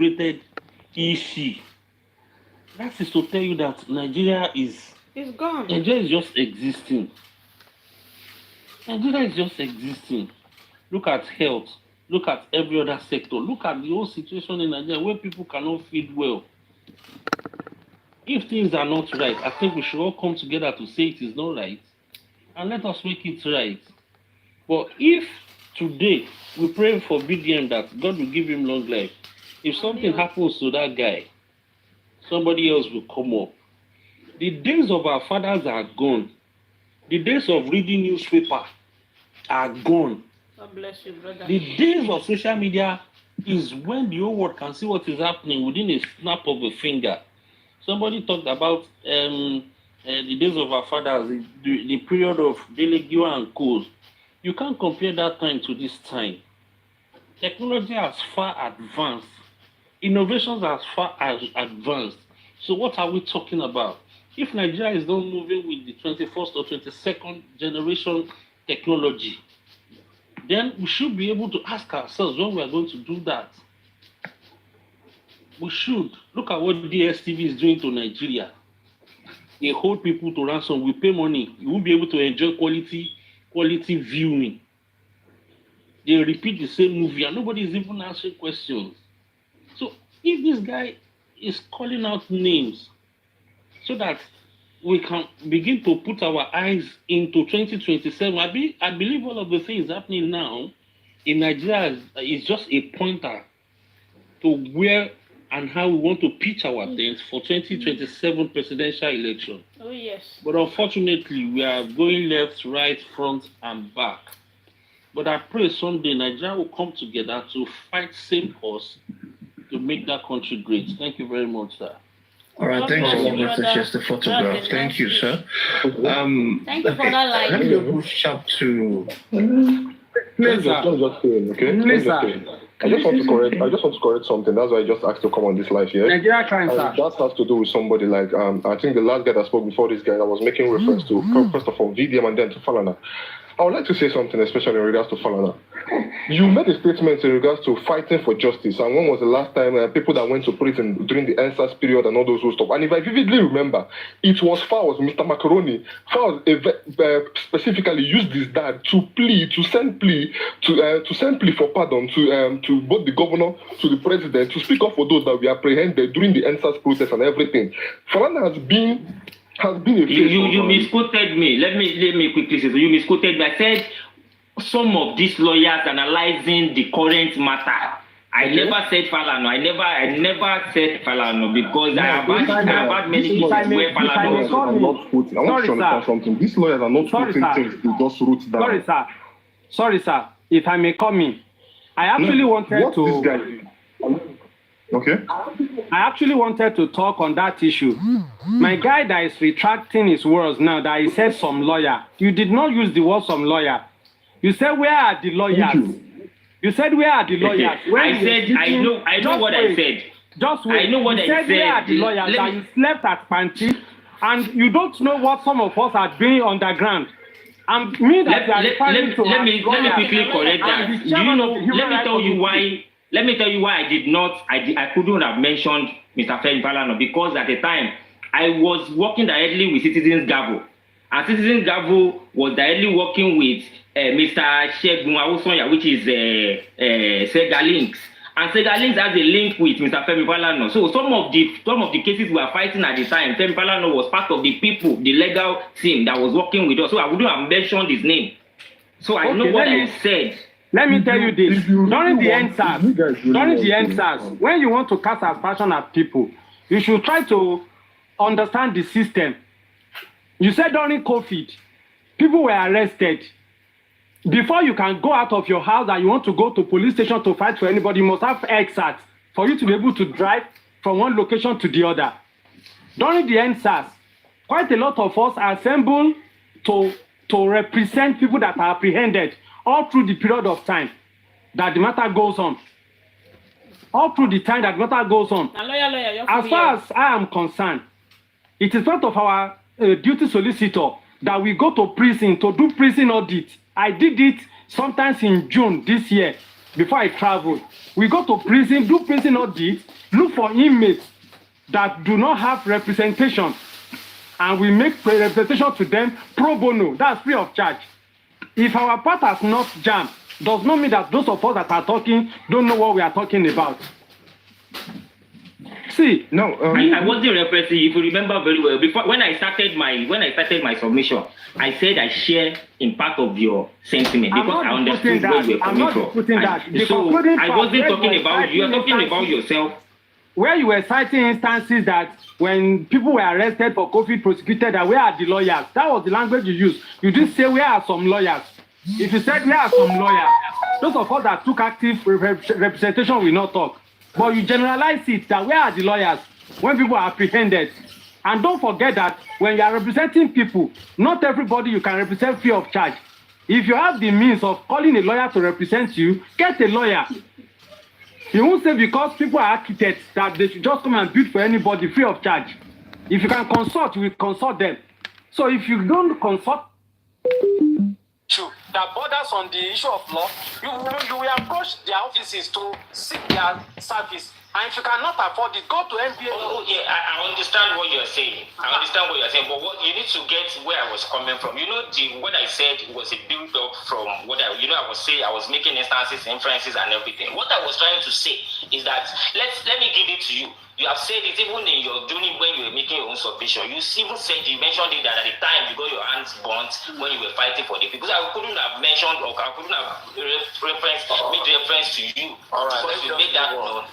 created he. That is to tell you that Nigeria is gone. Nigeria is just existing. Nigeria is just existing. Look at health. Look at every other sector. Look at the whole situation in Nigeria where people cannot feed well. If things are not right, I think we should all come together to say it is not right and let us make it right. But if today we pray for BDM that God will give him long life, if something happens to that guy, somebody else will come up. The days of our fathers are gone. The days of reading newspaper are gone. God bless you, brother. The days of social media is when the whole world can see what is happening within a snap of a finger. Somebody talked about the days of our fathers, the period of Delegua and Co. You can't compare that time to this time. Technology has far advanced. Innovations as far as advanced. So what are we talking about? If Nigeria is not moving with the 21st or 22nd generation technology, then we should be able to ask ourselves when we are going to do that. We should. Look at what DSTV is doing to Nigeria. They hold people to ransom. We pay money. You won't be able to enjoy quality viewing. They repeat the same movie and nobody is even answering questions. So if this guy is calling out names so that we can begin to put our eyes into 2027, I believe all of the things happening now in Nigeria is just a pointer to where and how we want to pitch our things for 2027 presidential election. Oh, yes. But unfortunately, we are going left, right, front, and back. But I pray someday Nigeria will come together to fight same cause to make that country great. Thank you very much, sir. All right, thanks a lot, Mr. Chester Photograph. Thank you, sir. Thank you for that light. Let me move sharp to... Please, just saying, okay? Please, sir. I just want to correct something. That's why I just asked to come on this live here. Nigeria crime, sir. That has to do with somebody like I think the last guy that spoke before this guy that was making reference to first of all VDM and then to Falana. I would like to say something, especially in regards to Falana. You made a statement in regards to fighting for justice, and when was the last time people that went to prison during the NSAS period and all those who stopped? And if I vividly remember, it was Fowles, Mr. Macaroni. Fowles specifically used his dad to send plea for pardon to both the governor, to the president, to speak up for those that were apprehended during the NSAS process and everything. Falana has been a you misquoted me. Let me quickly say, so you misquoted me. I said some of these lawyers analyzing the current matter. I never said Falana. I never said Falana because I have had many cases where Falana was not quoting. I want to understand something. These lawyers are not quoting things they just wrote down. Sorry, sir. If I may come in, I actually wanted to. This guy? Okay. I actually wanted to talk on that issue. My guy that is retracting his words now that he said some lawyer. You did not use the word some lawyer. You said where are the lawyers? You said where are the lawyers? I said I know what I said. Just wait. I know what I said. Where are the lawyers that you slept at Panti and you don't know what some of us are doing underground? And me that let me quickly correct that. Do you know? Let me tell you why I couldn't have mentioned Mr. Falana because at the time I was working directly with Citizens Gavo. And Citizens Gavo was directly working with Mr. Shegun Awusonya, which is Sega Links. And Sega Links has a link with Mr. Femi Falana. So some of the cases we were fighting at the time, Femi Falana was part of the people, the legal team that was working with us. So I wouldn't have mentioned his name. So I know what I said. Let me tell you this. During the NSAS, when you want to cast aspersion at people, you should try to understand the system. You said during COVID, people were arrested. Before you can go out of your house and you want to go to police station to fight for anybody, you must have EXAT for you to be able to drive from one location to the other. During the NSAS, quite a lot of us assembled to represent people that are apprehended all through the period of time that the matter goes on. All through the time that the matter goes on. As far as I am concerned, it is part of our duty solicitor that we go to prison to do prison audit. I did it sometimes in June this year before I traveled. We go to prison, do prison audit, look for inmates that do not have representation, and we make representation to them pro bono. That's free of charge. If our part has not jammed, does not mean that those of us that are talking don't know what we are talking about. See, no, I wasn't repressing. If you remember very well, before when I started my submission, I said I share in part of your sentiment because I understood where you were coming from. So I wasn't talking about you. You're talking about yourself. Where you were citing instances that when people were arrested for COVID, prosecuted, that where are the lawyers? That was the language you used. You didn't say where are some lawyers. If you said where are some lawyers, those of us that took active representation will not talk. But you generalize it that where are the lawyers when people are apprehended? And don't forget that when you are representing people, not everybody you can represent free of charge. If you have the means of calling a lawyer to represent you, get a lawyer. You won't say because people are architects that they should just come and build for anybody free of charge. If you can consult, you will consult them. So if you don't consult that borders on the issue of law, you will approach their offices to seek their service. And if you cannot afford it, go to MBA. Oh, yeah, I understand what you're saying. But what you need to get where I was coming from. You know, what I said was a build-up from what I was making instances, inferences, and everything. What I was trying to say is that let me give it to you. You have said it even in your doing when you were making your own submission. You mentioned it that at the time you got your hands burnt when you were fighting for the people. Because I couldn't have mentioned or I couldn't have made reference to you. All right, because you made that known.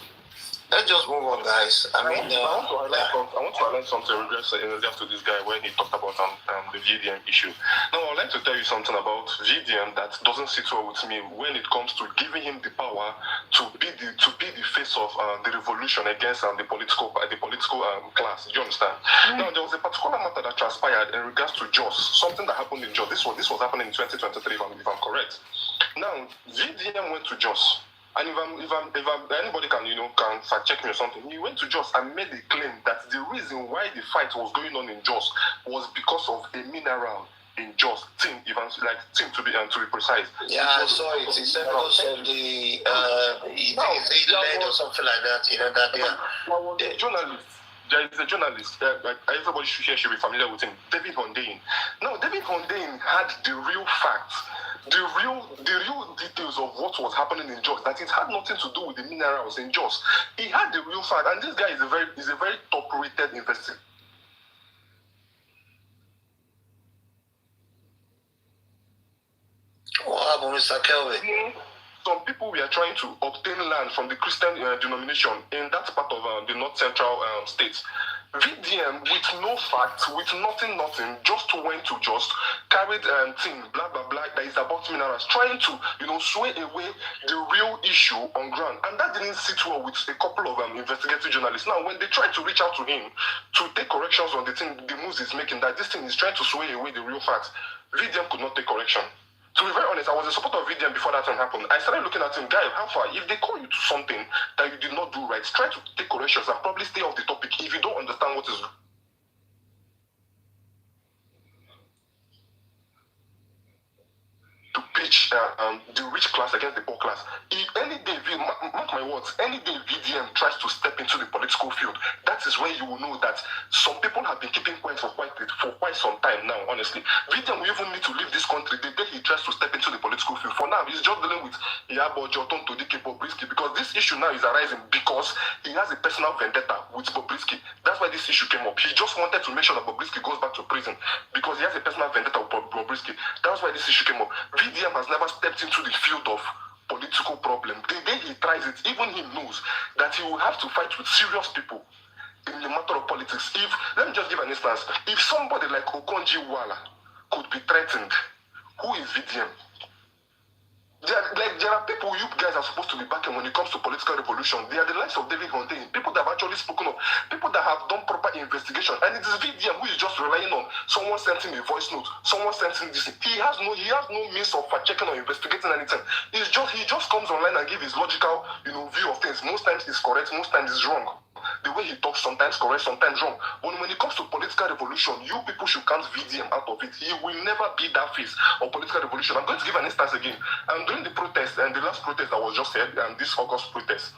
Let's just move on, guys. I want to highlight something in regards to this guy when he talked about the VDM issue. Now, I'd like to tell you something about VDM that doesn't sit well with me when it comes to giving him the power to be the face of the revolution against the political class. Do you understand? Now, there was a particular matter that transpired in regards to Jos, something that happened in Jos. This was happening in 2023, if I'm correct. Now, VDM went to Jos. And if anybody can fact check me or something, he went to Jos and made a claim that the reason why the fight was going on in Jos was because of a mineral in Jos, tin to be precise. Yeah, I saw it. He said because of the lead or something like that. You know that. Yeah. The journalist. There is a journalist, everybody should be familiar with him, David Hondein. Now, David Hondein had the real facts, the real details of what was happening in Jos, that it had nothing to do with the minerals in Jos. He had the real fact, and this guy is a very top-rated investigator. What happened, Mr. Kelvin? Some people were trying to obtain land from the Christian denomination in that part of the north central states. VDM, with no facts, with nothing, just went to just carried thing, blah blah blah, that is about minerals, trying to sway away the real issue on ground, and that didn't sit well with a couple of investigative journalists. Now, when they tried to reach out to him to take corrections on the thing, the moves he's making, that this thing is trying to sway away the real facts, VDM could not take correction. To be very honest, I was a supporter of VDM before that time happened. I started looking at him, guy, how far? If they call you to something that you did not do right, try to take corrections and probably stay off the topic if you don't understand what is to pitch the rich class against the poor class. If any day, mark my words, any day VDM tries to step into the political field, that is when you will know that some people have been keeping quiet for quite some time now, honestly. VDM will even need to leave this country the day he tries to step into the political field. For now, he's just dealing with Yabo, Joton, Todike, Bobrisky, because this issue now is arising because he has a personal vendetta with Bobrisky. That's why this issue came up. He just wanted to make sure that Bobrisky goes back to prison because he has a personal vendetta with Bobrisky. That's why this issue came up. VDM has never stepped into the field of political problem. The day he tries it, even he knows that he will have to fight with serious people in the matter of politics. Let me just give an instance. If somebody like Okonji Wala could be threatened, who is VDM? There are people you guys are supposed to be backing when it comes to political revolution. They are the likes of David Hondein, people that have actually spoken up, people that have done proper investigation. And it is VDM who is just relying on someone sent him a voice note, someone sent him this. He has no means of checking or investigating anything. He just comes online and gives his logical view of things. Most times it's correct, most times it's wrong. the way he talks sometimes correct, sometimes wrong. But when it comes to political revolution, you people should count VDM out of it. He will never be that face of political revolution. I'm going to give an instance again. During the protest, and the last protest that was just said, this August protest,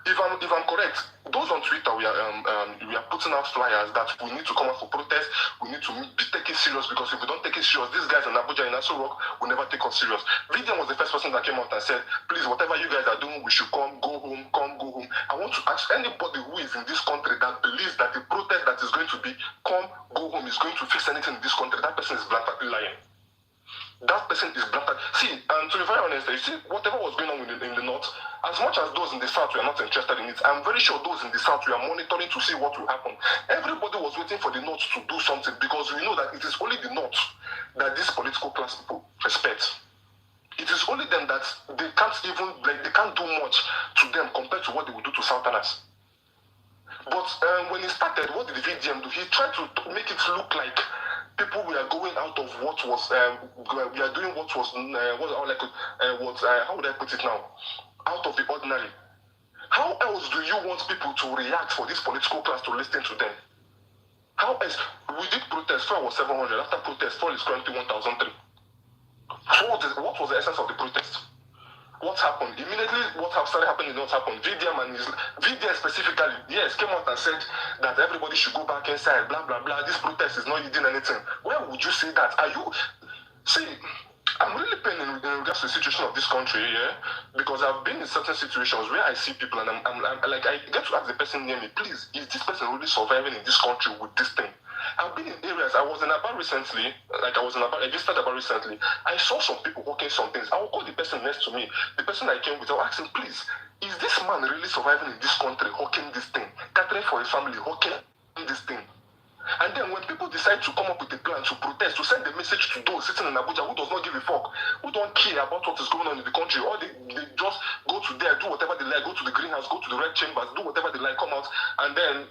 if I'm correct, those on Twitter we are putting out flyers that we need to come out for protest. We need to be taken serious, because if we don't take it serious, these guys in Abuja and Aso Rock will never take us serious. VDM was the first person that came out and said, please, whatever you guys are doing, we should go home. I want to ask anybody who is in this country that believes that the protest that is going to be go home is going to fix anything in this country. That person is blatantly lying. That person is blatant. See, and to be very honest, you see, whatever was going on in the north, as much as those in the south were not interested in it, I'm very sure those in the south were monitoring to see what will happen. Everybody was waiting for the north to do something, because we know that it is only the north that these political class people respect. It is only them that they can't do much to them compared to what they would do to southerners. But when he started, what did the VDM do? He tried to make it look like people were going out of what was we are doing what was how would I put it now? Out of the ordinary. How else do you want people to react for this political class to listen to them? How else? We did protest. Fuel was 700. After protest, fuel is currently 1,003. What was the essence of the protest? What happened? Immediately, what started happening did not happen. VDM specifically, yes, came out and said that everybody should go back inside, blah, blah, blah. This protest is not yielding anything. Where would you say that? See, I'm really pained in regards to the situation of this country, yeah? Because I've been in certain situations where I see people and I'm like, I get to ask the person near me, please, is this person really surviving in this country with this thing? I've been in areas, I was in Aba recently, I visited Aba recently. I saw some people hawking some things. I will call the person next to me, the person I came with, I'll ask him, please, is this man really surviving in this country, hawking this thing, catering for a family, hawking this thing? And then when people decide to come up with a plan to protest, to send a message to those sitting in Abuja who does not give a fuck, who don't care about what is going on in the country, or they just go to there, do whatever they like, go to the greenhouse, go to the red chambers, do whatever they like, come out, and then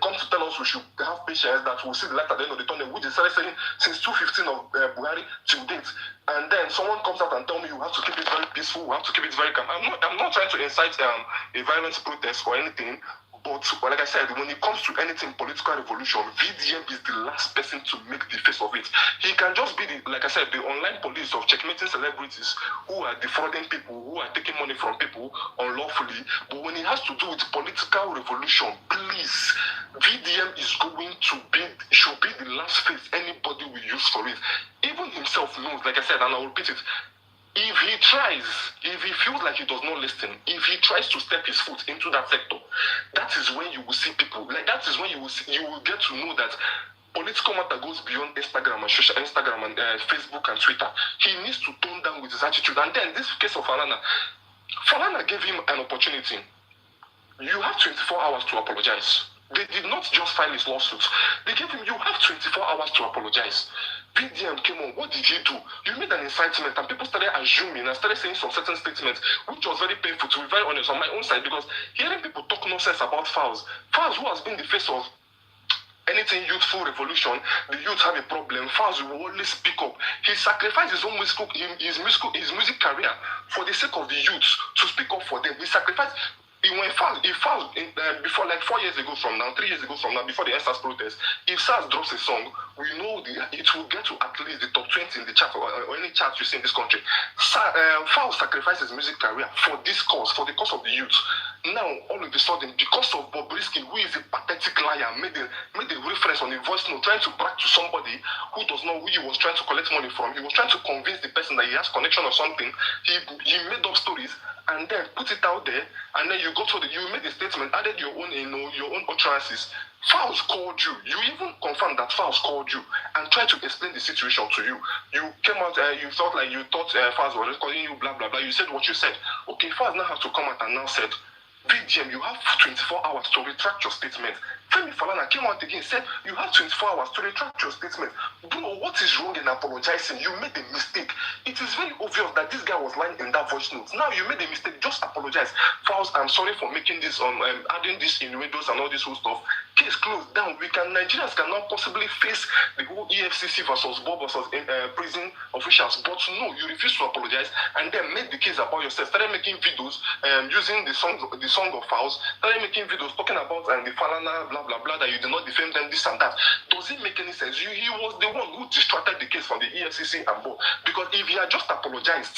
come to tell us we should have patience, that we'll see the light at the end of the tunnel, which is started saying since 2015 of Buhari till date. And then someone comes out and tells me you have to keep it very peaceful, we have to keep it very calm. I'm not trying to incite a violent protest or anything. But like I said, when it comes to anything political revolution, VDM is the last person to make the face of it. He can just be like I said, the online police of checkmating celebrities who are defrauding people, who are taking money from people unlawfully. But when it has to do with political revolution, please, VDM should be the last face anybody will use for it. Even himself knows, like I said, and I'll repeat it. If he feels like he does not listen, if he tries to step his foot into that sector, that is when you will see people. Like that is when you will get to know that political matter goes beyond Instagram and Facebook and Twitter. He needs to tone down with his attitude. And then this case of Falana gave him an opportunity. You have 24 hours to apologize. They did not just file his lawsuit. They gave him, you have 24 hours to apologize. VDM came on, what did he do? You made an incitement and people started assuming and started saying some certain statements, which was very painful, to be very honest, on my own side, because hearing people talk nonsense about Fowles, who has been the face of anything youthful revolution, the youth have a problem, Fowles will always speak up. He sacrificed his own music career for the sake of the youth, to speak up for them. He sacrificed. He filed before, like 4 years ago from now, 3 years ago from now, before the SARS protest. If SARS drops a song, we know it will get to at least the top 20 in the chart or any chart you see in this country. Fowles sacrificed his music career for this cause, for the cause of the youth. Now, all of a sudden, because of Bobrisky, who is a pathetic liar, made a reference on a voice note, trying to brag to somebody who does not who he was trying to collect money from. He was trying to convince the person that he has connection or something. He made up stories and then put it out there, and then you made a statement, added your own utterances. Fowles called you. You even confirmed that Fowles called you and tried to explain the situation to you. You came out, you thought Fowles was calling you, blah, blah, blah. You said what you said. Okay, Fowles now has to come out and now said, VDM, you have 24 hours to retract your statement. Femi Falana came out again, said you have 24 hours to retract your statement. Bro, what is wrong in apologizing? You made a mistake. It is very obvious that this guy was lying in that voice note. Now you made a mistake. Just apologize. Fouls, I'm sorry for making this, adding this in windows and all this whole stuff. Case closed down. Nigerians cannot possibly face the whole EFCC versus Bob versus prison officials. But no, you refuse to apologize and then make the case about yourself. Started making videos using the song of Fouls. Started making videos talking about the Falana, blah blah blah, that you did not defend them, this and that. Does it make any sense? He was the one who distracted the case from the EFCC and Bob. Because if he had just apologized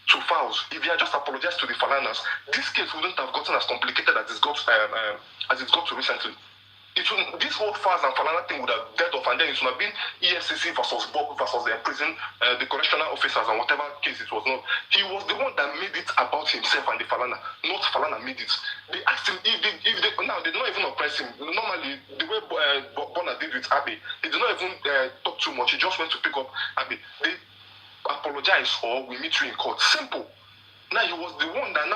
to Fouls, if he had just apologized to the Falanas, this case wouldn't have gotten as complicated as it's got to recently. This whole Fouls and Falana thing would have dead off, and then it would have been EFCC versus Bob versus the prison, the correctional officers, and whatever case it was not. He was the one that made it about himself and the Falana, not Falana made it. They asked him if they now they did not even oppress him. Normally, the way Bonner did with Abbey, he did not even talk too much. He just went to pick up Abbey. They apologize or we meet you in court. Simple. Now he was the one that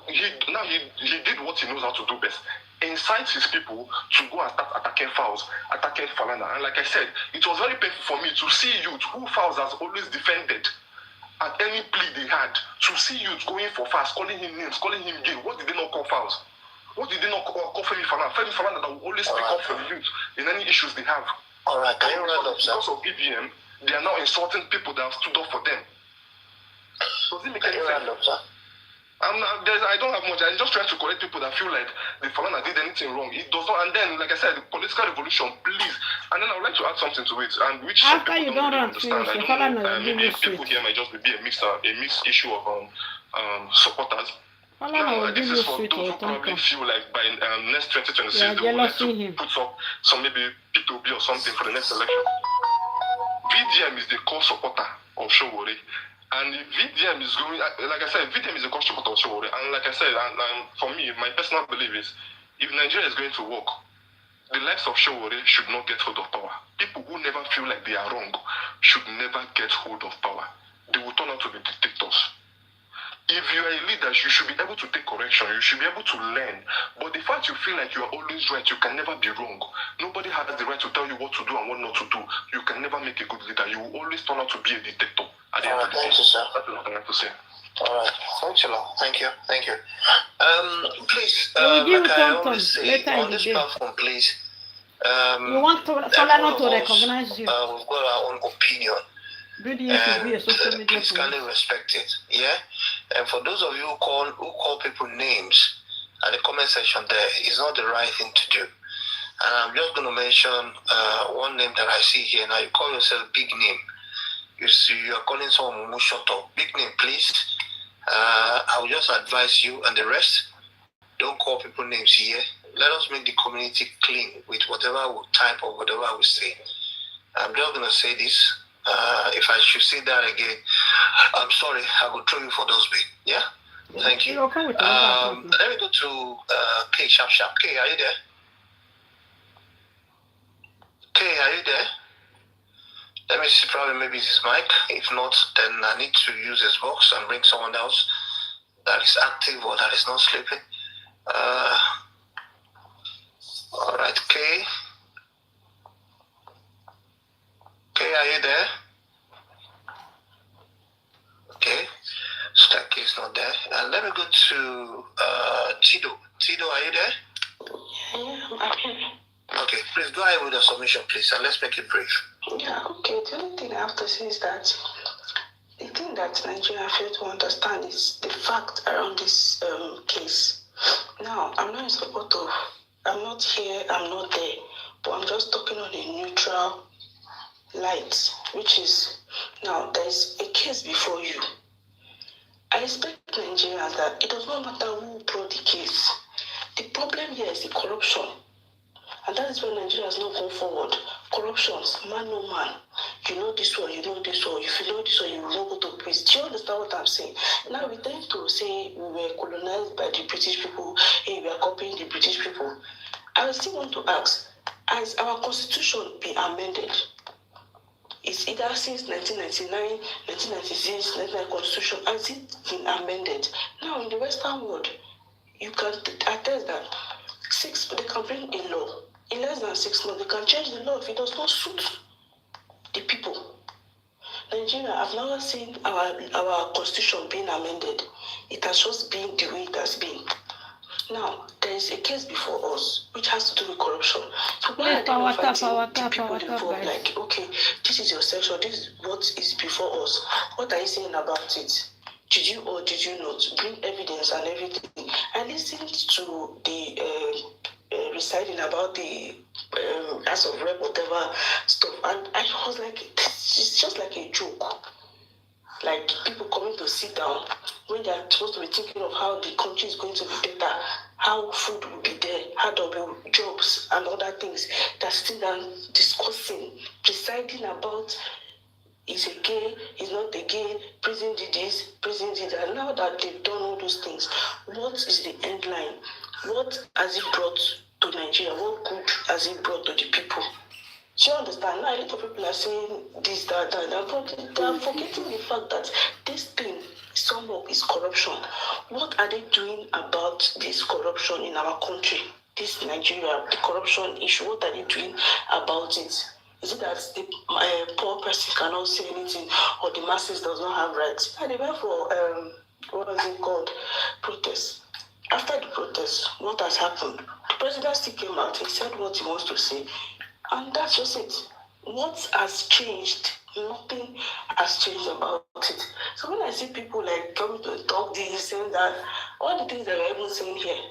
he did what he knows how to do best. Incites his people to go and start attacking Fouls, attacking Falana. And like I said, it was very painful for me to see youth who Fouls has always defended at any plea they had, to see youth going for Fouls, calling him names, calling him gay. What did they not call Fouls? What did they not call Femi Falana? Femi Falana that will always speak up for the youth in any issues they have. All right, can you round up, sir? Because of BBM, they are now insulting people that have stood up for them. Does it make any sense? I don't have much. I'm just trying to correct people that feel like the Falana did anything wrong. It does not. And then, like I said, the political revolution, please. And then I would like to add something to it, and which After some you people don't understand. I don't know. Maybe people here might just be a mixed issue of supporters. Now, this is for those who probably feel like by next 2026 they will like to put up some maybe P2B or something for the next election. VDM is the core supporter of Showore. And if VDM is going, like I said, VDM is a core supporter of Showore. And like I said, and for me, my personal belief is, if Nigeria is going to work, the likes of Showore should not get hold of power. People who never feel like they are wrong should never get hold of power. They will turn out to be dictators. If you are a leader, you should be able to take correction. You should be able to learn. But the fact you feel like you are always right, you can never be wrong. Nobody has the right to tell you what to do and what not to do. You can never make a good leader. You will always turn out to be a dictator. At the end of the day. Thank you, sir. That's what I have to say. All right. Thanks a lot. Thank you. Thank you. Please, you like I always say, later on in the this day. platform, plece You want Falana to recognize you. we've got our own opinion. BDS should be a social media Please kindly respect it. Yeah. And for those of you who call people names at the comment section, there is not the right thing to do. And I'm just going to mention one name that I see here. Now you call yourself big name. You are calling someone Mumu shut up. Big name, please. I will just advise you and the rest. Don't call people names here. Let us make the community clean with whatever I will type or whatever I will say. I'm just going to say this. If I should say that again, I'm sorry. I will throw you for those big. Yeah? Thank you. Let me go to K Sharp. K, are you there? K, are you there? Let me see, probably maybe it's his mic. If not, then I need to use his box and bring someone else that is active or that is not sleeping. All right, K. K, are you there? Okay, so that K is not there. And let me go to Tido. Tido, are you there? Yeah, okay. Okay, please go ahead with the submission, please, and let's make it brief. Yeah, okay. The only thing I have to say is that the thing that Nigeria fail to understand is the fact around this case. Now, I'm not in support of, I'm not here, I'm not there, but I'm just talking on a neutral light, which is, now, there's a case before you. I expect Nigerians that it does not matter who brought the case. The problem here is the corruption. And that is why Nigeria has not gone forward. Corruptions, man no man. You know this one, you know this one. If you know this one, you will not go to prison. Do you understand what I'm saying? Now we tend to say we were colonized by the British people, hey, we are copying the British people. I still want to ask, has our constitution been amended? It's either since 1999, 1996, 1999 constitution, has it been amended? Now in the Western world, you can attest that they can bring a law. In less than 6 months, they can change the law if it does not suit the people. Nigeria, I've never seen our constitution being amended. It has just been the way it has been. Now, there is a case before us which has to do with corruption. So why are they not fighting the people involved? Like, okay, this is your section, this is what is before us. What are you saying about it? Did you or did you not bring evidence and everything? I listened to the reciting about the House of Rep, whatever stuff, and I was like, it's just like a joke. Like people coming to sit down when they are supposed to be thinking of how the country is going to be better, how food will be there, how there will be jobs and other things. They're still down discussing, deciding about is a gay, is not a gay, prison did this, prison did that. Now that they've done all those things, what is the end line? What has it brought to Nigeria? What good has it brought to the people? Do you understand? Now a lot of people are saying this, that, but they are forgetting the fact that this thing, sum up, is corruption. What are they doing about this corruption in our country? This Nigeria, the corruption issue, what are they doing about it? Is it that the poor person cannot say anything or the masses does not have rights? And they went for, what is it called? Protest. After the protest, what has happened? The president still came out, he said what he wants to say. And that's just it. What has changed? Nothing has changed about it. So when I see people like coming to talk this, saying that, all the things that we're even saying here,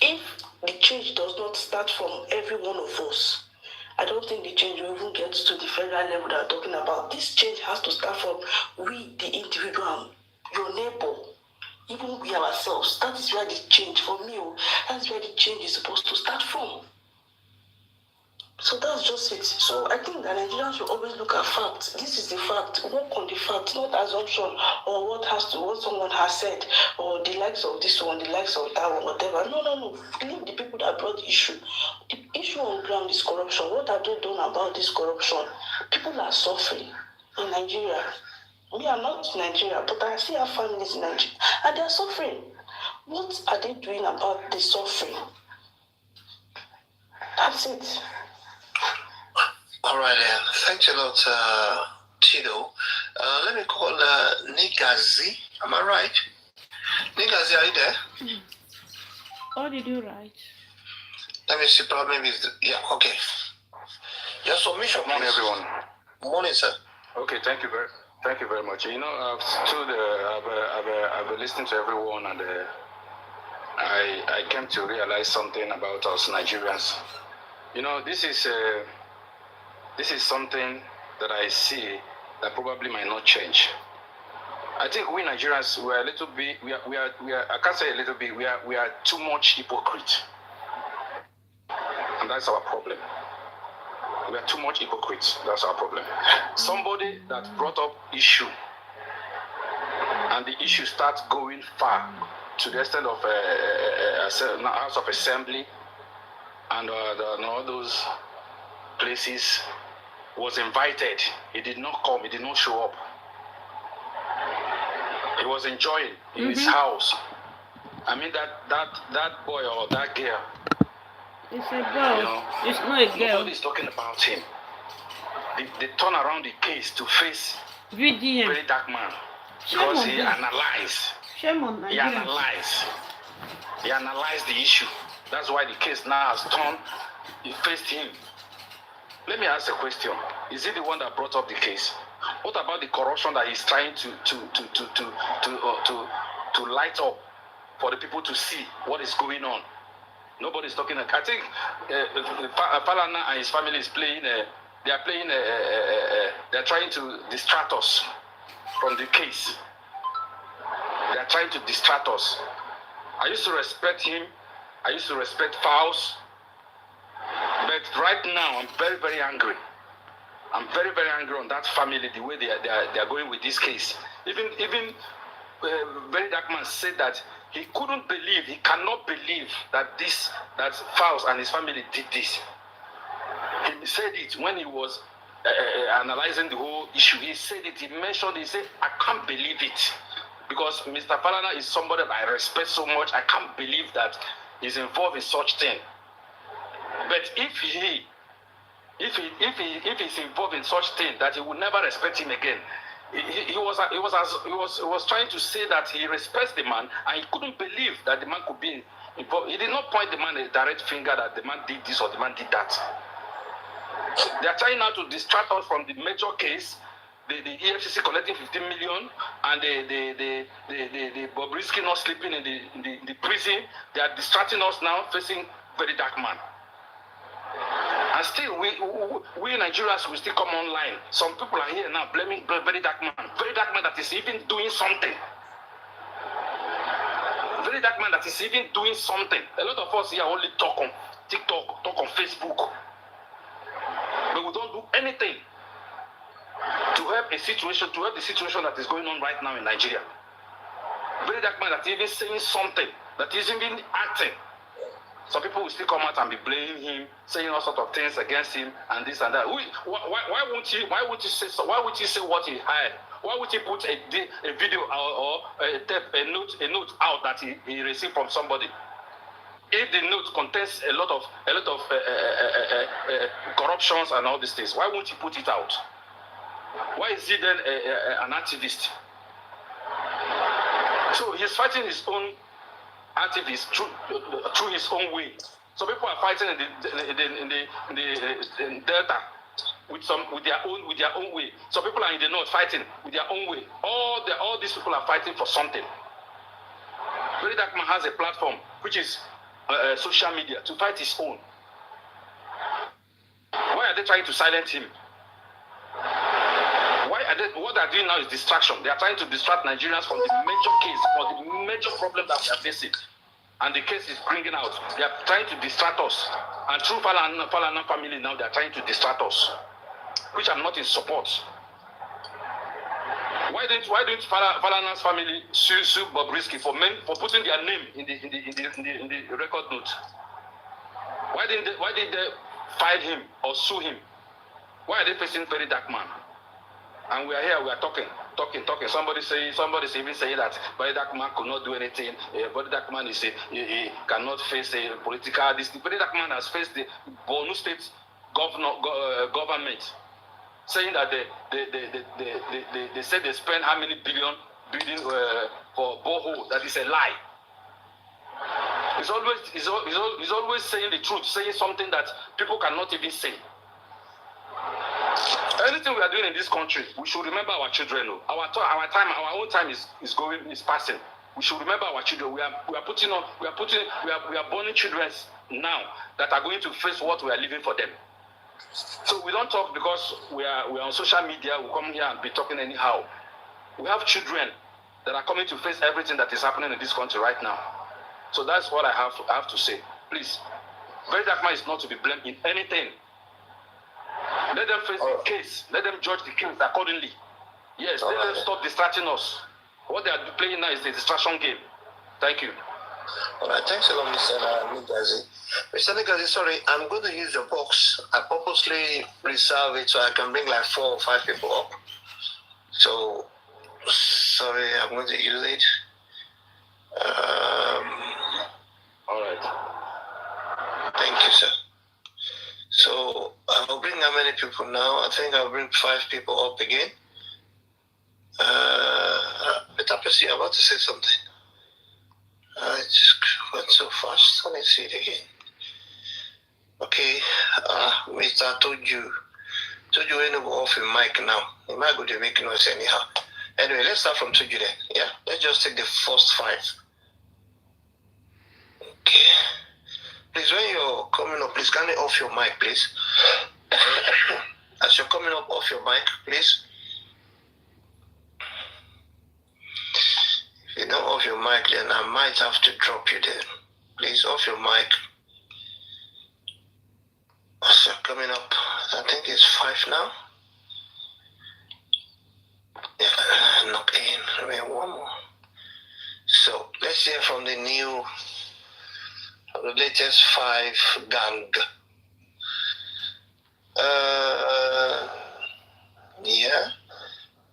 if the change does not start from every one of us, I don't think the change will even get to the federal level that I'm talking about. This change has to start from we, the individual, your neighbor, even we ourselves. That is where the change, for me, that's where the change is supposed to start from. So that's just it. So I think that Nigerians should always look at facts. This is the fact. Work on the facts, not assumption or what someone has said or the likes of this one, the likes of that one, whatever. No. Leave the people that brought the issue. The issue on ground is corruption. What have they done about this corruption? People are suffering in Nigeria. Me, I'm not in Nigeria, but I see our families in Nigeria and they are suffering. What are they doing about the suffering? That's it. All right, then. Thanks a lot, Tito. Let me call Nigazi. Am I right? Nigazi, are you there? What did you write? Let me see. Probably maybe yeah. Okay. Your submission. Good morning, everyone. Morning, sir. Okay, thank you very much. You know, I've been listening to everyone, and I came to realize something about us Nigerians. You know, this is something that I see that probably might not change. I think we Nigerians, we are a little bit, we are, I can't say a little bit, we are too much hypocrite. And that's our problem. We are too much hypocrites. That's our problem. Somebody that brought up issue, and the issue starts going far to the extent of House of Assembly and all those places, was invited. He did not come. He did not show up. He was enjoying in his house. I mean, that boy or that girl. It's a boy. You know, it's not a girl. Nobody's talking about him. They turn around the case to face VDM. very dark man because he analyzed. Shame on Nigeria. He analyzed the issue. That's why the case now has turned. He faced him. Let me ask a question. Is he the one that brought up the case? What about the corruption that he's trying to light up for the people to see what is going on? Nobody's talking. I think Falana and his family is playing. They are playing. They are trying to distract us from the case. They are trying to distract us. I used to respect him. I used to respect Faust. But right now, I'm very, very angry. I'm very, very angry on that family, the way they are going with this case. Even very dark man said that he couldn't believe, he cannot believe that Faust and his family did this. He said it when he was analyzing the whole issue. He said it, he mentioned it, he said, I can't believe it. Because Mr. Falana is somebody that I respect so much. I can't believe that is involved in such thing. But if he's involved in such thing that he will never respect him again, he was trying to say that he respects the man, and he couldn't believe that the man could be involved. He did not point the man a direct finger that the man did this or the man did that. They are trying now to distract us from the major case, the EFCC collecting 15 million, and the Bobrisky not sleeping in the prison. They are distracting us now, facing very dark man. And still, we Nigerians will still come online. Some people are here now blaming very dark man that is even doing something. Very dark man that is even doing something. A lot of us here only talk on TikTok, talk on Facebook, but we don't do anything to help the situation that is going on right now in Nigeria. Very dark man that is even saying something, that is even acting. Some people will still come out and be blaming him, saying all sorts of things against him and this and that. Why won't he say what he had? Why would he put a video or a note out that he received from somebody? If the note contains a lot of corruptions and all these things, why won't he put it out? Why is he then an activist? So he's fighting his own activists through his own way. Some people are fighting in the Delta with their own way. Some people are in the north fighting with their own way. All these people are fighting for something. Very Dark Man has a platform which is social media to fight his own. Why are they trying to silence him? What they're doing now is distraction. They are trying to distract Nigerians from the major case, from the major problem that we are facing. And the case is bringing out. They are trying to distract us. And through Falana family now, they are trying to distract us, which I'm not in support. Why don't Falana's family sue Bobrisky for putting their name in the record note? Why did they file him or sue him? Why are they facing very dark man? And we are here, we are talking. Somebody's even saying that Very Dark Man could not do anything. Very Dark Man he cannot face a political. Very Dark Man has faced the Borno State government, saying that they said they spent how many billion building for borehole. That is a lie. He's always saying the truth, saying something that people cannot even say. Anything we are doing in this country, we should remember our children. Our own time is passing. We should remember our children. We are born children now that are going to face what we are living for them. So we don't talk because we are on social media. We come here and be talking anyhow. We have children that are coming to face everything that is happening in this country right now. So that's what I have to say. Please, Very Dark Man is not to be blamed in anything. Let them face the case. Let them judge the case accordingly. Yes, let them stop distracting us. What they are playing now is the distraction game. Thank you. All right, thanks a lot, Mr. Nigazi. Mr. Nigazi, sorry, I'm going to use your box. I purposely reserve it so I can bring like 4 or 5 people up. So, sorry, I'm going to use it. All right. Thank you, sir. So I'll bring how many people now? I think I'll bring 5 people up again. But I'm about to say something. It just went so fast. Let me see it again. Okay, Mr. Toju ain't go off your mic now. You might go to make noise anyhow. Anyway, let's start from Toju then. Yeah, let's just take the first 5. Okay. Please, when you're coming up, please can you off your mic, please? As you're coming up, off your mic, please. If you don't off your mic, then I might have to drop you there. Please, off your mic. As you're coming up, I think it's 5 now. Yeah, knock in. I mean, 1 more. So, let's hear from the latest 5 gang. Yeah.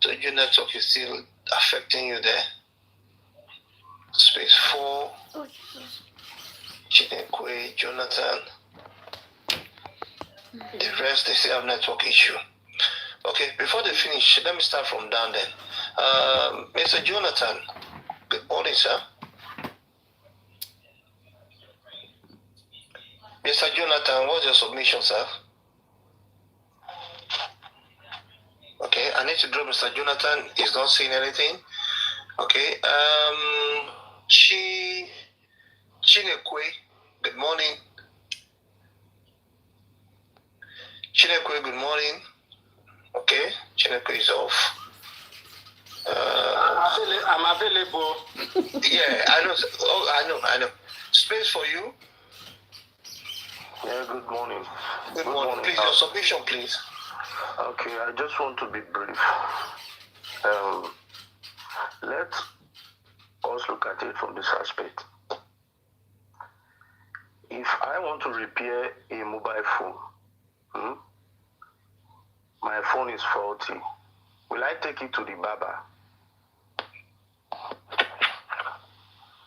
So your network is still affecting you there. Space 4. Chinekwe, Jonathan. The rest, they still have network issue. Okay, before they finish, let me start from down then. Mr. Jonathan, good morning, sir. Mr. Jonathan, what's your submission, sir? Okay, I need to drop Mr. Jonathan. He's not saying anything. Okay, Chinekwe, good morning. Chinekwe, good morning. Okay, Chinekwe is off. I'm available. Yeah, I know. Oh, I know. Space for you. Yeah, good morning. Good morning. Please, your submission, please. Okay, I just want to be brief. Let us look at it from this aspect. If I want to repair a mobile phone, my phone is faulty, will I take it to the barber?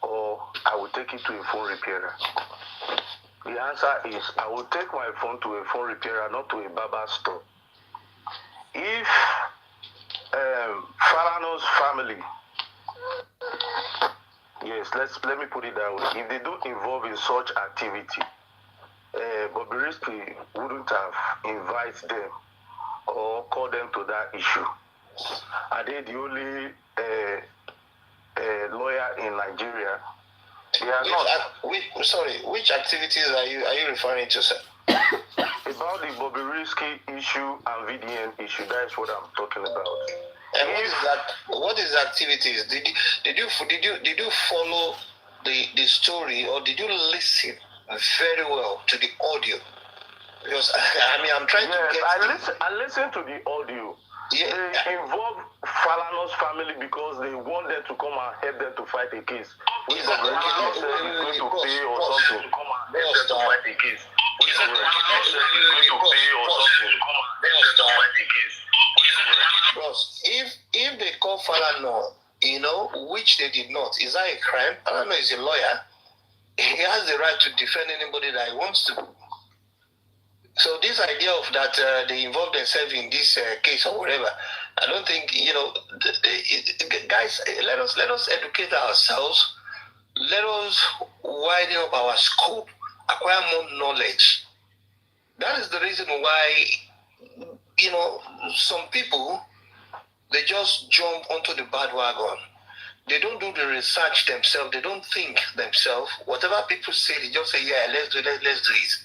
Or I will take it to a phone repairer? The answer is I will take my phone to a phone repairer, not to a barber store. If Falana's family, yes, let me put it that way. If they don't involve in such activity, Bobrisky wouldn't have invited them or called them to that issue. Are they the only lawyer in Nigeria? They are not. Which activities are you referring to, sir? About the Bobrisky issue and VDM issue, that is what I'm talking about. And what is the activities? Did you follow the story, or did you listen very well to the audio? Because I'm trying to get. I listened to the audio. Yeah. They involve Falana's family because they want them to come and help them to fight a case. Which Bobrisky said is going to pay or something to come and help them to fight a case. Bros, if they call Falana, which they did not, is that a crime? Falana is a lawyer. He has the right to defend anybody that he wants to. So this idea of that they involve themselves in this case or whatever, I don't think, guys, let us educate ourselves. Let us widen up our scope, acquire more knowledge. That is the reason why, some people, they just jump onto the bandwagon. They don't do the research themselves. They don't think themselves. Whatever people say, they just say, yeah, let's do it.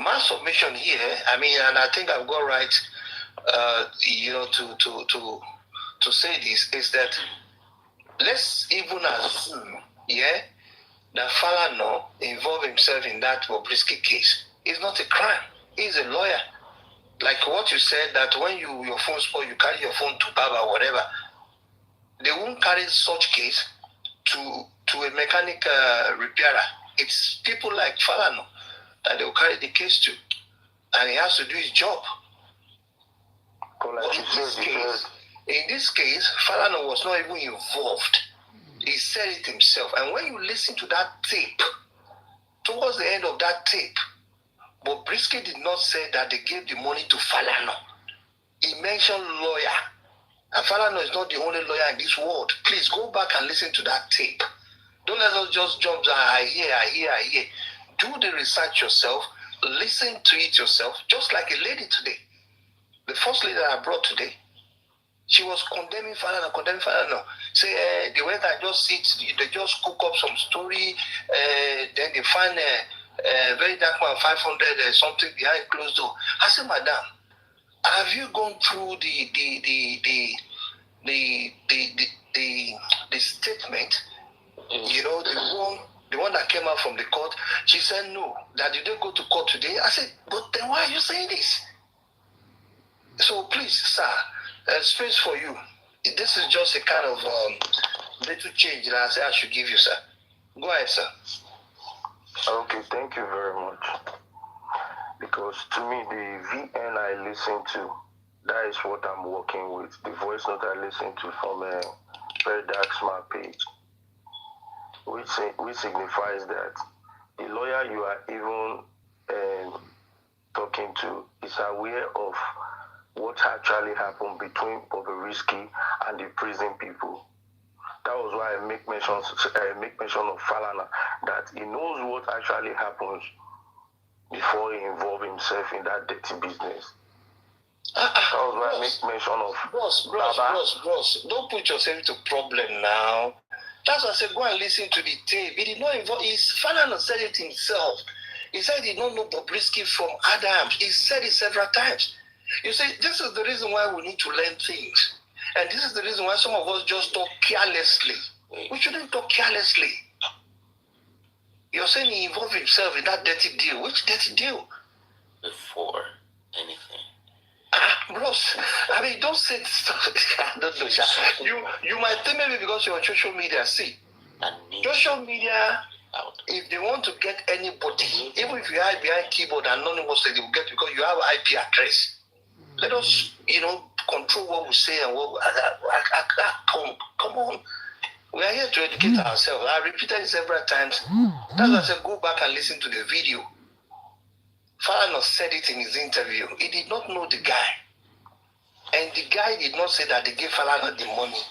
My submission here, and I think I've got right, to say this, is that let's even assume, that Falana involved himself in that Bobrisky case. It's not a crime. He's a lawyer. Like what you said, that when your phone spoil, you carry your phone to Baba or whatever. They won't carry such case to a mechanic repairer. It's people like Falana that they will carry the case to, and he has to do his job. In this case, Falana was not even involved. He said it himself. And when you listen to that tape, towards the end of that tape, Bobrisky did not say that they gave the money to Falana. He mentioned lawyer. And Falana is not the only lawyer in this world. Please go back and listen to that tape. Don't let us just jump, I hear. Do the research yourself. Listen to it yourself. Just like a lady today. The first lady that I brought today, she was condemning Falana. Say, they went and just sit, they just cook up some story, then they find a very dark man, 500 something behind closed door. I said, madam, have you gone through the statement? The one that came out from the court? She said, no, that you didn't go to court today. I said, but then why are you saying this? So please, sir, space for you. This is just a kind of little change that I say I should give you, sir. Go ahead, sir. Okay, thank you very much. Because to me, the VN I listen to, that is what I'm working with. The voice note I listen to from a very dark smart page. which signifies that the lawyer you are even talking to is aware of what actually happened between Bobrisky and the prison people. That was why I make mention of Falana, that he knows what actually happens before he involved himself in that dirty business. That was why I make mention of Bros, don't put yourself into problem now. That's why I said go and listen to the tape. He did not involve. Falana said it himself. He said he did not know Bobrisky from Adams. He said it several times. You see, this is the reason why we need to learn things. And this is the reason why some of us just talk carelessly. We shouldn't talk carelessly. You're saying he involved himself in that dirty deal. Which dirty deal? Before anything. Bros, I mean, don't say stuff. I don't know, Sha. You might think maybe because you're on social media. See, social media, if they want to get anybody, even if you hide behind keyboard anonymously, they will get because you have IP address. Let us, control what we say and what. Come on. We are here to educate ourselves. I repeated it several times. That's why I said go back and listen to the video. Falana said it in his interview. He did not know the guy. And the guy did not say that they gave Falana the money.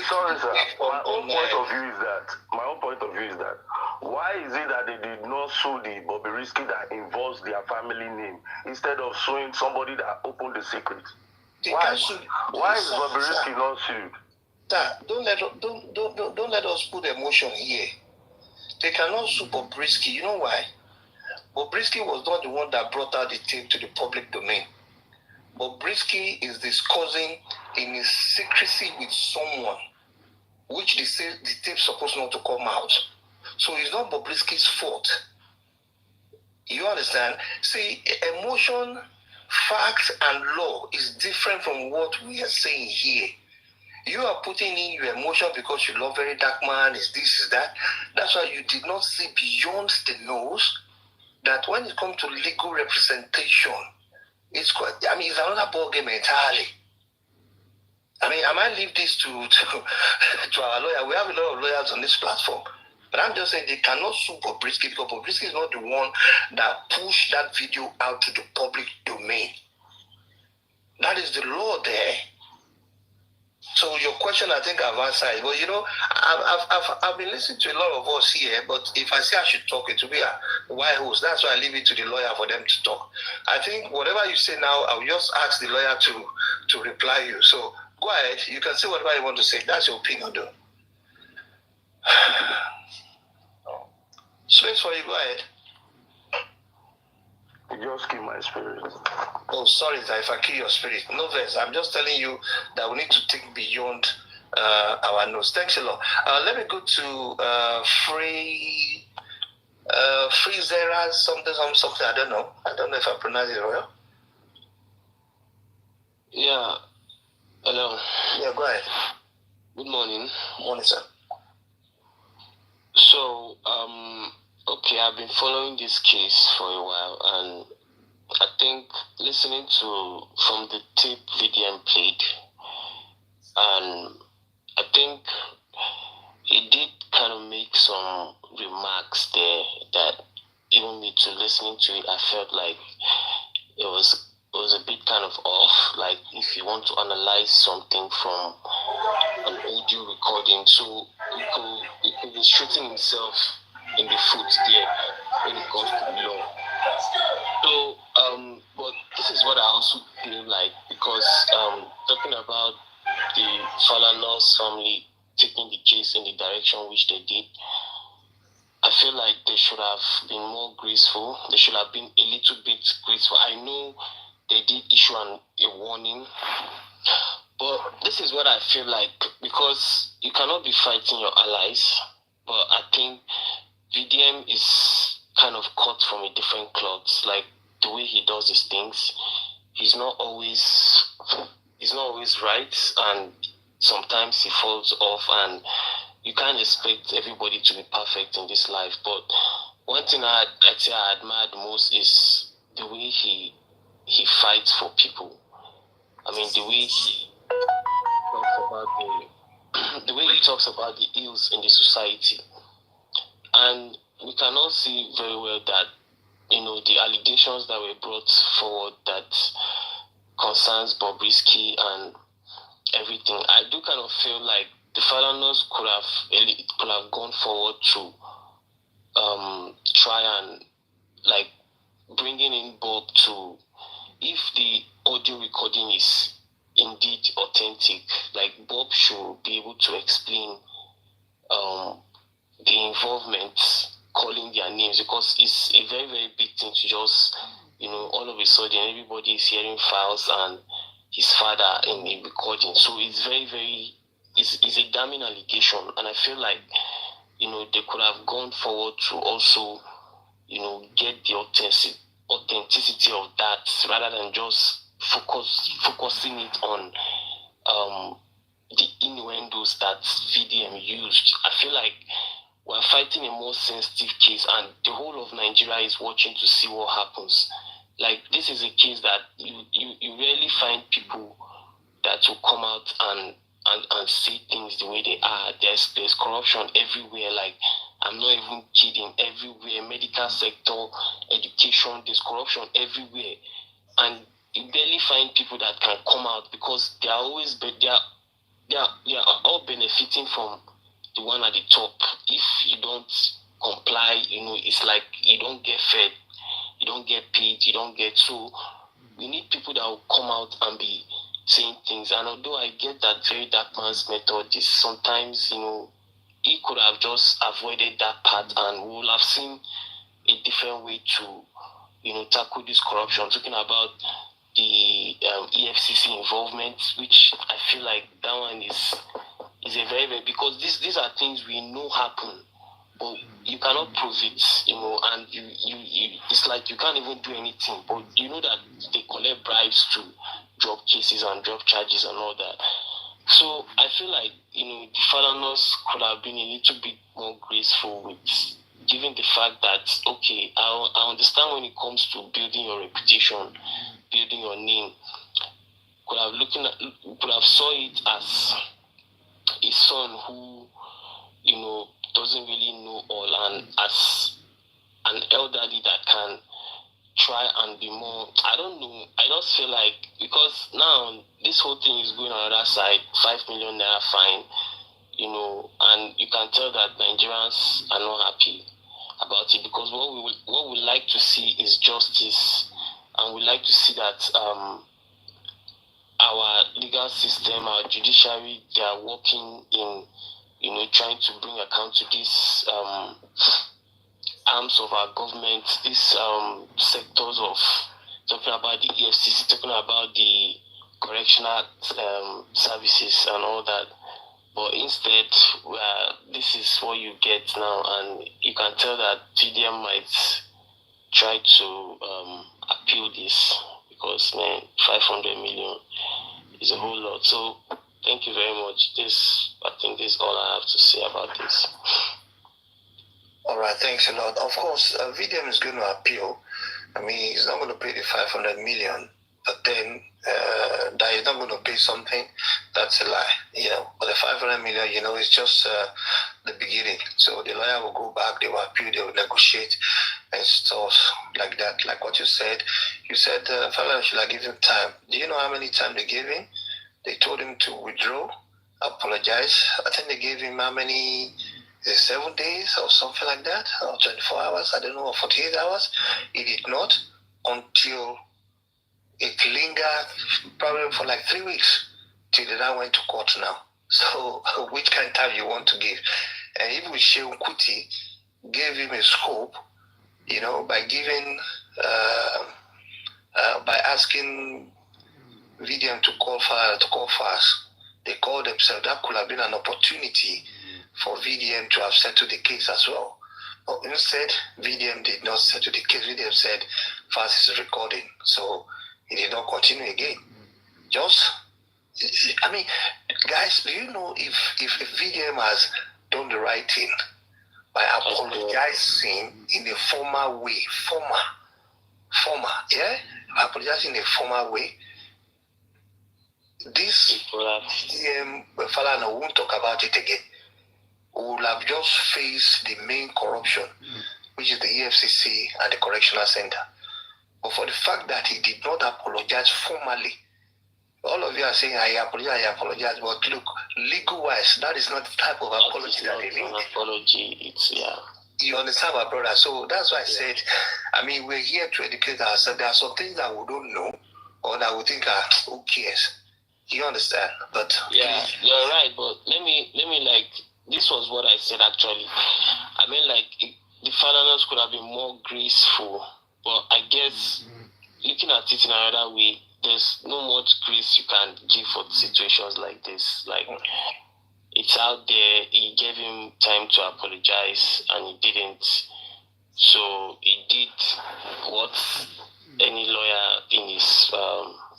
Sorry, sir. My own point of view is that why is it that they did not sue the Bobrisky that involves their family name instead of suing somebody that opened the secret? Why is Bobrisky not sued? Sir, don't let us put emotion here. They cannot sue Bobrisky. You know why? Bobrisky was not the one that brought out the tape to the public domain. Bobrisky is discussing in his secrecy with someone, which the tape's supposed not to come out. So it's not Bobrisky's fault. You understand? See, emotion, facts, and law is different from what we are saying here. You are putting in your emotion because you love very dark man, is this, is that. That's why you did not see beyond the nose that when it comes to legal representation, it's another ballgame entirely. I mean, I might leave this to our lawyer. We have a lot of lawyers on this platform. But I'm just saying they cannot sue Bobrisky because Bobrisky is not the one that pushed that video out to the public domain. That is the law there. So your question, I think I've answered. But I've been listening to a lot of us here. But if I say I should talk, it will be a wide host. That's why I leave it to the lawyer for them to talk. I think whatever you say now, I'll just ask the lawyer to reply you. So go ahead. You can say whatever you want to say. That's your opinion, though. Space for you. Go ahead. You just kill my spirit. Oh, sorry, if I kill your spirit. No verse. I'm just telling you that we need to think beyond our nose. Thanks a lot. Let me go to Free Zera, something. I don't know. I don't know if I pronounce it well. Yeah. Hello. Yeah, go ahead. Good morning. Morning, sir. So, okay, I've been following this case for a while, and I think listening from the tape VDM played, and I think he did kind of make some remarks there that even me to listening to it, I felt like it was a bit kind of off. Like if you want to analyze something from an audio recording, so he could be shooting himself in the foot there when it comes to the law. So, but this is what I also feel like, because talking about the Falana's family taking the case in the direction which they did, I feel like they should have been more graceful. They should have been a little bit graceful. I know they did issue a warning, but this is what I feel like, because you cannot be fighting your allies, but I think VDM is kind of cut from a different cloth. Like the way he does his things, he's not always right, and sometimes he falls off, and you can't expect everybody to be perfect in this life. But one thing I admire the most is the way he fights for people. I mean, the way he talks about the way he talks about the ills in the society. And we can all see very well that, the allegations that were brought forward that concerns Bobrisky and everything, I do kind of feel like the Falanas could have gone forward to try and like bringing in Bob to, if the audio recording is indeed authentic, like Bob should be able to explain the involvement, calling their names, because it's a very, very big thing to just, all of a sudden everybody is hearing files and his father in a recording. So it's very, very, it's a damning allegation. And I feel like, they could have gone forward to also, get the authenticity of that rather than just focusing it on the innuendos that VDM used. I feel like we're fighting a more sensitive case, and the whole of Nigeria is watching to see what happens. Like, this is a case that you rarely find people that will come out and say things the way they are. There's corruption everywhere. Like, I'm not even kidding. Everywhere, medical sector, education, there's corruption everywhere, and you barely find people that can come out because they are always they are all benefiting from the one at the top. If you don't comply, it's like you don't get fed, you don't get paid, you don't get. So we need people that will come out and be saying things. And although I get that very dark man's method is sometimes, he could have just avoided that part, and we will have seen a different way to, tackle this corruption. Talking about the EFCC involvement, which I feel like that one is a very, very, because these are things we know happen, but you cannot prove it, and you it's like you can't even do anything, but you know that they collect bribes to drop cases and drop charges and all that. So I feel like, the Falanas could have been a little bit more graceful with, given the fact that, okay, I understand when it comes to building your reputation, building your name, could have saw it as a son who, doesn't really know all, and as an elderly that can try and be more, I don't know, I just feel like, because now this whole thing is going on the other side, 5 million naira fine, and you can tell that Nigerians are not happy about it, because what we like to see is justice, and we like to see that our legal system, our judiciary, they are working in, trying to bring account to this arms of our government, these sectors of, talking about the EFCC, talking about the correctional services and all that. But instead, this is what you get now, and you can tell that VDM might try to appeal this, because, man, 500 million is a whole lot. So thank you very much. I think this is all I have to say about this. All right, thanks a lot. Of course, VDM is going to appeal. I mean, he's not going to pay the 500 million, but then that he's not going to pay something, that's a lie. But the 500 million, is just the beginning. So the lawyer will go back, they will appeal, they will negotiate and stuff like that. Like what you said Falana should have given time. Do you know how many time they gave him? They told him to withdraw, apologize. I think they gave him how many? 7 days or something like that, or 24 hours, I don't know, or 48 hours. He did not, until it lingered probably for like 3 weeks till they now went to court now. So which kind of time you want to give? And even Shehu Kuti gave him a scope, by giving, by asking VDM to call fast. They called themselves. That could have been an opportunity for VDM to have settled the case as well. But instead, VDM did not settle the case. VDM said, fast is recording. So he did not continue again. Guys, do you know if VDM has done the right thing by apologizing in a formal way? Apologizing in a formal way. this Falana won't talk about it again. We will have just faced the main corruption, which is the EFCC and the Correctional Center. But for the fact that he did not apologize formally, all of you are saying, I apologize. But look, legal-wise, that is not the type of apology that they need. Apology, it's, yeah. You understand, my brother? So that's why I said, I mean, we're here to educate ourselves. There are some things that we don't know or that we think are, who cares? You understand? But yeah, you're right. But let me like, this was what I said actually. I mean, like, the Falanas could have been more graceful, but I guess looking at it in another way, there's no much grace you can give for situations like this. Like, it's out there. He gave him time to apologize, and he didn't. So he did what any lawyer in his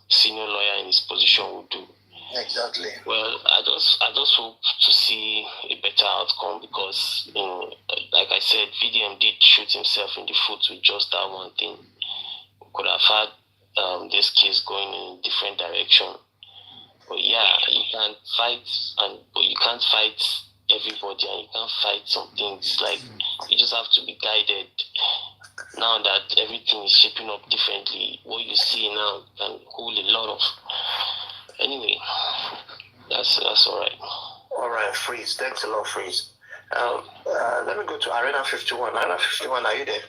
senior lawyer in his position would do. Exactly. Well, I just hope to see a better outcome because, like I said, VDM did shoot himself in the foot with just that one thing. We could have had this case going in a different direction. But yeah, you can fight, but you can't fight everybody, and you can't fight some things. Like, you just have to be guided. Now that everything is shaping up differently, what you see now can hold a lot of. Anyway, that's all right. All right, Freeze. Thanks a lot, Freeze. Let me go to Arena 51. Arena 51, are you there?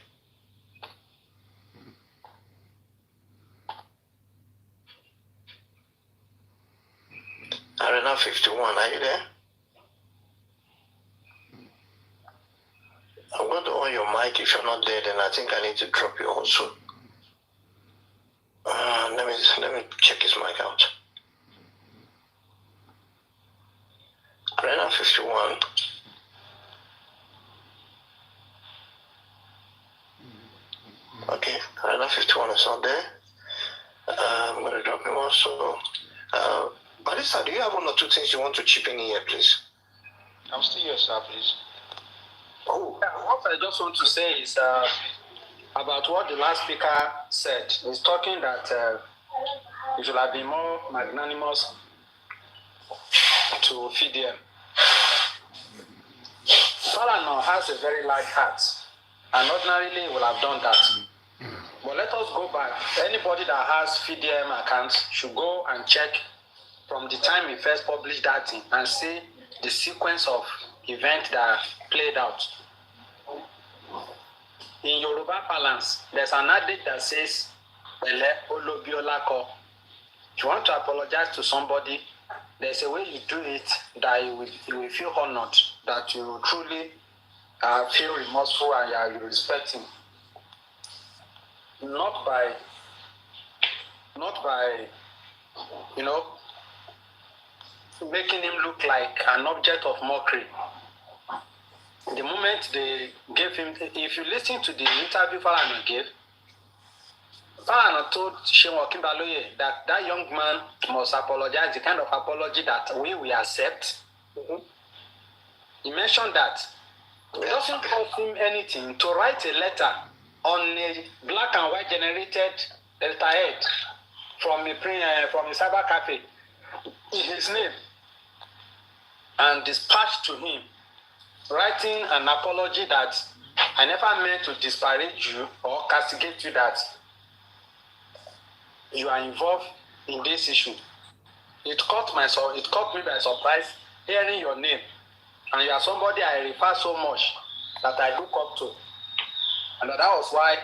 Arena 51, are you there? I'm going to on your mic. If you're not there, then I think I need to drop you also. Let me check his mic out. Arena 51. Okay, Arena 51 is not there. I'm going to drop him also. Barista, do you have one or two things you want to chip in here, please? I'm still here, sir, please. Oh. What I just want to say is about what the last speaker said. He's talking that you should have been more magnanimous to feed them. Falana has a very large heart, and ordinarily will have done that. But let us go back. Anybody that has FDM accounts should go and check from the time he first published that thing and see the sequence of events that played out. In Yoruba parlance, there's an adage that says, Ele Olobiolako. If you want to apologize to somebody, there's a way you do it that you will feel honored, that you truly feel remorseful and you respect him. Not by, making him look like an object of mockery. The moment they gave him, if you listen to the interview Falana gave, Falana told Shewa Kimbaloye that young man must apologize, the kind of apology that we will accept. Mm-hmm. He mentioned that it doesn't cost him anything to write a letter on a black and white generated letterhead from a cyber cafe in his name and dispatched to him, writing an apology that I never meant to disparage you or castigate you, that you are involved in this issue. It caught me by surprise hearing your name, and you are somebody I refer so much that I look up to, and that was why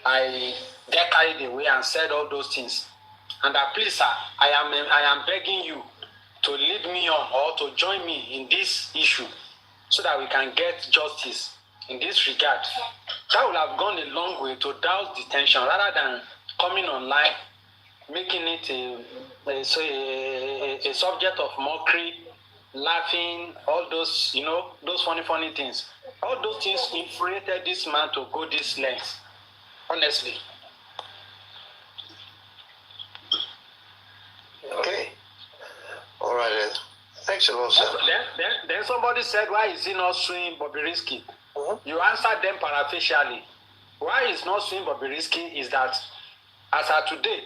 I get carried away and said all those things. And please, sir, I am begging you to lead me on or to join me in this issue, so that we can get justice in this regard. That would have gone a long way to douse the tension rather than coming online, making it a subject of mockery, laughing, all those, those funny things. All those things infuriated this man to go this length, honestly. Okay. All right then. Thanks a lot, sir. Then somebody said, why is he not suing Bobrisky? Mm-hmm. You answered them parafacially. Why is not suing Bobrisky is that, as of today,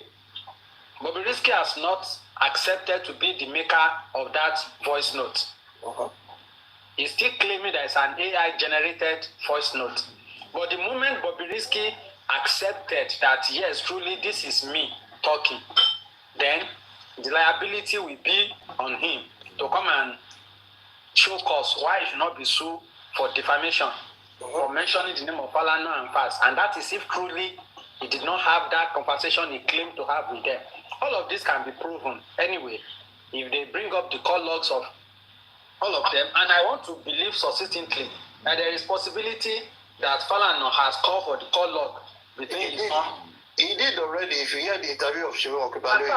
Bobrisky has not accepted to be the maker of that voice note. He's still claiming that it's an AI-generated voice note. But the moment Bobrisky accepted that, yes, truly, this is me talking, then the liability will be on him to come and show cause why he should not be sued for defamation, for mentioning the name of Falana and Fast. And that is if truly he did not have that conversation he claimed to have with them. All of this can be proven anyway if they bring up the call logs of all of them. And I want to believe succinctly that there is possibility that Falana has called for the call log between his son. He did already. If you hear the interview of Shimon Okibale,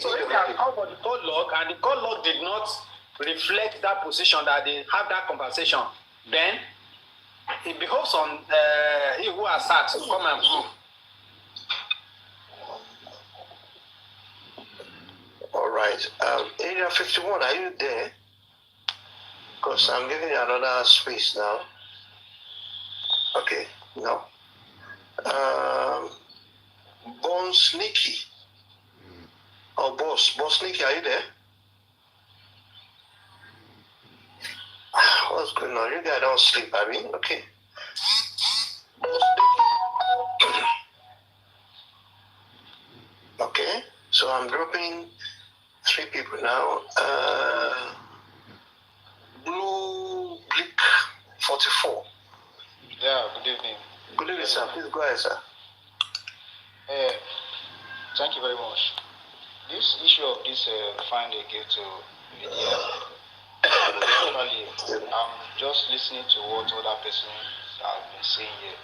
so if they have called for the call log and the call log did not reflect that position, that they have that conversation, then it behoves on he who has sat to come and prove. All right. Area 51, are you there? Because I'm giving you another space now. Okay, no. Bon Sneaky. Oh, Boss Sneaky, are you there? What's going on? You guys don't sleep, I mean, okay. Boss Sneaky. Okay, so I'm dropping 3 people now. Blue Blick 44. Yeah, good evening. Good evening, sir. Please go ahead, sir. Thank you very much. This issue of this fine they gave to Lydia, actually, I'm just listening to what other persons have been saying here.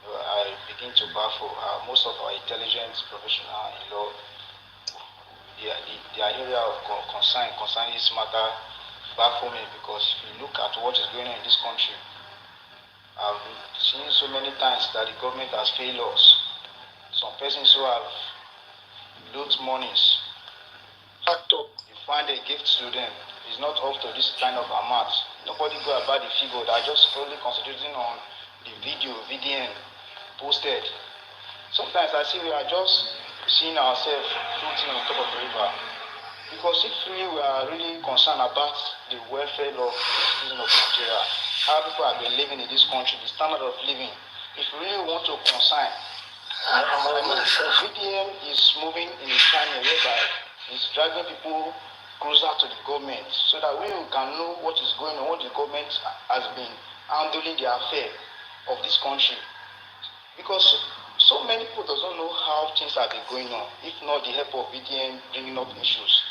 I begin to baffle most of our intelligent professionals in law, their area of concern concerning this matter baffle me, because if you look at what is going on in this country, I've seen so many times that the government has failed us. Some persons who have loot monies, you find a gift to them, it's not up to this kind of amount. Nobody go about the figure, they are just only concentrating on the VDN posted. Sometimes I see we are just seeing ourselves floating on top of the river. Because if we are really concerned about the welfare of the citizens of Nigeria, how people have been living in this country, the standard of living, if we really want to concern, VDM is moving in a channel whereby it's driving people closer to the government, so that we can know what is going on, what the government has been handling the affair of this country. Because so many people don't know how things have been going on, if not the help of VDM bringing up issues.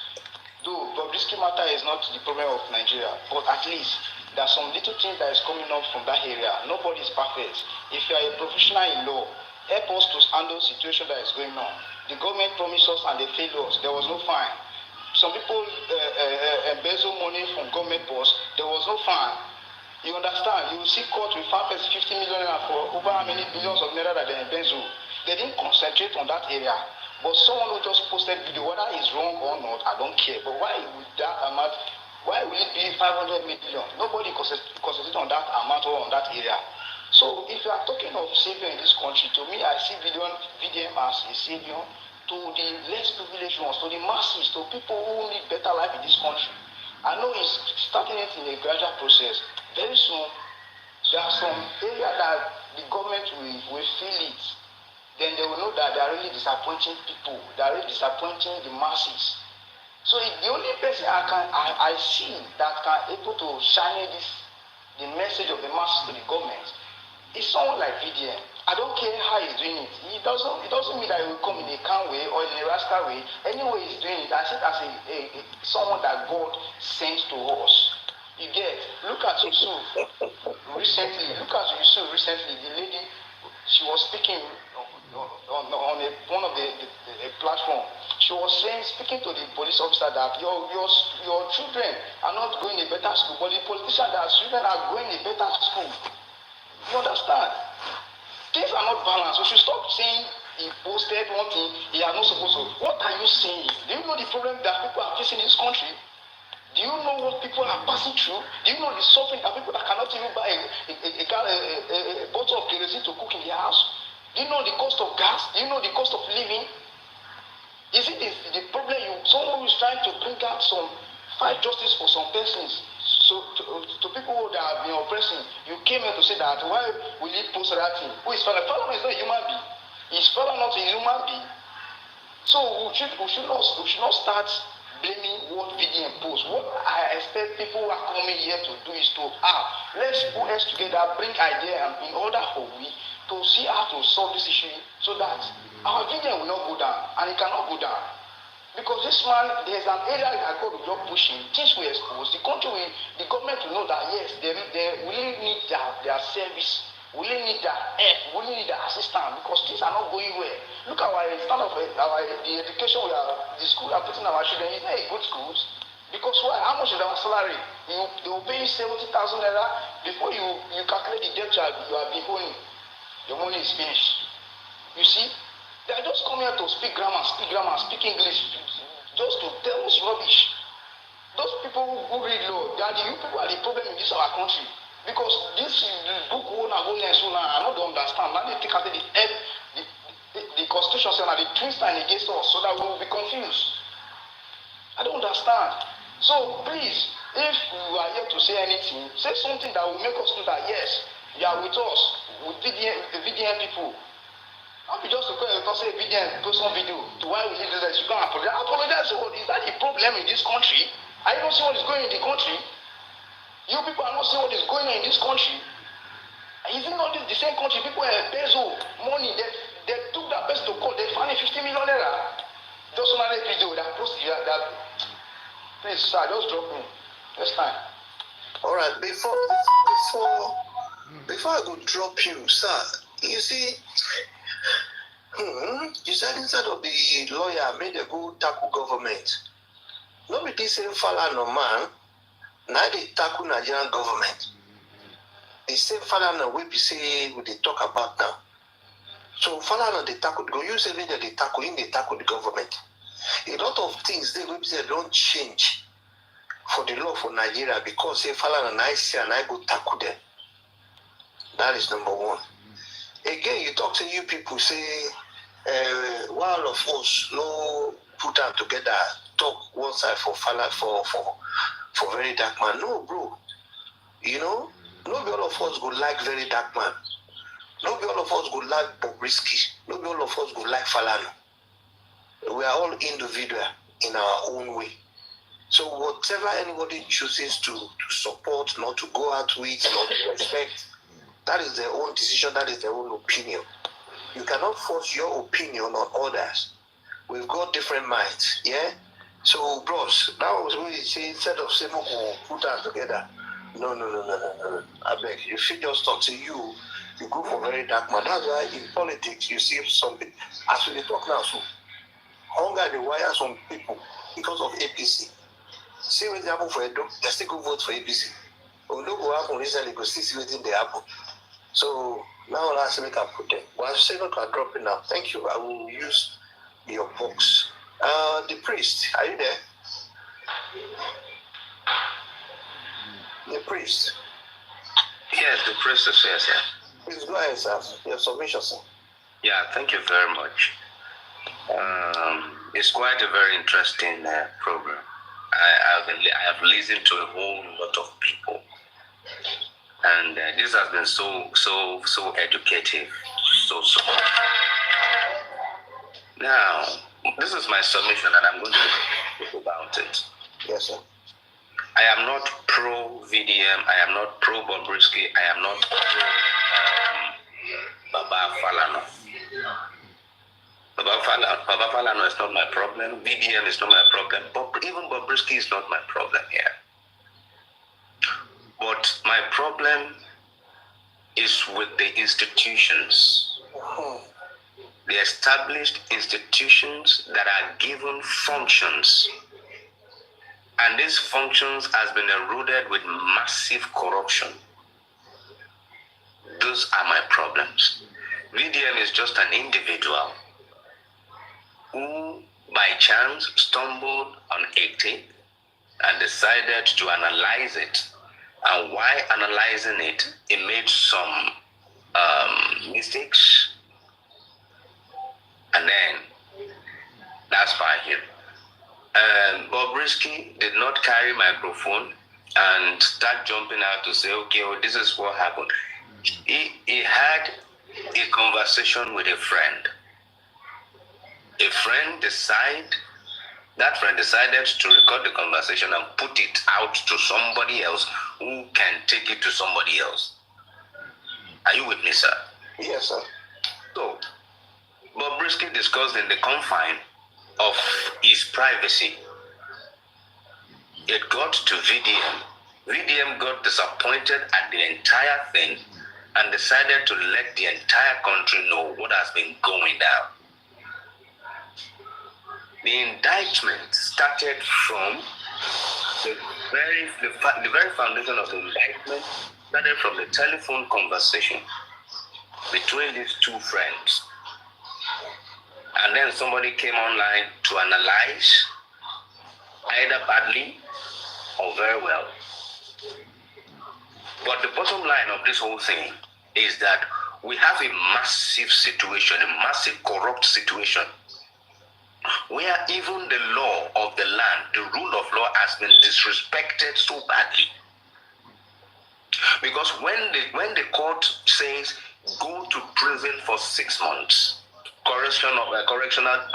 Though Bobrisky matter is not the problem of Nigeria, but at least there are some little things that is coming up from that area. Nobody is perfect. If you are a professional in law, help us to handle the situation that is going on. The government promised us and they failed us. There was no fine. Some people embezzle money from government boss. There was no fine. You understand? You will see court will find 50 million for over how many billions of naira that they embezzle. They didn't concentrate on that area. But someone who just posted video, whether it's wrong or not, I don't care. But why would that amount, why will it be 500 million? Nobody concentrated on that amount or on that area. So if you are talking of savior in this country, to me, I see VDM as a savior to the less privileged ones, to the masses, to people who need better life in this country. I know it's starting it in a gradual process. Very soon, there are some areas that the government will feel it. Then they will know that they are really disappointing people. They are really disappointing the masses. So the only person I see that can able to shine the message of the masses to the government is someone like VDM. I don't care how he's doing it. It doesn't mean that he will come in a calm way or in a rascal way. Anyway, he's doing it. I see it as someone that God sent to us. You get, look at Yusuf recently. The lady, she was speaking on one of the platform. She was speaking to the police officer that your children are not going a better school, but the politician that children are going a better school. You understand? Things are not balanced. We should stop saying he posted one thing he are not supposed to. What are you saying? Do you know the problem that people are facing in this country? Do you know what people are passing through? Do you know the suffering that people that cannot even buy a bottle of kerosene to cook in their house? Do you know the cost of gas? Do you know the cost of living? Is it the problem someone who is trying to bring out fight justice for some persons? So to people that have been oppressing, you came here to say that why will he post that thing? Who is Falana? Falana is not a human being. Is Falana not a human being? So we should not start blaming what VDM posts. What I expect people who are coming here to do is to let's put heads together, bring ideas in order for we to see how to solve this issue so that our VDM will not go down, and it cannot go down. Because this man, there's an area that God will just push him. Things will expose. The government will know that yes, they really need their service. We really need their help. We really need their assistance because things are not going well. Look at the education the school are putting our children in. It's not a good schools. Because why? How much is our salary? They will pay you 70,000 naira before you calculate the debt you have been owing. Your money is finished. You see? They are just coming here to speak grammar, speak English, just to tell us rubbish. Those people who read law, you people are the problem in this our country. Because this book I don't understand. Now they take out the constitution and they twist and against us so that we will be confused. I don't understand. So please, if you are here to say anything, say something that will make us know that yes, you are with us, with VDN people. Not be just because say VDN post some video to why we need this, you can't apologize. Apologize. Is that the problem in this country? I don't see what is going in the country. You people are not seeing what is going on in this country. Is it not the same country? People have peso money. They took that person to court. They found 50 million naira. Just another video that post that. Please, sir, just drop me. Next time. All right. Before I go drop you, sir. You see. You said instead of the lawyer made a good tackle government. Nobody this same Falana man. Now they tackle Nigerian government. The same Falana we be say we they talk about now. So Falana they tackle go use every day they tackle the government. A lot of things they will say don't change for the law for Nigeria because say Falana and I say and I go tackle them. That is number one. Again, you talk to you people say while all of us no put them together, talk one side for Falana for very dark man. No, bro. You know, not all of us go like very dark man. Not all of us go like Bobrisky. Not all of us go like Falana. We are all individual in our own way. So whatever anybody chooses to support, not to go out with, not to respect, that is their own decision, that is their own opinion. You cannot force your opinion on others. We've got different minds, yeah? So, bros, that was what you say, instead of saying, put us together. No. I beg, you should just talk to you go for very dark man. That's why in politics, you see something. As we talk now, so, hunger the wire some people because of APC. See what happen for Edo, they still go vote for APC. When no go happen recently, go see what they happen. So now last week I put them. But I say not can drop it now. Thank you. I will use your box. The priest, are you there? The priest. Yes, the priest is here, sir. Please go ahead, sir. Your submission, sir. Yeah, thank you very much. It's quite a very interesting program. I have listened to a whole lot of people, and this has been so educative. So. Now, this is my submission, and I'm going to talk about it. Yes, sir. I am not pro VDM. I am not pro Bobrisky. I am not pro Baba Falana. Baba Falana is not my problem. VDM is not my problem. But even Bobrisky is not my problem here. But my problem is with the institutions. The established institutions that are given functions. And these functions has been eroded with massive corruption. Those are my problems. VDM is just an individual who by chance stumbled on a tape and decided to analyze it. And while analyzing it, he made some mistakes. And then That's fine. Bobrisky did not carry microphone and start jumping out to say, okay, well, this is what happened. He had a conversation with a friend. That friend decided to record the conversation and put it out to somebody else who can take it to somebody else. Are you with me, sir? Yes, sir. So, Bobrisky discussed in the confine of his privacy. It got to VDM. VDM got disappointed at the entire thing and decided to let the entire country know what has been going down. The indictment started from the very foundation of the indictment started from the telephone conversation between these two friends. And then somebody came online to analyze either badly or very well. But the bottom line of this whole thing is that we have a massive situation, a massive corrupt situation, where even the law of the land, the rule of law has been disrespected so badly. Because when the court says go to prison for 6 months, correctional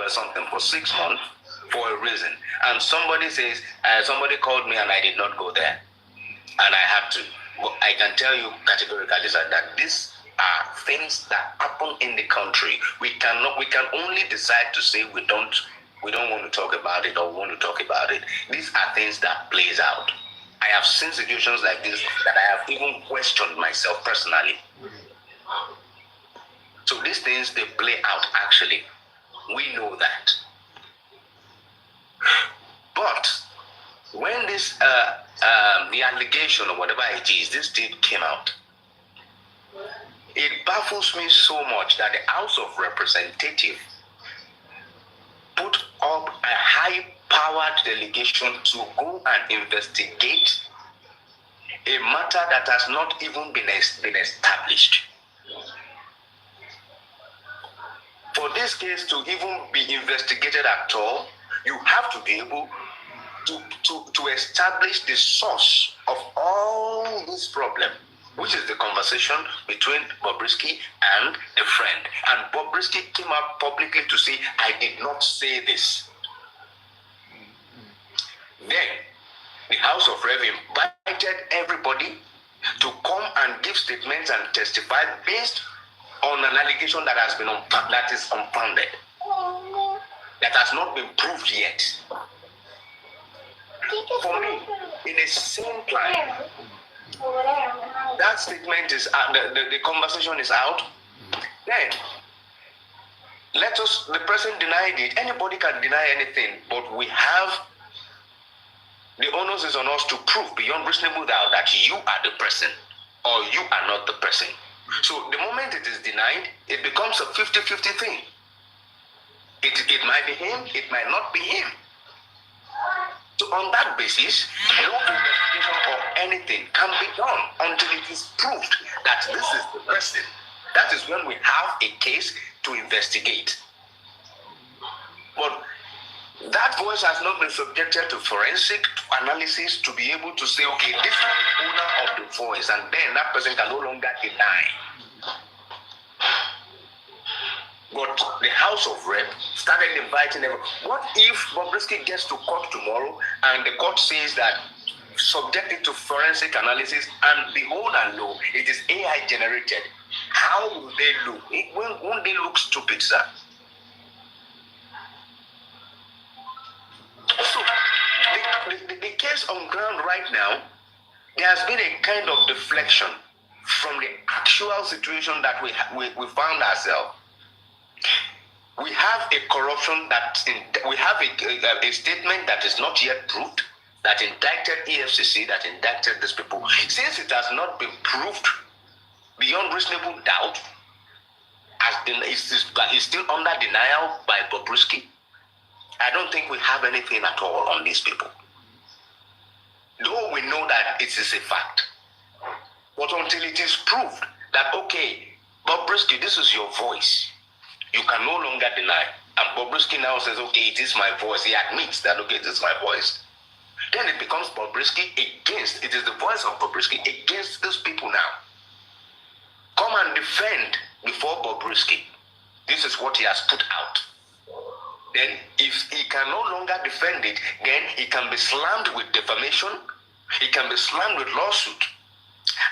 something for 6 months for a reason, and somebody says, somebody called me and I did not go there, and I have to, I can tell you categorically that these are things that happen in the country. We can only decide to say we don't want to talk about it or want to talk about it. These are things that plays out. I have seen situations like this that I have even questioned myself personally. So these things, they play out actually. We know that. But when this the allegation or whatever it is, this tape came out, it baffles me so much that the House of Representatives put up a high-powered delegation to go and investigate a matter that has not even been established. For this case to even be investigated at all, you have to be able to establish the source of all this problem, which is the conversation between Bobrisky and a friend. And Bobrisky came out publicly to say, I did not say this. Then, the House of Rev invited everybody to come and give statements and testify based on an allegation that has been that is unfounded, that has not been proved yet. For me, in the same time, that statement is the conversation is out. Then the person denied it. Anybody can deny anything, but we have the onus is on us to prove beyond reasonable doubt that you are the person or you are not the person. So the moment it is denied, it becomes a 50-50 thing. It might be him, it might not be him. So on that basis, no investigation or anything can be done until it is proved that this is the person. That is when we have a case to investigate. But that voice has not been subjected to forensic analysis to be able to say, okay, this is the owner of the voice, and then that person can no longer deny. But the House of Rep started inviting them. What if Bobrisky gets to court tomorrow and the court says that subjected to forensic analysis and behold and lo, it is AI generated? How will they look? Won't they look stupid, sir? So, the case on ground right now, there has been a kind of deflection from the actual situation that we found ourselves. We have a corruption we have a statement that is not yet proved, that indicted EFCC, that indicted these people. Since it has not been proved beyond reasonable doubt, is still under denial by Bobrisky, I don't think we have anything at all on these people. Though we know that it is a fact. But until it is proved that, okay, Bobrisky, this is your voice, you can no longer deny. and Bobrisky now says, okay, it is my voice. He admits that, okay, it is my voice. Then it becomes Bobrisky against, it is the voice of Bobrisky against these people now. Come and defend before Bobrisky. This is what he has put out. Then if he can no longer defend it, then he can be slammed with defamation, he can be slammed with lawsuit.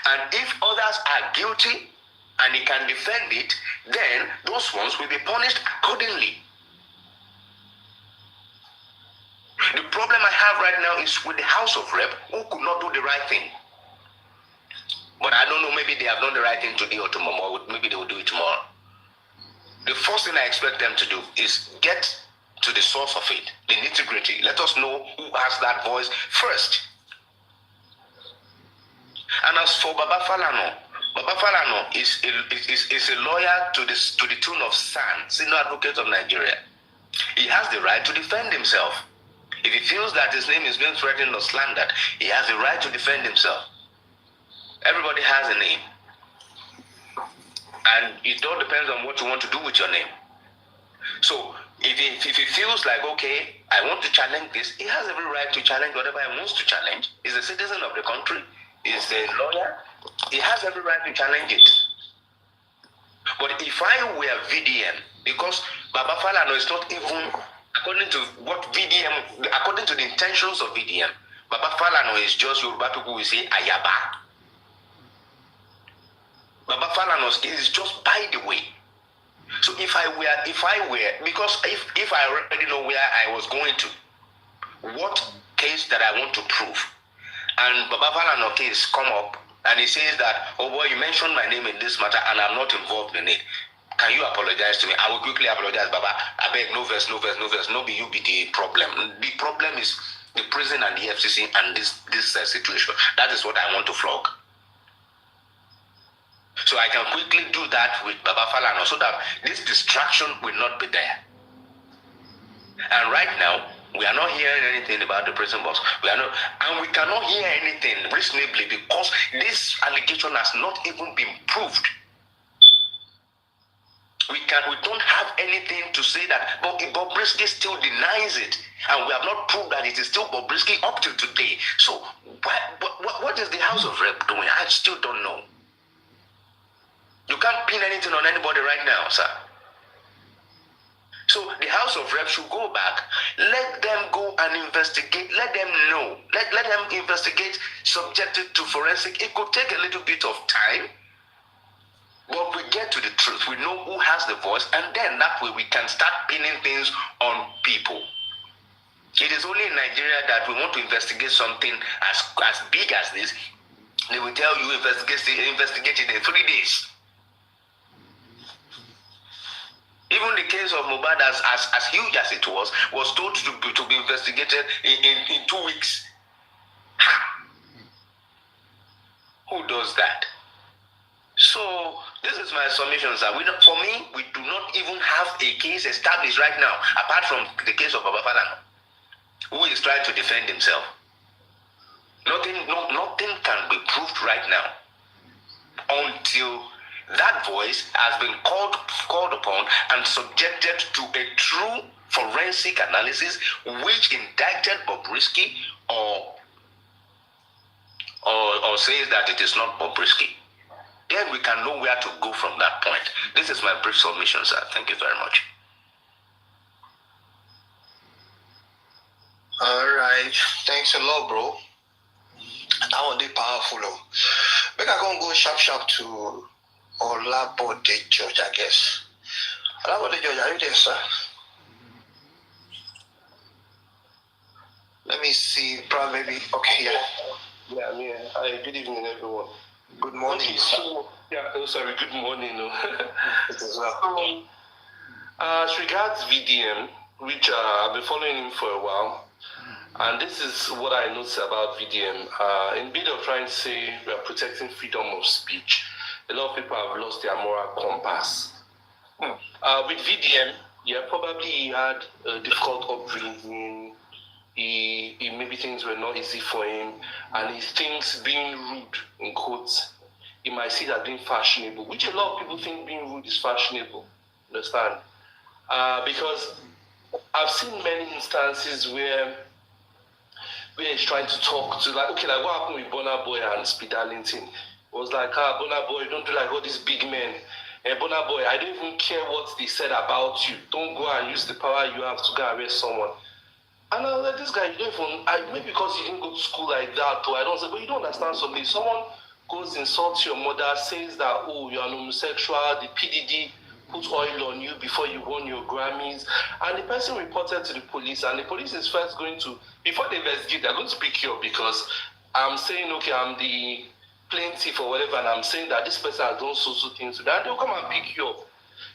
And if others are guilty and he can defend it, then those ones will be punished accordingly. The problem I have right now is with the House of Rep who could not do the right thing. But I don't know, maybe they have done the right thing today or tomorrow, or maybe they will do it tomorrow. The first thing I expect them to do is get to the source of it, the nitty-gritty. Let us know who has that voice first. And as for Baba Falana is a lawyer to the tune of SAN, Senior Advocate of Nigeria. He has the right to defend himself. If he feels that his name is being threatened or slandered, he has the right to defend himself. Everybody has a name. And it all depends on what you want to do with your name. So if he feels like, okay, I want to challenge this, he has every right to challenge whatever he wants to challenge. He's a citizen of the country. He's a lawyer. He has every right to challenge it. But if I were VDM, because Baba Falana is not even, according to the intentions of VDM, Baba Falana is just Yoruba people will say Ayaba. Baba Falana is just by the way. So if I were, because if I already know where I was going to, what case that I want to prove, and Baba Falana case come up, and he says that, oh boy, you mentioned my name in this matter, and I'm not involved in it. Can you apologize to me? I will quickly apologize, Baba. I beg, no verse. No be you be the problem. The problem is the prison and the FCC and this situation. That is what I want to flog. So I can quickly do that with Baba Falana so that this distraction will not be there. And right now, we are not hearing anything about the prison boss. We cannot hear anything reasonably because this allegation has not even been proved. We don't have anything to say that, but Bobrisky still denies it, and we have not proved that it is still Bobrisky up till today. So what is the House of Rep doing? I still don't know. You can't pin anything on anybody right now, sir. So the House of Rep should go back. Let them go and investigate. Let them know. Let them investigate subjected to forensic. It could take a little bit of time. But we get to the truth. We know who has the voice. And then that way we can start pinning things on people. It is only in Nigeria that we want to investigate something as big as this. They will tell you investigate it in 3 days. Even the case of Mohbad, as huge as it was told to be investigated in 2 weeks. Who does that? So this is my submission, sir. For me, we do not even have a case established right now, apart from the case of Baba Falana, who is trying to defend himself. Nothing can be proved right now until that voice has been called upon and subjected to a true forensic analysis which indicted Bobrisky or says that it is not Bobrisky. Then we can know where to go from that point. This is my brief submission, sir. Thank you very much. All right. Thanks a lot, bro. That one dey powerful. Make I go sharp to Olabode George, I guess. Olabode George, are you there, sir? Let me see. Probably maybe. Okay, yeah. Yeah, I'm here. Hi, good evening, everyone. Good morning. Okay, so, good morning. So, as regards VDM, which I've been following him for a while, and this is what I notice about VDM. In bit of trying to say we are protecting freedom of speech, a lot of people have lost their moral compass. With VDM, probably he had a difficult upbringing. He maybe things were not easy for him, and he thinks being rude, in quotes, he might see that being fashionable, which a lot of people think being rude is fashionable. Understand? because I've seen many instances where he's trying to talk to, like, okay, like what happened with Burna Boy and Speed Darlington? It was like, Burna Boy, don't do like all these big men. And Burna Boy, I don't even care what they said about you. Don't go and use the power you have to go and arrest someone. And I was like, this guy, you don't even, maybe because you didn't go to school like that, or I don't say, but you don't understand something. Someone goes, insults your mother, says that, oh, you're an homosexual, the PDD put oil on you before you won your Grammys, and the person reported to the police, and the police is first going to, before they investigate, they're going to pick you up because I'm saying, okay, I'm the plaintiff or whatever, and I'm saying that this person has done so things, so that they'll come and pick you up.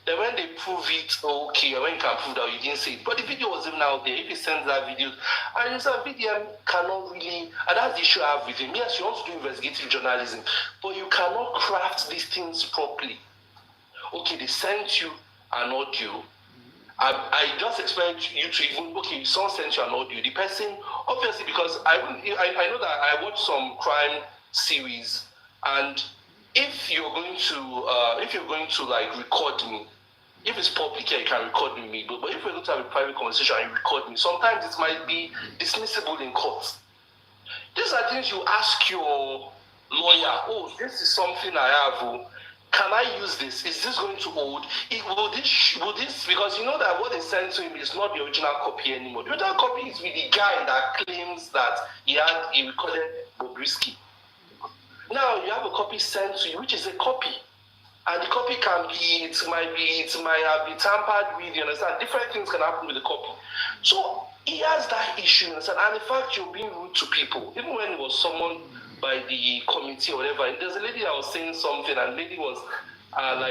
Then when they prove it, okay, when you can prove that you didn't say it, but the video was even out there, if he sends that video, and it's a video cannot really, and that's the issue I have with him. Yes, you want to do investigative journalism, but you cannot craft these things properly. Okay, they sent you an audio. I just expect you to even, okay, someone sent you an audio. The person, obviously, because I know that I watch some crime series, and if you're going to like record me, if it's public, yeah, you can record me, but if we're going to have a private conversation and you record me, sometimes it might be dismissible in court. These are things you ask your lawyer, oh, this is something I have, can I use this? Is this going to hold? Will this, because you know that what they sent to him is not the original copy anymore. The original copy is with the guy that claims that he recorded Bobrisky. Now you have a copy sent to you, which is a copy. And the copy can be, it might have been tampered with, you understand? Different things can happen with the copy. So he has that issue, you understand? And in fact, you're being rude to people. Even when it was someone by the committee or whatever, and there's a lady that was saying something, and the lady was and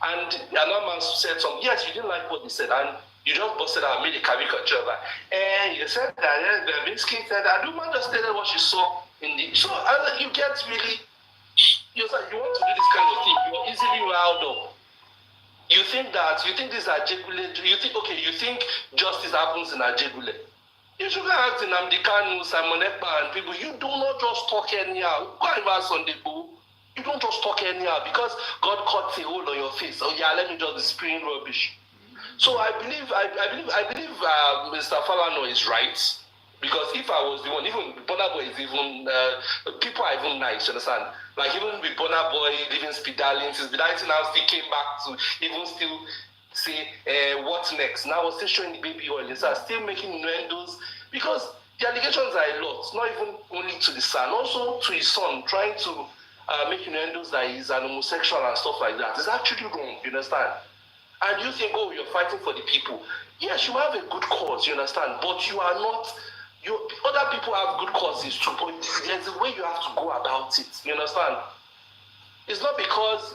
another man said something, yes, you didn't like what they said, and you just busted out and made a caricature of her. And you said that, the Minsky said that, the woman just stated what she saw in the, so you get really, you want to do this kind of thing, you're easily riled up. You think this is Ajegule, you think justice happens in Ajegule. You should ask in Amdekanu, Simon Ekpa, and people, you do not just talk anyhow. Go and ask on the book. You don't just talk anyhow because God cuts a hole on your face. Oh yeah, let me just be spewing rubbish. So I believe Mr. Falana is right. Because if I was the one, even Burna Boy is even, people are even nice, you understand? Like even with Burna Boy, even Speed Darlington now still came back to even still say, what next? Now we're still showing the baby oil, so still making innuendos, because the allegations are a lot, not even only to the son, also to his son, trying to make innuendos that he's an homosexual and stuff like that. It's actually wrong, you understand? And you think, oh, you're fighting for the people. Yes, you have a good cause, you understand, but you are not, other people have good causes too, but there's a way you have to go about it, you understand? It's not because,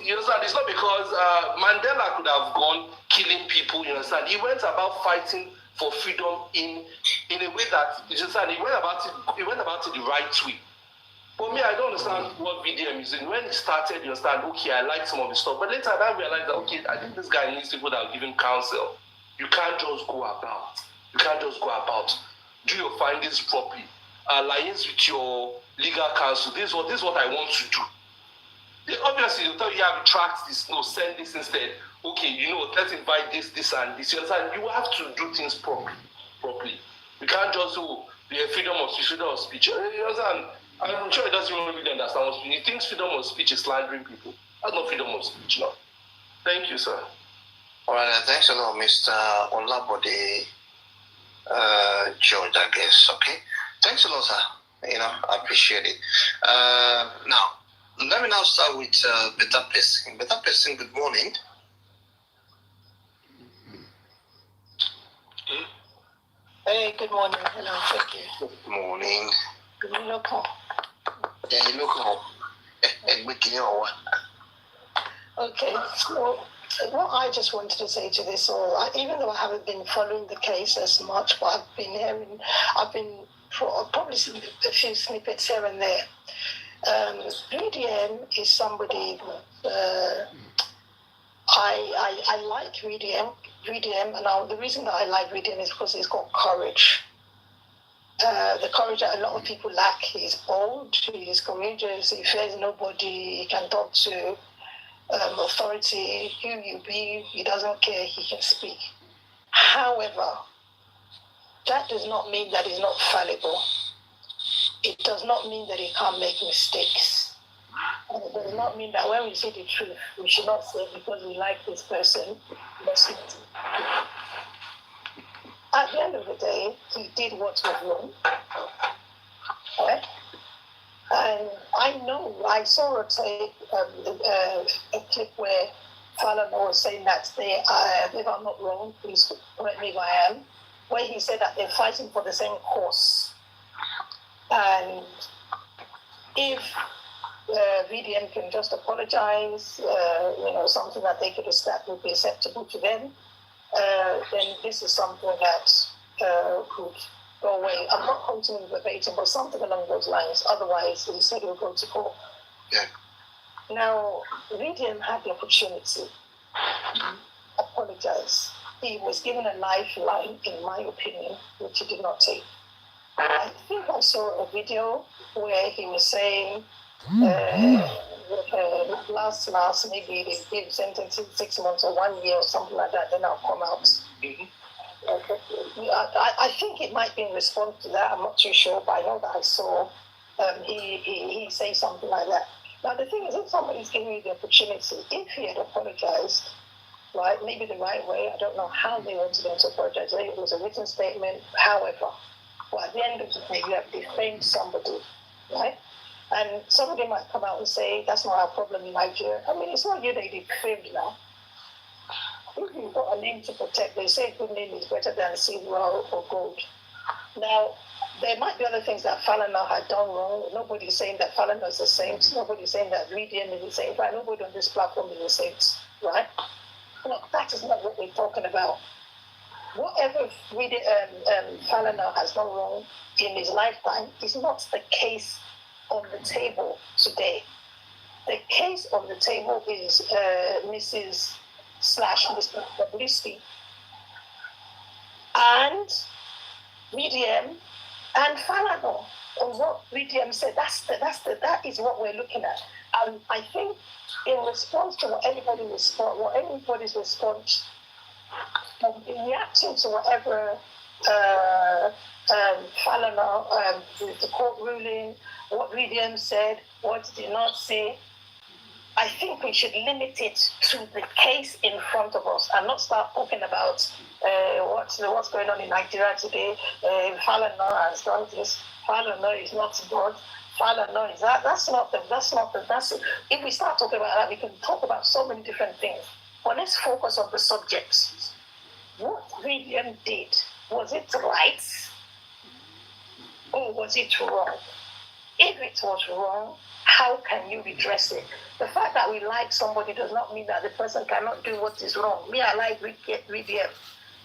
Mandela could have gone killing people, you understand? He went about fighting for freedom in a way that, you understand, he went about it the right way. For me, I don't understand what VDM is doing. When he started, you understand, okay, I like some of his stuff, but later I realized that, okay, I think this guy needs people that will give him counsel. You can't just go about. Do your findings properly. Liaise with your legal counsel. This is what I want to do. Obviously, they'll tell you have to track this, no, send this instead. Okay, let's invite this, and this. You understand? You have to do things properly. You can't just be a freedom of speech. You understand? I'm sure he doesn't really understand what he thinks freedom of speech is slandering people. That's not freedom of speech, no. Thank you, sir. All right, thanks a lot, Mr. Olabode George, I guess. Okay. Thanks a lot, sir. I appreciate it. Now, let me now start with Better Person. Better Person, good morning. Hey, good morning. Hello, thank you. Good morning. Good morning. Yeah, you look home. Okay, so what I just wanted to say to this all, even though I haven't been following the case as much, but I've been probably a few snippets here and there. VDM is somebody that I like VDM, and the reason that I like VDM is because he's got courage. The courage that a lot of people lack. He's bold, he's courageous, he fears nobody, he can talk to authority, who you be, he doesn't care, he can speak. However, that does not mean that he's not fallible. It does not mean that he can't make mistakes. And it does not mean that when we say the truth, we should not say because we like this person, let's not. At the end of the day, he did what was wrong. Right? And I know, I saw a tape, a clip where Falana was saying that if I'm not wrong, please correct me if I am, where he said that they're fighting for the same cause. And if VDM can just apologize, something that they could accept would be acceptable to them, then this is something that could go away. I'm not quoting him verbatim, but something along those lines. Otherwise, he said he'll go to court. Yeah. Now, VDM had the opportunity to apologize. He was given a lifeline, in my opinion, which he did not take. I think I saw a video where he was saying, last, maybe they give sentences 6 months or 1 year or something like that, then I'll come out. I think it might be in response to that. I'm not too sure, but I know that I saw he say something like that. Now, the thing is, if somebody's giving you the opportunity, if he had apologized, right, maybe the right way, I don't know how they wanted him to apologize. Maybe it was a written statement, however. Well, at the end of the day, you have defamed somebody, right? And somebody might come out and say, that's not our problem in Nigeria. I mean, it's not you they defamed now. If you've got a name to protect, they say a good name is better than silver or gold. Now, there might be other things that Falana had done wrong. Nobody's saying that Falana is a saint. Nobody's saying that VDM is a saint. Right? Nobody on this platform is a saint, right? No, that is not what we're talking about. Whatever Falana has done wrong in his lifetime is not the case on the table today. The case on the table is Mrs. /Mr. Bobrisky and VDM and Falana. And what VDM said, that is what we're looking at. And I think in response to what anybody's response, in reaction to whatever Falana, the court ruling, what VDM said, what did not say, I think we should limit it to the case in front of us and not start talking about what's going on in Nigeria today. Falana has done this. Falana is not God. Falana is that. That's if we start talking about that, we can talk about so many different things. But let's focus on the subjects. What VDM did, was it right or was it wrong? If it was wrong, how can you redress it? The fact that we like somebody does not mean that the person cannot do what is wrong. Me, I like VDM,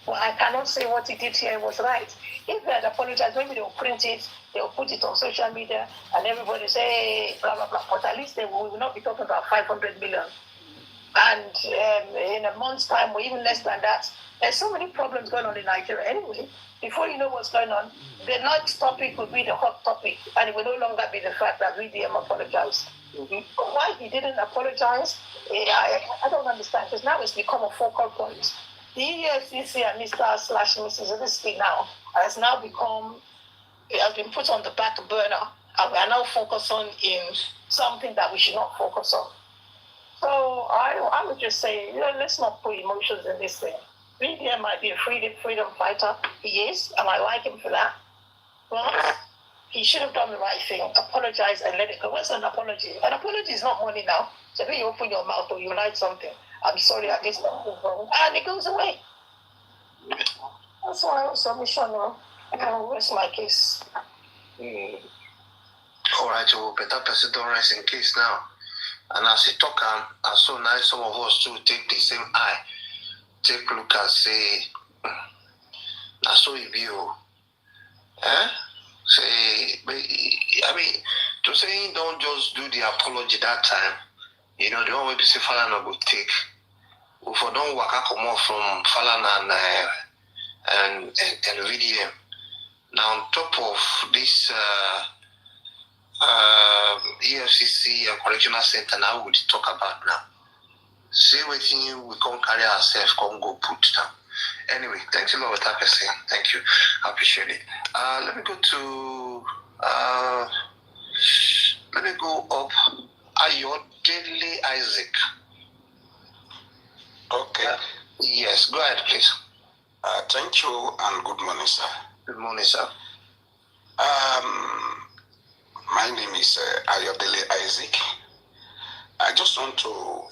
but I cannot say what he did here was right. If they had apologized, maybe they'll print it, they'll put it on social media, and everybody say, hey, blah, blah, blah. But at least we will not be talking about 500 million. And in a month's time, or even less than that, there's so many problems going on in Nigeria anyway. Before you know what's going on, the next topic will be the hot topic, and it will no longer be the fact that VDM apologized. But why he didn't apologize, I don't understand, because now it's become a focal point. The EFCC and Mr./Mrs. Risky now has been put on the back burner, and we are now focused on in something that we should not focus on. So I would just say, let's not put emotions in this thing. VDM might be a freedom fighter. He is, and I like him for that. But he should have done the right thing, apologize and let it go. What's an apology? An apology is not money now. So when you open your mouth or you write something, I'm sorry, I did something wrong, and it goes away. That's why I was submission. Where's my case? All right, so better person don't rest in case now. And as you talk, and so nice some of us too take the same eye. Take a look and say, that's so it be. Say, I mean, to say don't just do the apology that time, the one way to say Falana will take. If I don't work out more from Falana and VDM. Now, on top of this EFCC and Correctional Center, now we talk about now. See what we can carry ourselves, come go put down. Anyway, thanks a lot, Tapesi. Thank you. I appreciate it. Let me go to let me go up. Ayodele Isaac. Okay. Yes, go ahead, please. Thank you and good morning, sir. Good morning, sir. My name is Ayodele Isaac. I just want to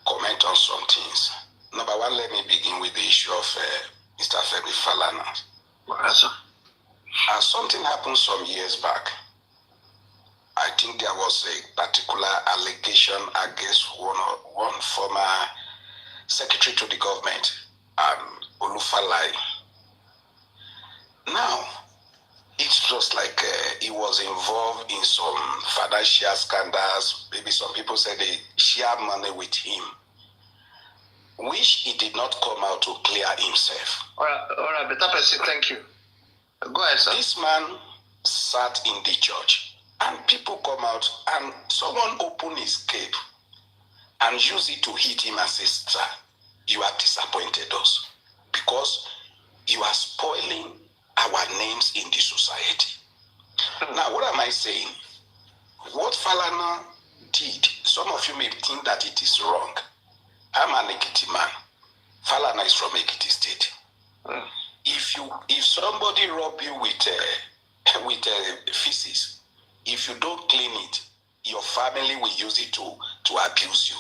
comment on some things. Number one, let me begin with the issue of Mr. Femi Falana. Something happened some years back. I think there was a particular allegation against one former secretary to the government, Olufalai. Now, it's just like he was involved in some financial scandals. Maybe some people said they shared money with him, which he did not come out to clear himself. All right, better person, thank you. Go ahead, sir. This man sat in the church, and people come out, and someone opened his cape and used it to hit him and say, "Sir, you have disappointed us because you are spoiling our names in the society." Now, what am I saying? What Falana did, some of you may think that it is wrong. I'm an Ekiti man. Falana is from Ekiti State. If somebody rob you with feces, if you don't clean it, your family will use it to abuse you.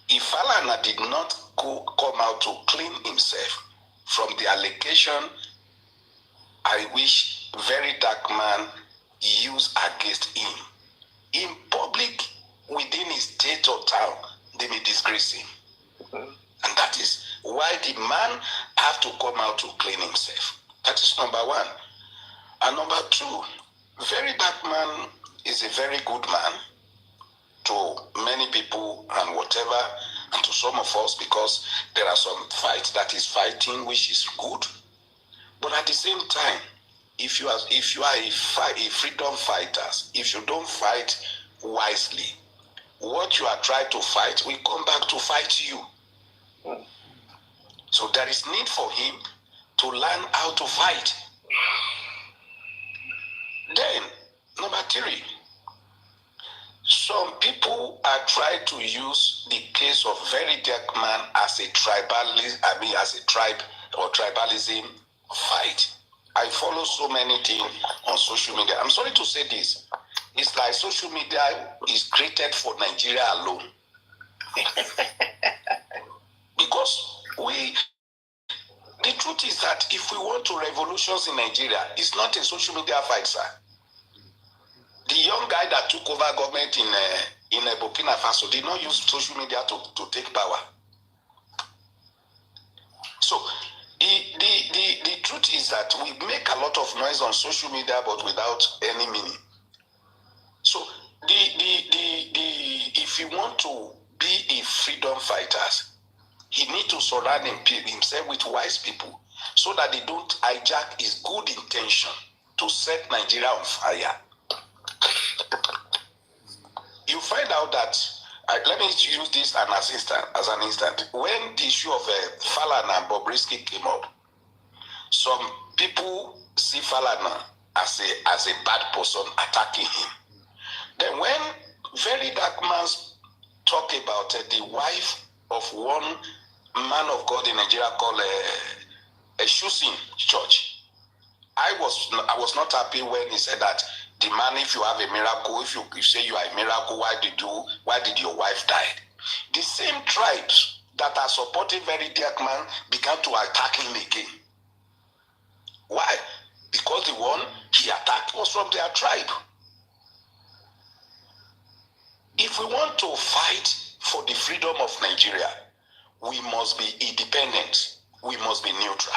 If Falana did not come out to clean himself from the allegation, I wish very dark man used against him, in public, within his state or town, they may disgrace him. And that is why the man have to come out to clean himself. That is number one. And number two, very dark man is a very good man to many people and whatever, and to some of us, because there are some fights that is fighting which is good. But at the same time, if you are a freedom fighter, if you don't fight wisely, what you are trying to fight will come back to fight you. So there is need for him to learn how to fight. Then, number three, some people are trying to use the case of very dark man as a tribe or tribalism fight. I follow so many things on social media. I'm sorry to say this. It's like social media is created for Nigeria alone. Because the truth is that if we want to revolutions in Nigeria, it's not a social media fight, sir. The young guy that took over government in Burkina Faso did not use social media to take power. So the truth is that we make a lot of noise on social media, but without any meaning. So if you want to be a freedom fighter, he needs to surround himself with wise people so that they don't hijack his good intention to set Nigeria on fire. You find out that, let me use this as an instant. When the issue of Falana and Bobrisky came up, some people see Falana as a bad person attacking him. Then when very dark man talk about the wife of one man of God in Nigeria called a Shusin Church, I was not happy when he said that the man, if you have a miracle, if you say you are a miracle, why did your wife die? The same tribes that are supporting very dark man began to attack him again. Why? Because the one he attacked was from their tribe. If we want to fight for the freedom of Nigeria, we must be independent. We must be neutral.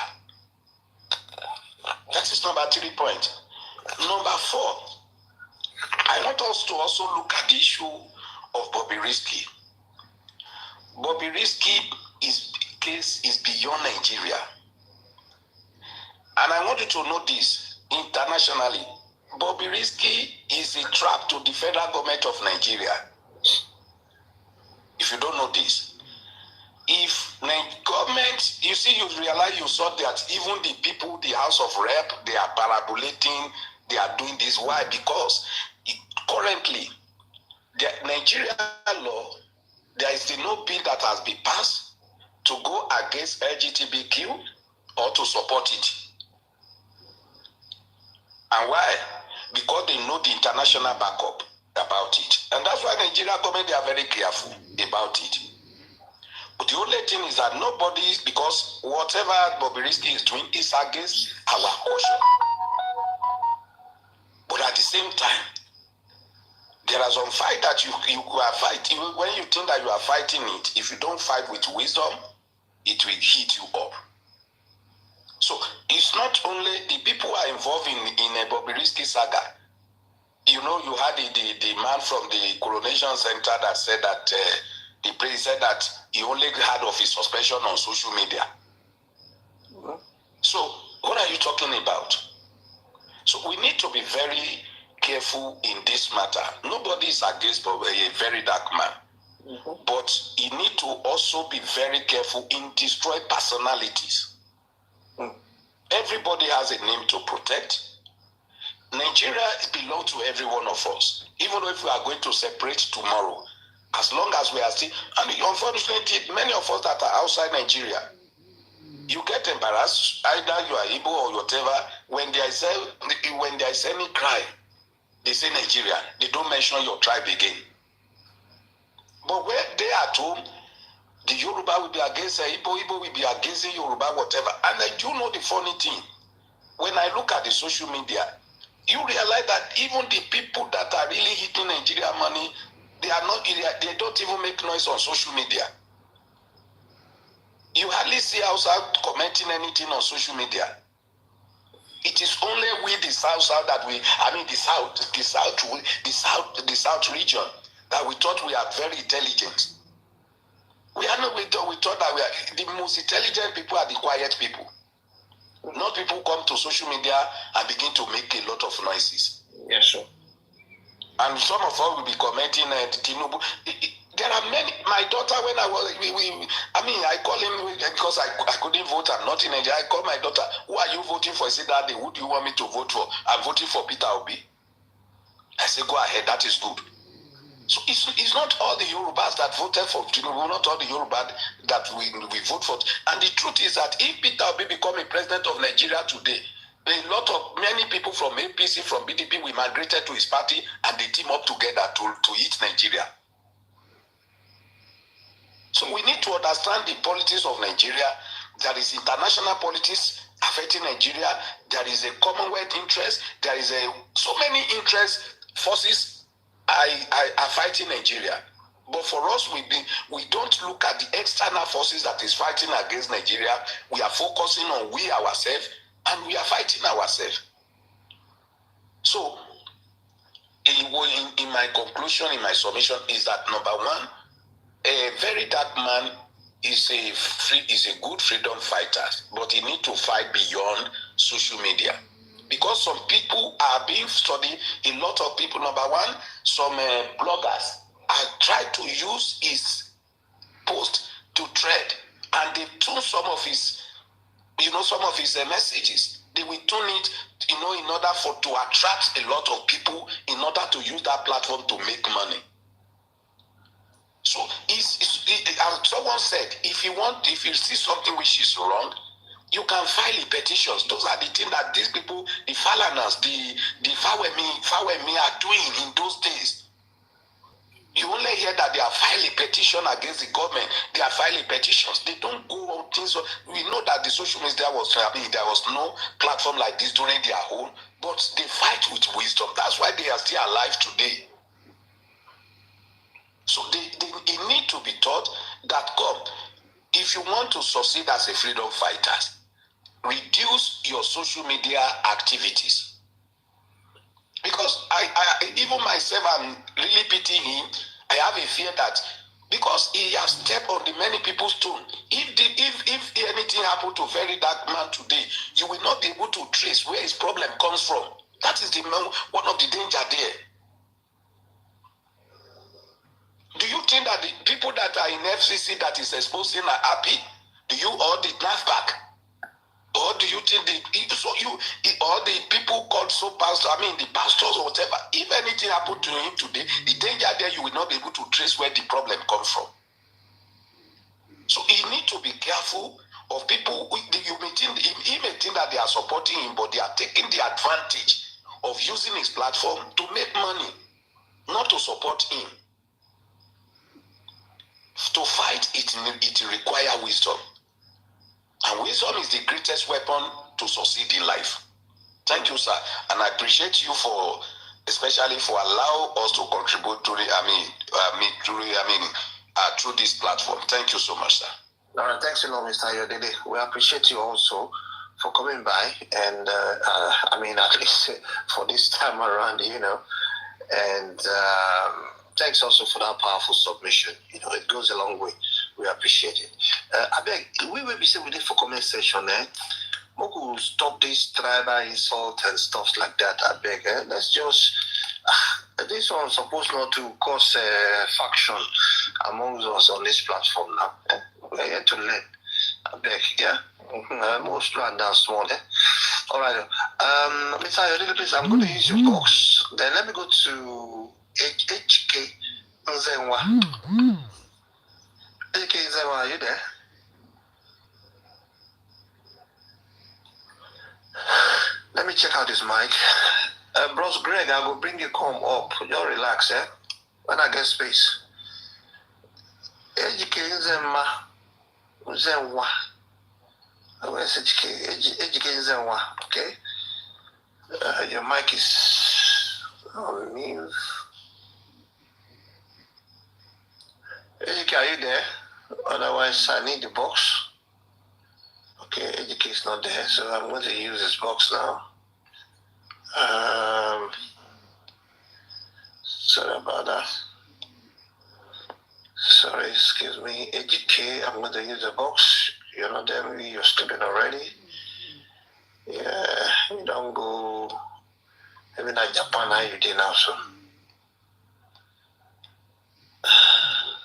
That is number 3 point. Number 4, I want us to also look at the issue of Bobby Risky. Bobby Risky case is beyond Nigeria. And I want you to know this internationally. Bobby Risky is a trap to the federal government of Nigeria. If you don't know this, if government, you see, you realize, you saw that even the people, the House of Rep, they are parabolating, they are doing this. Why? Because currently, the Nigerian law, there is no bill that has been passed to go against LGBTQ or to support it. And why? Because they know the international backup about it. And that's why Nigerian government, they are very careful about it. But the only thing is that nobody, because whatever Bobrisky is doing is against our culture. But at the same time, there are some fight that you are fighting. When you think that you are fighting it, if you don't fight with wisdom, it will hit you up. So it's not only the people who are involved in a Bobrisky saga. You know, you had the man from the coronation center that said that the president said that he only heard of his suspension on social media. So what are you talking about? So we need to be very careful in this matter. Nobody is against a very dark man. But you need to also be very careful in destroying personalities. Everybody has a name to protect. Nigeria belongs to every one of us. Even if we are going to separate tomorrow, as long as we are still, and unfortunately, many of us that are outside Nigeria, you get embarrassed, either you are Igbo or whatever, when there is any crime, they say Nigeria, they don't mention your tribe again. But when they are at home, the Yoruba will be against Igbo, Igbo will be against Yoruba, whatever. And I do know the funny thing, when I look at the social media, you realize that even the people that are really hitting Nigeria money, they don't even make noise on social media. You hardly see outside commenting anything on social media. It is only with the South that the South region that we thought we are very intelligent. We thought that we are the most intelligent people are the quiet people. Not people who come to social media and begin to make a lot of noises. Yes, sir. And some of us will be commenting Tinubu. There are many. My daughter, when I was, I call him because I couldn't vote. I'm not in Nigeria. I call my daughter. Who are you voting for? I said, Daddy, who do you want me to vote for? I'm voting for Peter Obi. I said, go ahead. That is good. So it's not all the Yorubas that voted for Tinubu, not all the Yorubas that we vote for. And the truth is that if Peter Obi become a president of Nigeria today, many people from APC, from BDP, we migrated to his party and they team up together to hit Nigeria. So we need to understand the politics of Nigeria. There is international politics affecting Nigeria. There is a Commonwealth interest. There is so many interest forces are fighting Nigeria. But for us, we don't look at the external forces that is fighting against Nigeria. We are focusing on we ourselves, and we are fighting ourselves. So, in my conclusion, in my submission, is that number one, a very dark man is a good freedom fighter, but he needs to fight beyond social media. Because some people are being studied, a lot of people, number one, some bloggers are trying to use his post to trade, and they tune some of his messages. They will tune it, in order to attract a lot of people, in order to use that platform to make money. So, as someone said, if you see something which is wrong, you can file petitions. Those are the things that these people, the Falanas, the Fawemi are doing in those days. You only hear that they are filing petition against the government. They are filing petitions. They don't go on things. We know that the social media there was no platform like this during their own, but they fight with wisdom. That's why they are still alive today. So they need to be taught that, if you want to succeed as a freedom fighter, reduce your social media activities. Because I even myself, I'm really pitying him. I have a fear that because he has stepped on the many people's tone, if anything happened to very dark man today, you will not be able to trace where his problem comes from. That is one of the danger there. Do you think that the people that are in FCC that is exposing are happy? Do you all did laugh back? Or do you think or the people called the pastors or whatever, if anything happened to him today, the danger there, you will not be able to trace where the problem comes from. So you need to be careful of people. You may think that they are supporting him, but they are taking the advantage of using his platform to make money, not to support him. To fight, it requires wisdom. And wisdom is the greatest weapon to succeed in life. Thank you, sir. And I appreciate you especially for allowing us to contribute to through this platform. Thank you so much, sir. All right, thanks a lot, Mr. Ayodele. We appreciate you also for coming by, and at least for this time around, and thanks also for that powerful submission. It goes a long way. We appreciate it. I beg, we will be saying with it for comment section, Moku, stop this tribal insult and stuff like that. I beg, let's just. This one's supposed not to cause faction among us on this platform now. We're here to learn. I beg, yeah? Most and down small, All right. Mr. Ayodele, please, I'm going to use your box. Then let me go to HK Nzenwa. HK Nzenwa, are you there? Let me check out this mic. Bros Greg, I will bring you come up. Just relax, when I get space. HK Nzenwa. Where's HK Nzenwa? Okay. Your mic is on mute. HK, are you there? Otherwise, I need the box. Okay, HK is not there, so I'm going to use this box now. Sorry about that. Sorry, excuse me. HK, I'm going to use the box. You're not there, maybe you're sleeping already. Yeah, you don't go. Maybe not Japan, you did now, so.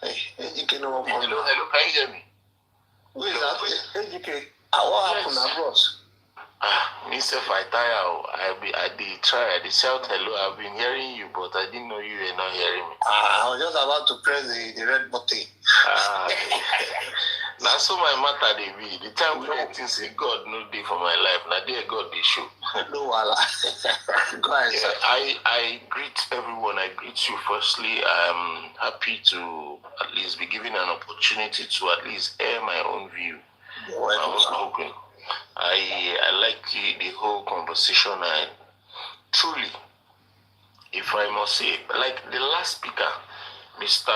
Hey, HK, no more. Hello, can you hear me? Who is that? HK. What happened, bros? Myself, I tire. I did try. I did shout hello. I've been hearing you, but I didn't know you were not hearing me. I was just about to press the red button. Now, so my matter they be. The time when I think say God no day for my life. Now there God they show. No, wala. Go ahead, sir. I greet everyone. I greet you firstly. I'm happy to at least be given an opportunity to at least air my own view. I like the whole conversation, and truly, if I must say, like the last speaker, Mr.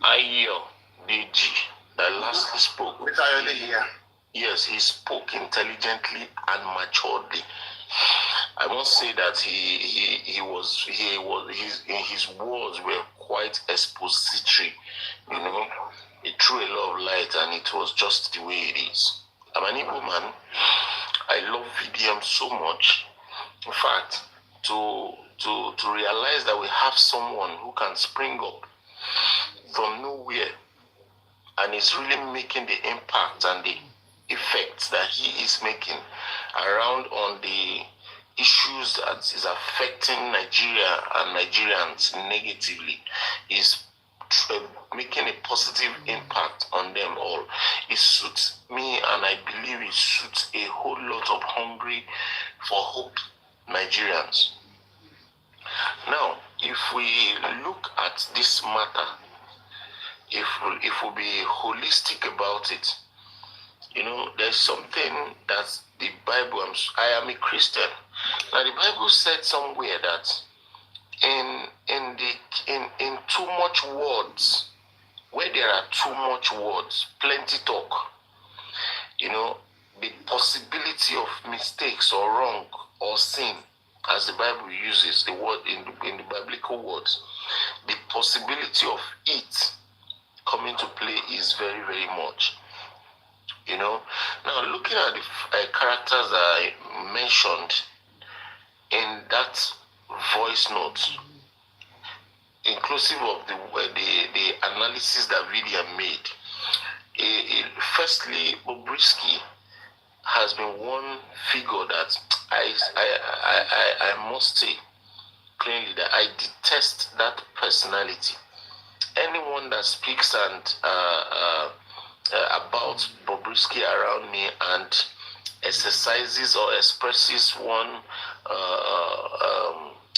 Ayo Deji, that last spoke. Mr. Ayo here. Yes, he spoke intelligently and maturely. I must say that his words were quite expository. It threw a lot of light, and it was just the way it is. I'm an Igbo man. I love VDM so much. In fact, to realize that we have someone who can spring up from nowhere and is really making the impact and the effects that he is making around on the issues that is affecting Nigeria and Nigerians negatively is making a positive impact on them all. It suits me, and I believe it suits a whole lot of hungry for hope Nigerians. Now, if we look at this matter, if we be holistic about it, there's something that the Bible, I am a Christian. Now the Bible said somewhere that in too much words, where there are too much words, plenty talk, the possibility of mistakes or wrong or sin, as the Bible uses the word in the biblical words, the possibility of it coming to play is very, very much. Now looking at the characters I mentioned in that voice note, inclusive of the analysis that William made, firstly, Bobrisky has been one figure that I must say clearly that I detest that personality. Anyone that speaks and about Bobrisky around me and exercises or expresses one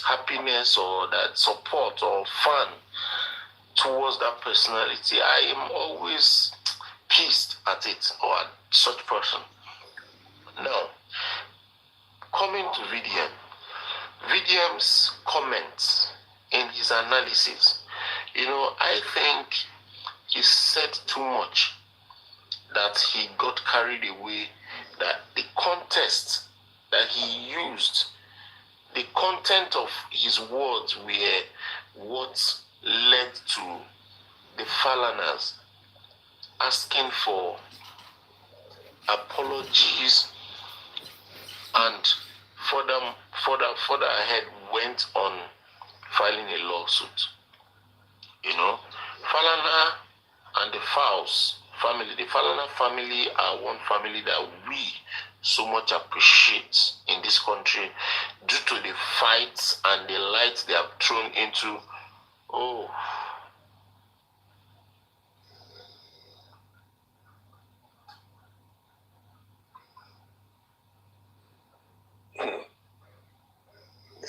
happiness or that support or fun towards that personality, I am always pissed at it or at such person. Now, coming to VDM's comments in his analysis, I think he said too much, that he got carried away, that the context that he used, the content of his words were what led to the Falanas asking for apologies and further ahead went on filing a lawsuit. Falana and the Fowles family, the Falana family are one family that we so much appreciate in this country due to the fights and the light they have thrown into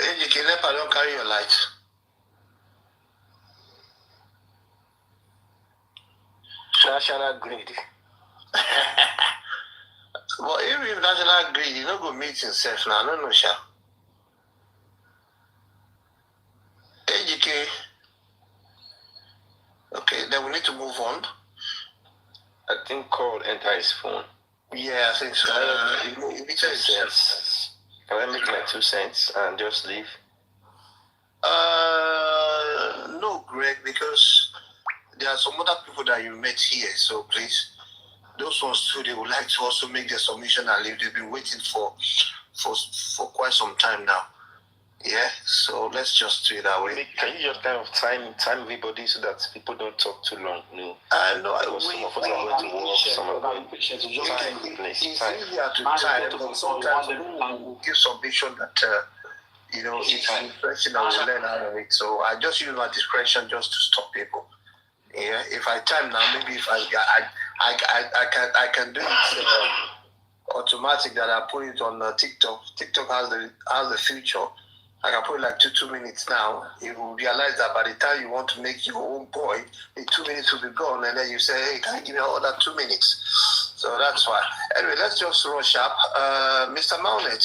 You can never don't carry your light. National grid. But if national grid, you don't go meet yourself now. No, sure. AGK. Okay, then we need to move on. I think call enter his phone. Yeah, I think so. Can I make my 2 cents and just leave? No, Greg, because there are some other people that you met here, so please, those ones too, they would like to also make their submission and leave. They've been waiting for quite some time now. Yeah, so let's just do it that way. Can you just kind of time everybody so that people don't talk too long? No. No, some of us are going to work, some are going to It's easier to time, but sometimes we'll give submission that, it's an impression that we learn out of it. So I just use my discretion just to stop people. Yeah, if I time now, maybe if I can do it automatic that I put it on TikTok. TikTok has the feature. I can put it like 2 minutes now. You will realize that by the time you want to make your own point, the 2 minutes will be gone, and then you say, hey, can you give me all that 2 minutes? So that's why. Anyway, let's just rush up. Mr. Maunet.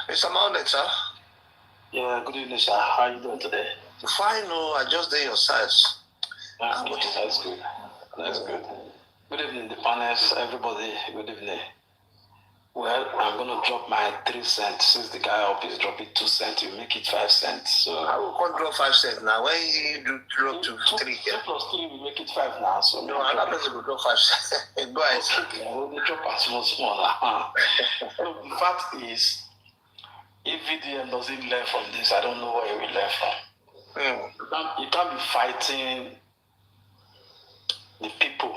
Mr. Maunet, sir. Yeah, good evening, sir. How are you doing today? Fine, no, I just did your size. Okay, that's good. That's good. Good evening, the panelists, everybody. Good evening. Well, I'm going to drop my 3 cents. Since the guy up is dropping 2 cents, you make it 5 cents. So I will not drop 5 cents now. When you do drop to 3 here. 2 plus 3, we make it 5 now. So no, I'm not going to drop 5 cents. Go ahead. Okay, we'll drop as small. So the fact is, if VDM doesn't learn from this, I don't know where he will learn from. You can't be fighting the people.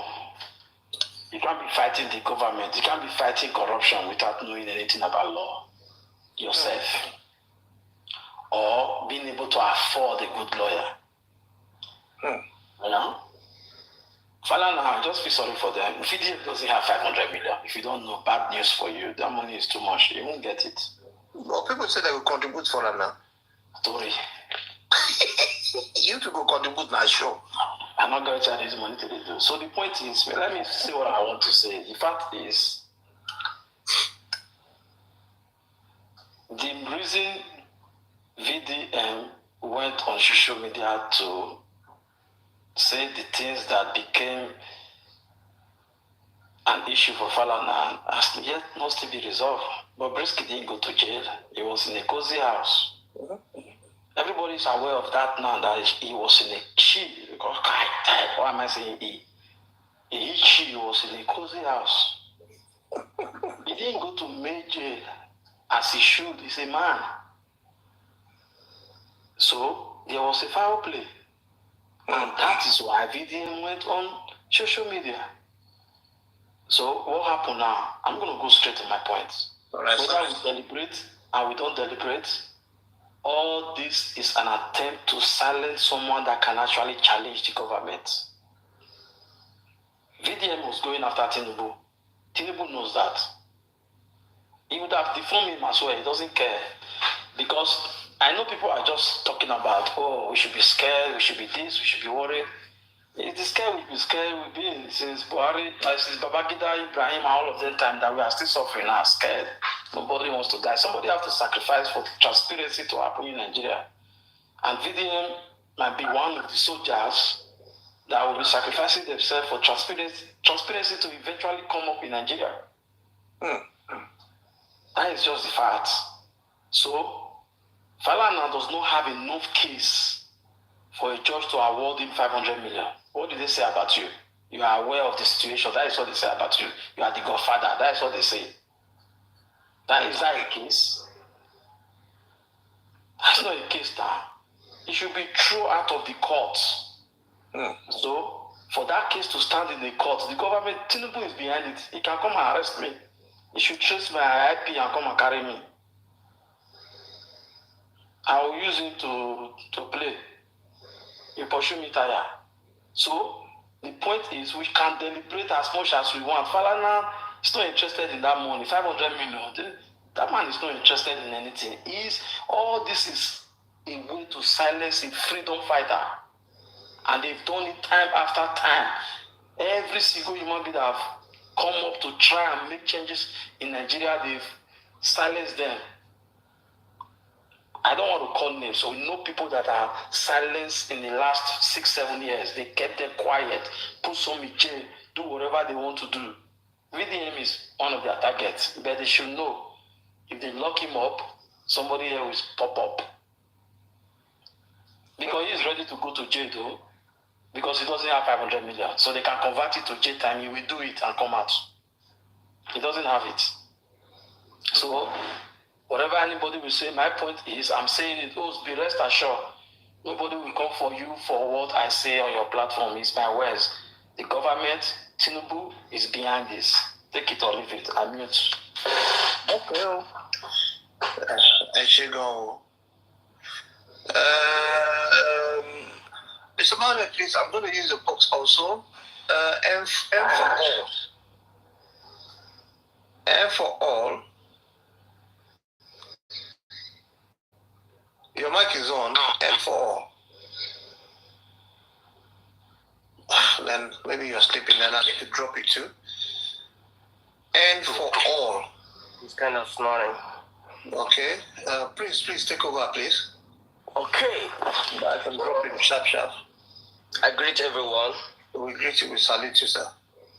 You can't be fighting the government. You can't be fighting corruption without knowing anything about law yourself. Or being able to afford a good lawyer. You know? Falana, just feel sorry for them. If VDM doesn't have 500 million, if you don't know, bad news for you. That money is too much. You won't get it. Well, people say they will contribute for Falana. Story. You to go contribute now, sure. I'm not going to charge this money to do. So the point is, let me see what I want to say. The fact is, the reason VDM went on social media to say the things that became an issue for Falana has yet not to be resolved. But Bobrisky didn't go to jail. He was in a cozy house. Everybody is aware of that now, that he was in a why am I saying he? He was in a cozy house. He didn't go to major as he should. He's a man. So there was a foul play. And that is why VDM went on social media. So what happened now? I'm going to go straight to my point. Right, whether we deliberate and we don't deliberate, all this is an attempt to silence someone that can actually challenge the government. VDM was going after Tinubu. Tinubu knows that. He would have deformed him as well. He doesn't care. Because I know people are just talking about, oh, we should be scared, we should be this, we should be worried. It is scared, we've been since Buhari, since Babangida, Ibrahim, all of them time that we are still suffering now, scared. Nobody wants to die. Somebody has to sacrifice for transparency to happen in Nigeria. And VDM might be one of the soldiers that will be sacrificing themselves for transparency to eventually come up in Nigeria. That is just the fact. So, Falana does not have enough case for a judge to award him 500 million. What do they say about you? You are aware of the situation. That is what they say about you. You are the godfather. That is what they say. Is that a case? That's not a case now. It should be thrown out of the court. So, for that case to stand in the court, the government, Tinubu is behind it. He can come and arrest me. He should trace my IP and come and carry me. I will use him to play. He pursue me tire. So, the point is we can deliberate as much as we want. Falana is not interested in that money, 500 million. That man is not interested in anything. All this is a way to silence a freedom fighter. And they've done it time after time. Every single human being that have come up to try and make changes in Nigeria, they've silenced them. I don't want to call names. So we know people that are silenced in the last 6-7 years. They kept them quiet, put some in jail, do whatever they want to do. VDM is one of their targets, but they should know if they lock him up, somebody else will pop up. Because he is ready to go to jail though, because he doesn't have 500 million. So they can convert it to jail time, he will do it and come out. He doesn't have it. So, whatever anybody will say, my point is, I'm saying it, be rest assured, nobody will come for you for what I say on your platform. It's my words. The government, Tinubu, is behind this. Take it or leave it. I mute. Okay. I should go. Mr. Manuel, please, I'm going to use the box also. M for all. M for all. Your mic is on. M for all. Then maybe you're sleeping, then I need to drop it too. N for all. It's kind of snoring. Okay. Please take over, please. Okay. I can drop it sharp. I greet everyone. We greet you, we salute you, sir.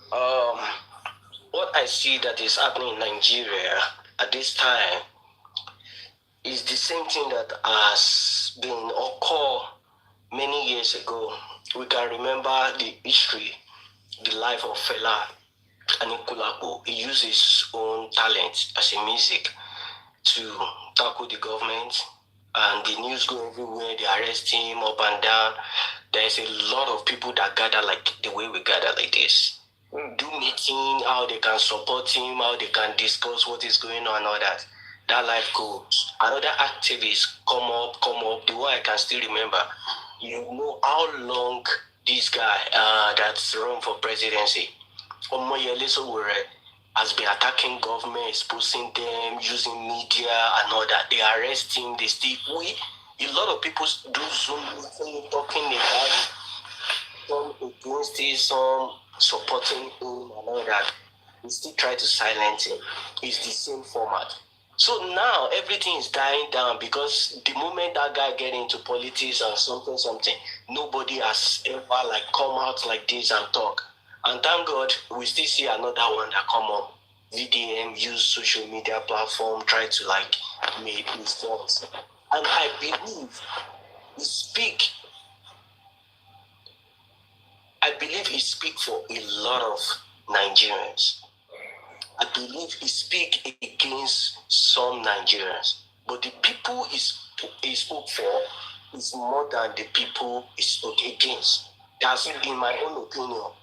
What I see that is happening in Nigeria at this time is the same thing that has been occurred many years ago. We can remember the history, the life of Fela Anikulapo. He used his own talent as a music to tackle the government, and the news go everywhere. They arrest him up and down. There's a lot of people that gather like the way we gather like this. Do meeting, how they can support him, how they can discuss what is going on, all that. That life goes. Another activist come up. The one I can still remember. You know how long this guy that's run for presidency, Omoyele Sowore, has been attacking government, exposing them, using media and all that. They arrest him, they still a lot of people do Zoom talking about some against it, some supporting him and all that. We still try to silence him. It's the same format. So now everything is dying down because the moment that guy get into politics and something, nobody has ever come out like this and talk. And thank God we still see another one that come up. VDM use social media platform, try to make his voice. And I believe he speak for a lot of Nigerians. I believe he speak against some Nigerians. But the people he spoke for is more than the people he spoke against. That's in my own opinion.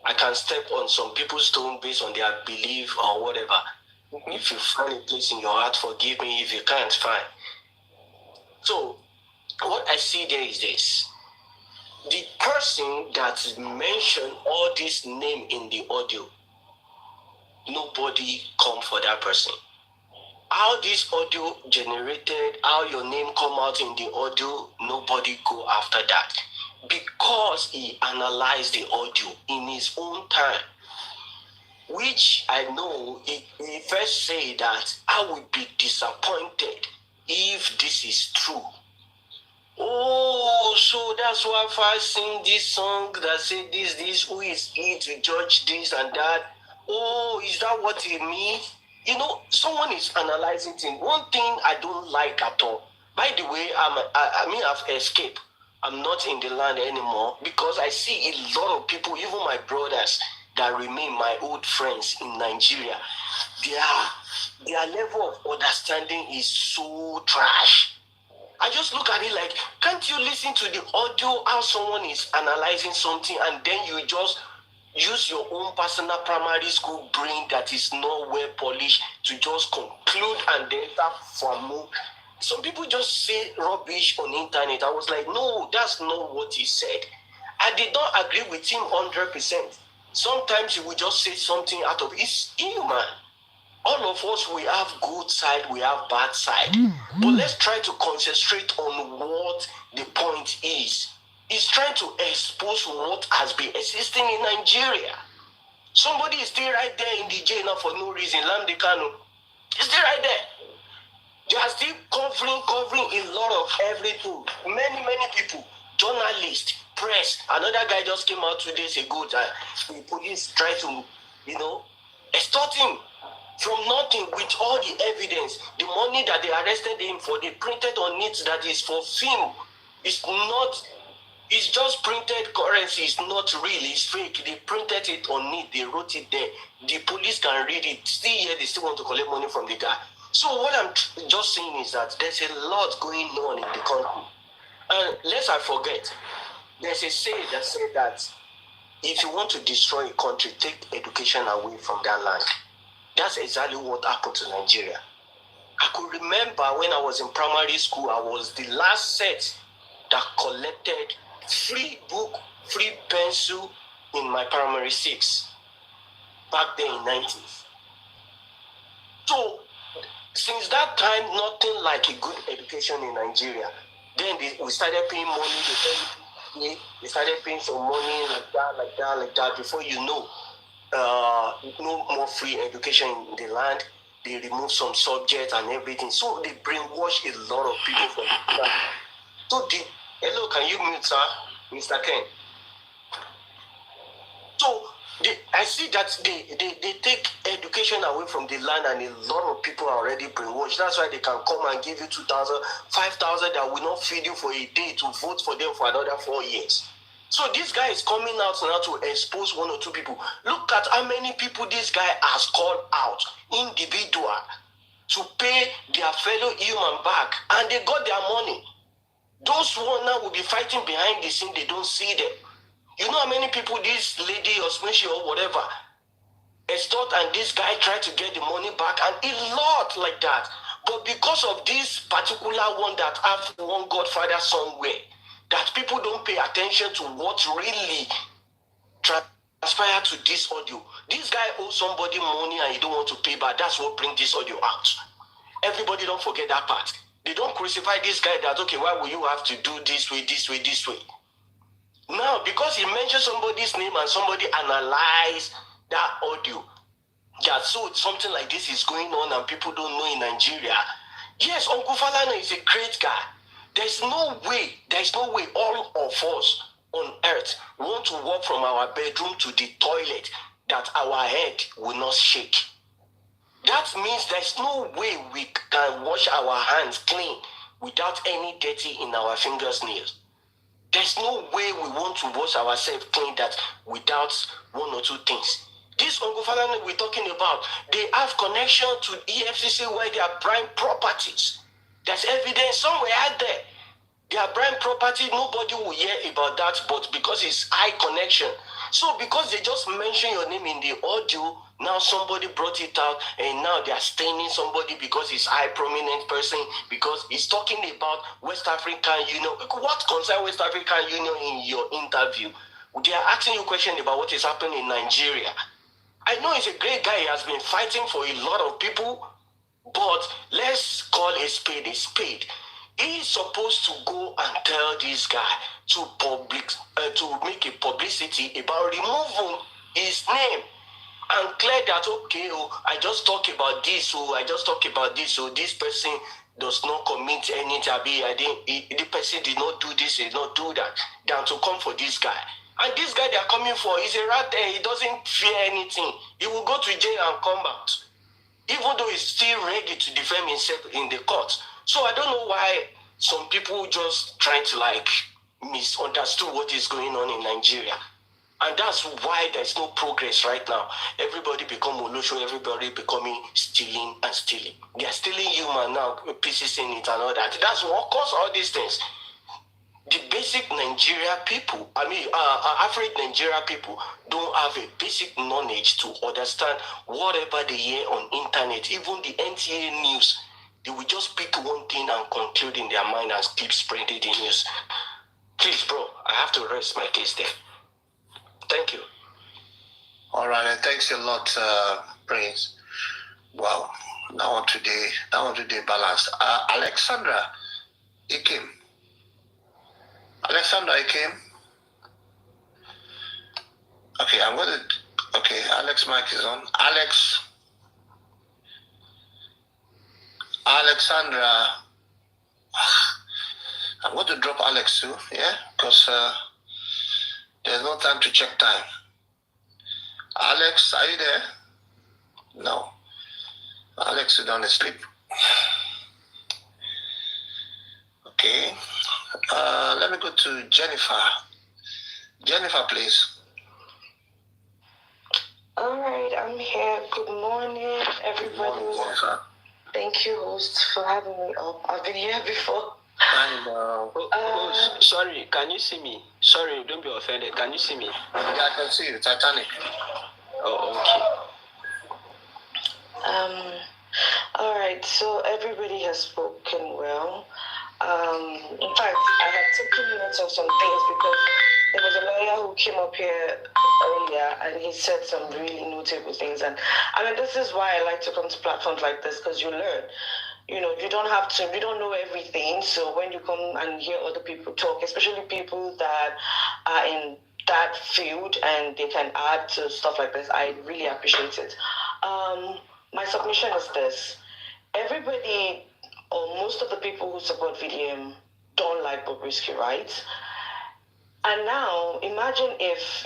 I can step on some people's stone based on their belief or whatever. If you find a place in your heart, forgive me. If you can't, fine. So, what I see there is this. The person that mentioned all this name in the audio, nobody come for that person. How this audio generated, how your name come out in the audio, nobody go after that. Because he analyzed the audio in his own time, which I know he first said that I would be disappointed if this is true. Oh, so that's why if I sing this song that say this, who is he to judge this and that? Oh, is that what it means? You know, someone is analyzing things. One thing I don't like at all. By the way, I've escaped. I'm not in the land anymore because I see a lot of people, even my brothers that remain my old friends in Nigeria. Their level of understanding is so trash. I just look at it like, can't you listen to the audio, how someone is analyzing something, and then you just use your own personal primary school brain that is not well polished to just conclude and then start from. Some people just say rubbish on the internet. I was like, no, that's not what he said. I did not agree with him 100%. Sometimes he will just say something out of it's human. All of us, we have good side, we have bad side. But let's try to concentrate on what the point is. He's trying to expose what has been existing in Nigeria. Somebody is still right there in the jail now for no reason. Lamdi Kanu is still right there. They are still covering a lot of everything. Many people, journalists, press. Another guy just came out 2 days ago that the police tried to, extort him from nothing with all the evidence. The money that they arrested him for, they printed on it that is for film. It's just printed currency. It's not real. It's fake. They printed it on it. They wrote it there. The police can read it. Still here, they still want to collect money from the guy. So what I'm just saying is that there's a lot going on in the country. And lest I forget, there's a saying that said that if you want to destroy a country, take education away from that land. That's exactly what happened to Nigeria. I could remember when I was in primary school, I was the last set that collected free book, free pencil in my primary 6 back then in 90s. So since that time, nothing like a good education in Nigeria. Then we started paying money. They started paying some money like that. Before you know, no more free education in the land. They remove some subjects and everything. So they brainwash a lot of people from the land. So hello, can you mute, sir? Mr. Ken. So I see that they take education away from the land, and a lot of people are already brainwashed. That's why they can come and give you 2,000, 5,000 that will not feed you for a day to vote for them for another 4 years. So this guy is coming out now to expose 1 or 2 people. Look at how many people this guy has called out, individual, to pay their fellow human back, and they got their money. Those one now will be fighting behind the scene, they don't see them. You know how many people this lady or Smishy or whatever extort, and this guy tried to get the money back, and a lot like that. But because of this particular one that have one godfather somewhere, that people don't pay attention to what really transpired to this audio. This guy owes somebody money and he don't want to pay back. That's what brings this audio out. Everybody don't forget that part. They don't crucify this guy that, okay, why will you have to do this way, this way, this way? Now, because he mentioned somebody's name and somebody analyzed that audio, that so something like this is going on and people don't know in Nigeria. Yes, Uncle Falana is a great guy. There's no way all of us on earth want to walk from our bedroom to the toilet that our head will not shake. That means there's no way we can wash our hands clean without any dirty in our fingers, nails. There's no way we want to wash ourselves clean that without 1 or 2 things. This Uncle Falana we're talking about, they have connection to EFCC where they are prime properties. There's evidence somewhere out there. They are prime property, nobody will hear about that, but because it's high connection, So because they just mention your name in the audio, now somebody brought it out, and now they are staining somebody because he's a high prominent person, because he's talking about West African Union. What concerns West African Union in your interview? They are asking you a question about what is happening in Nigeria. I know he's a great guy. He has been fighting for a lot of people, but let's call a spade a spade. He's supposed to go and tell this guy to make a publicity about removing his name and clear that, okay, I just talk about this, this person does not commit any tabi, the person did not do this, did not do that, than to come for this guy. And this guy they are coming for is a rat there. He doesn't fear anything. He will go to jail and come out, even though he's still ready to defend himself in the court. So I don't know why some people just trying to misunderstood what is going on in Nigeria. And that's why there's no progress right now. Everybody become Olosho, everybody becoming stealing and stealing. They are stealing human now, pieces in it and all that. That's what caused all these things. The basic Nigeria people, African Nigeria people don't have a basic knowledge to understand whatever they hear on internet, even the NTA news. They will just pick one thing and conclude in their mind and keep spreading the news. Please, bro, I have to rest my case there. Thank you. All right, thanks a lot, Prince. Wow, that one today balanced. Alexandra, he came. Alexandra, he came. Okay, Alex mic is on. Alexandra, I'm going to drop Alex too, yeah? Because there's no time to check time. Alex, are you there? No. Alex is down asleep. Okay. Let me go to Jennifer. Jennifer, please. All right, I'm here. Good morning, everybody. Good morning, Jennifer. Thank you, host, for having me up. I've been here before. Sorry, can you see me? Sorry, don't be offended. Can you see me? Yeah, I can see you. Titanic. Oh, okay. All right, so everybody has spoken well. In fact, I had taken notes of some things because there was a lawyer who came up here earlier and he said some really notable things. And this is why I like to come to platforms like this, because you learn. You don't know everything. So when you come and hear other people talk, especially people that are in that field and they can add to stuff like this, I really appreciate it. My submission is this. Everybody, or most of the people who support VDM don't like Bobrisky, right? And now, imagine if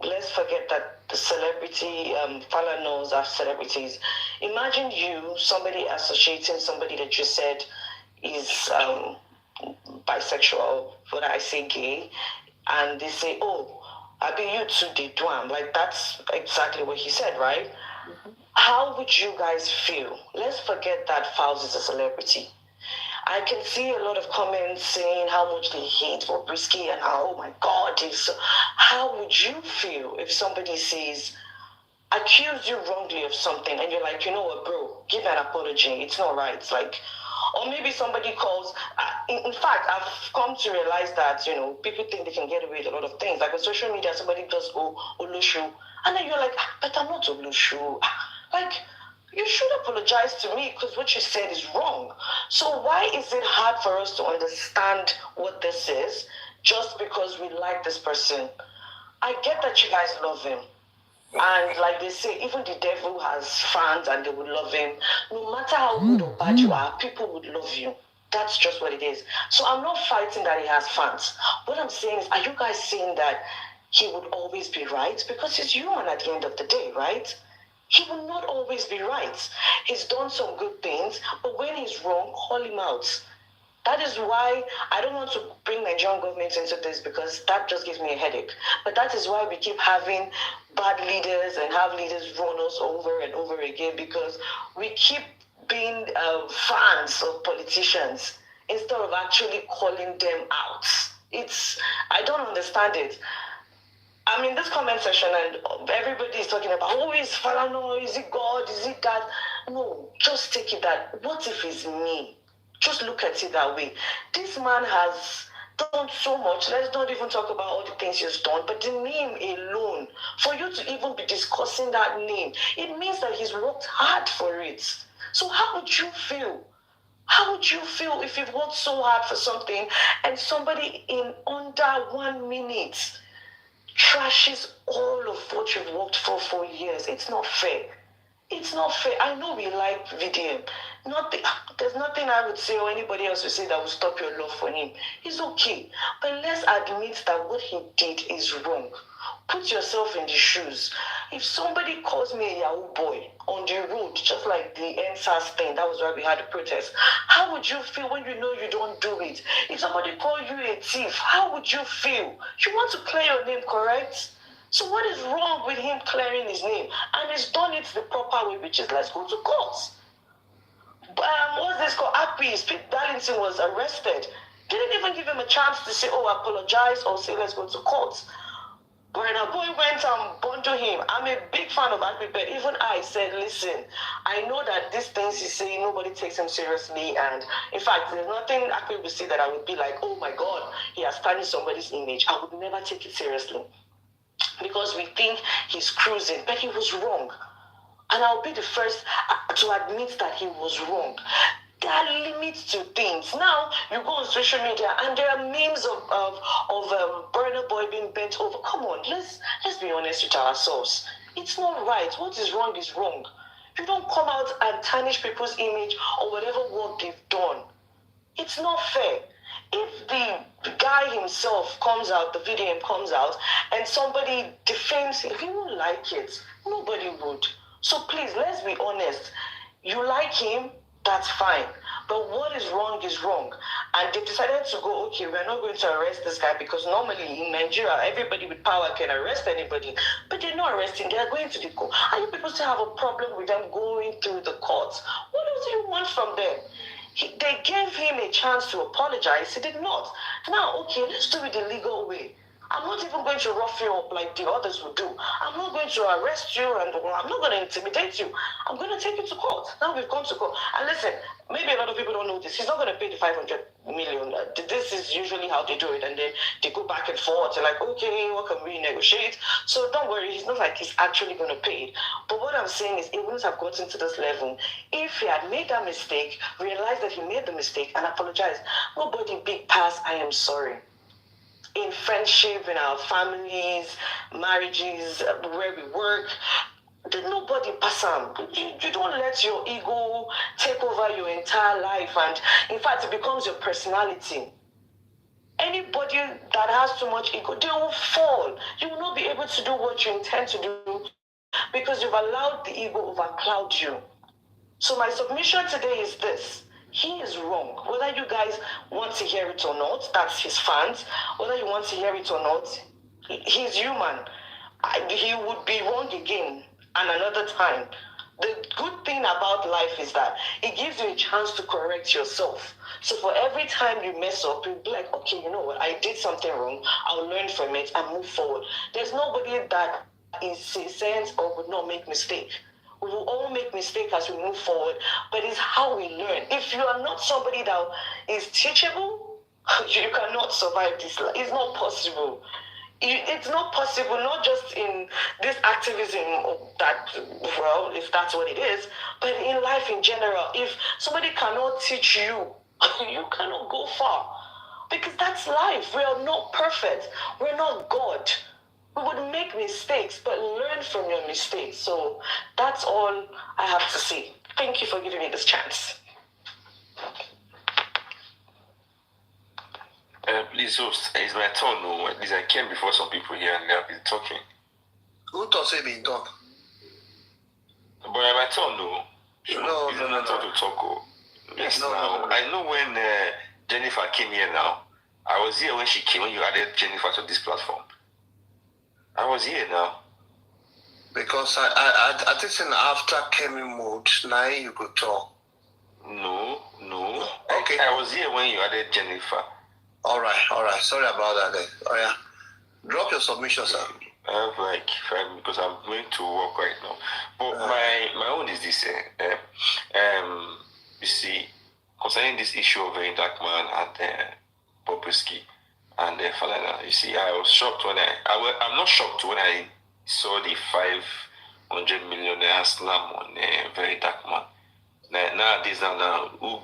let's forget that the celebrity, Falanas are celebrities. Imagine somebody associating somebody that you said is bisexual, what I say gay, and they say, oh, I be you too, they do. Like, that's exactly what he said, right? Mm-hmm. How would you guys feel? Let's forget that Fowles is a celebrity. I can see a lot of comments saying how much they hate Bobrisky and how, oh my God, how would you feel if somebody says, accuse you wrongly of something, and you're like, you know what, bro, give an apology. It's not right. It's like, or maybe somebody calls. In fact, I've come to realize that, people think they can get away with a lot of things. Like on social media, somebody just go, Olushu. And then you're like, but I'm not Olushu. Like, you should apologize to me because what you said is wrong. So why is it hard for us to understand what this is just because we like this person? I get that you guys love him. And like they say, even the devil has fans and they would love him. No matter how good or bad you are, people would love you. That's just what it is. So I'm not fighting that he has fans. What I'm saying is, are you guys saying that he would always be right? Because he's human at the end of the day, right? He will not always be right. He's done some good things, but when he's wrong, call him out. That is why I don't want to bring Nigerian government into this, because that just gives me a headache. But that is why we keep having bad leaders and have leaders run us over and over again, because we keep being fans of politicians instead of actually calling them out. I don't understand it. I'm in this comment section and everybody is talking about who is Falana, is it God, is it that? No, just take it that. What if it's me? Just look at it that way. This man has done so much. Let's not even talk about all the things he's done, but the name alone, for you to even be discussing that name, it means that he's worked hard for it. So how would you feel? How would you feel if you've worked so hard for something and somebody in under 1 minute trashes all of what you've worked for years? It's not fair. It's not fair. I know we like VDM. There's nothing I would say or anybody else would say that will stop your love for him. It's okay. But let's admit that what he did is wrong. Put yourself in the shoes. If somebody calls me a Yahoo boy on the road, just like the NSAS thing, that was why we had a protest, how would you feel when you know you don't do it? If somebody called you a thief, how would you feel? You want to clear your name, correct? So what is wrong with him clearing his name? And he's done it the proper way, which is let's go to court. What's this called? Happy, Pete Darlington was arrested. Didn't even give him a chance to say, oh, apologize, or say, let's go to court. When a boy went and bundled him, I'm a big fan of Happy, but even I said, listen, I know that these things he's saying, nobody takes him seriously. And in fact, there's nothing Happy would say that I would be like, oh my God, he has tarnished somebody's image. I would never take it seriously. Because we think he's cruising, but he was wrong. And I'll be the first to admit that he was wrong. There are limits to things. Now, you go on social media and there are memes of Burna Boy being bent over. Come on, let's be honest with ourselves. It's not right. What is wrong is wrong. You don't come out and tarnish people's image or whatever work they've done. It's not fair. If the guy himself comes out, the VDM comes out, and somebody defames him, he won't like it. Nobody would. So please, let's be honest. You like him, that's fine. But what is wrong is wrong. And they decided to go, okay, we're not going to arrest this guy because normally in Nigeria, everybody with power can arrest anybody. But they're not arresting, they're going to the court. And you people still have a problem with them going through the courts. What else do you want from them? They gave him a chance to apologize. He did not. Now, okay, let's do it the legal way. I'm not even going to rough you up like the others would do. I'm not going to arrest you and I'm not going to intimidate you. I'm going to take you to court. Now we've gone to court. And listen, maybe a lot of people don't know this. He's not going to pay the 500 million. This is usually how they do it. And then they go back and forth. They're like, okay, what can we negotiate? So don't worry. He's not like he's actually going to pay it. But what I'm saying is he wouldn't have gotten to this level if he had made that mistake, realized that he made the mistake and apologized. Nobody big pass, I am sorry. In friendship, in our families, marriages, where we work, nobody pass on. You don't let your ego take over your entire life, and in fact, it becomes your personality. Anybody that has too much ego, they will fall. You will not be able to do what you intend to do because you've allowed the ego overcloud you. So my submission today is this. He is wrong. Whether you guys want to hear it or not, that's his fans. Whether you want to hear it or not, he's human. He would be wrong again and another time. The good thing about life is that it gives you a chance to correct yourself. So for every time you mess up, you'll be like, okay, you know what, I did something wrong. I'll learn from it and move forward. There's nobody that is a sense or would not make mistake. We will all make mistakes as we move forward, but it's how we learn. If you are not somebody that is teachable, you cannot survive this life. It's not possible. It's not possible, not just in this activism that, well, if that's what it is, but in life in general. If somebody cannot teach you, you cannot go far. Because that's life. We are not perfect. We're not God. We would make mistakes, but learn from your mistakes. So that's all I have to say. Thank you for giving me this chance. Please, host, it's my turn. No, at least I came before some people here and they have been talking. Who thought they been talk? But my turn, no. No. To talk. Oh. Yes, No. I know when Jennifer came here now. I was here when she came, when you added Jennifer to this platform. I was here now. Because I think after coming mode, now you could talk. No. Okay. I was here when you added Jennifer. All right. Sorry about that then. Oh yeah. Drop your submission, sir. I have like 5 because I'm going to work right now. But my own is this. You see, concerning this issue of Dark Man and Bobrisky and Falana, you see, I was shocked when I'm not shocked when I saw the 500 millionaire slam on Very Dark Man. Nowadays, who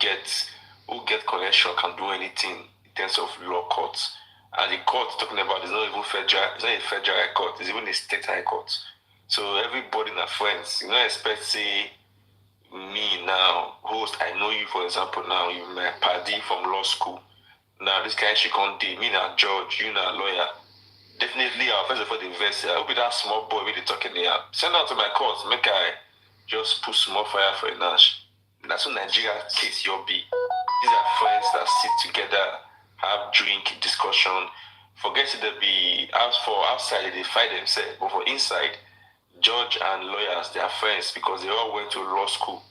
get connection can do anything in terms of law courts. And the court talking about is not even federal, it's not a federal high court, it's even a state high court. So everybody in friends, you don't expect say me now, host, I know you for example now, you my party from law school. Now this guy she can't do me now judge, you now lawyer. Definitely our first of all the invest. I hope that small boy with the talking there. Send out to my court, make I just put small fire for a Nash. That's what Nigeria case you'll be. These are friends that sit together, have drink, discussion. Forget to be outside they fight themselves, but for inside, judge and lawyers they are friends because they all went to law school.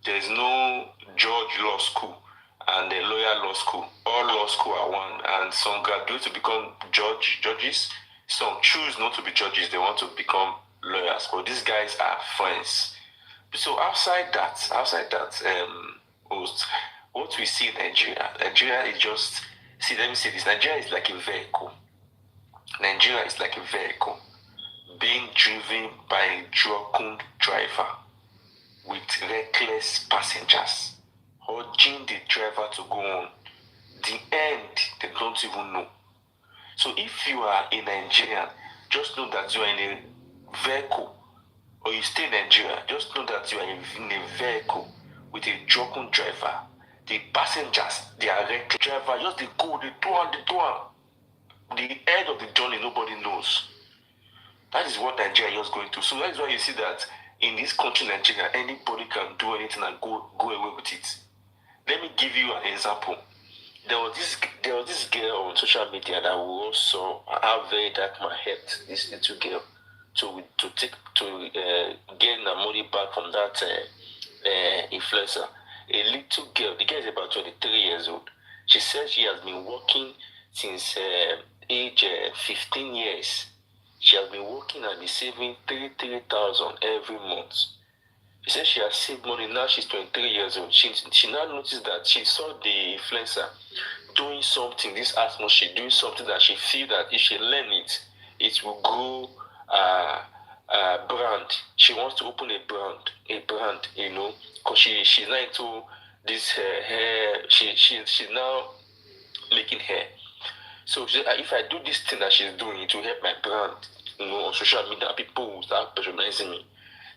There is no judge law school and the lawyer law school. All law school are one, and some graduate to become judges. Some choose not to be judges; they want to become lawyers. But these guys are friends. So outside that, host, what we see in Nigeria is just, let me say this, Nigeria is like a vehicle. Nigeria is like a vehicle being driven by a drunken driver with reckless passengers, urging the driver to go on. The end, they don't even know. So if you are a Nigerian, just know that you are in a vehicle, or you stay in Nigeria, just know that you are in a vehicle with a drunken driver. The passengers, they are reckless. Driver, just they go, they do and the end of the journey, nobody knows. That is what Nigeria is going to. So that is why you see that in this country, Nigeria, anybody can do anything and go away with it. Let me give you an example. There was this girl on social media that we all saw how Very Dark Man helped this little girl to gain the money back from that influencer. A little girl, the girl is about 23 years old. She said she has been working since age 15 years. She has been working and been saving 3,000 every month. She said she has saved money. Now she's 23 years old. She now noticed that she saw the influencer doing something, this atmosphere, doing something that she feel that if she learn it, it will grow brand. She wants to open a brand, you know, because she's not into this hair. She's now making hair. So she said, if I do this thing that she's doing, it will help my brand, you know, on social media. People will start patronizing me.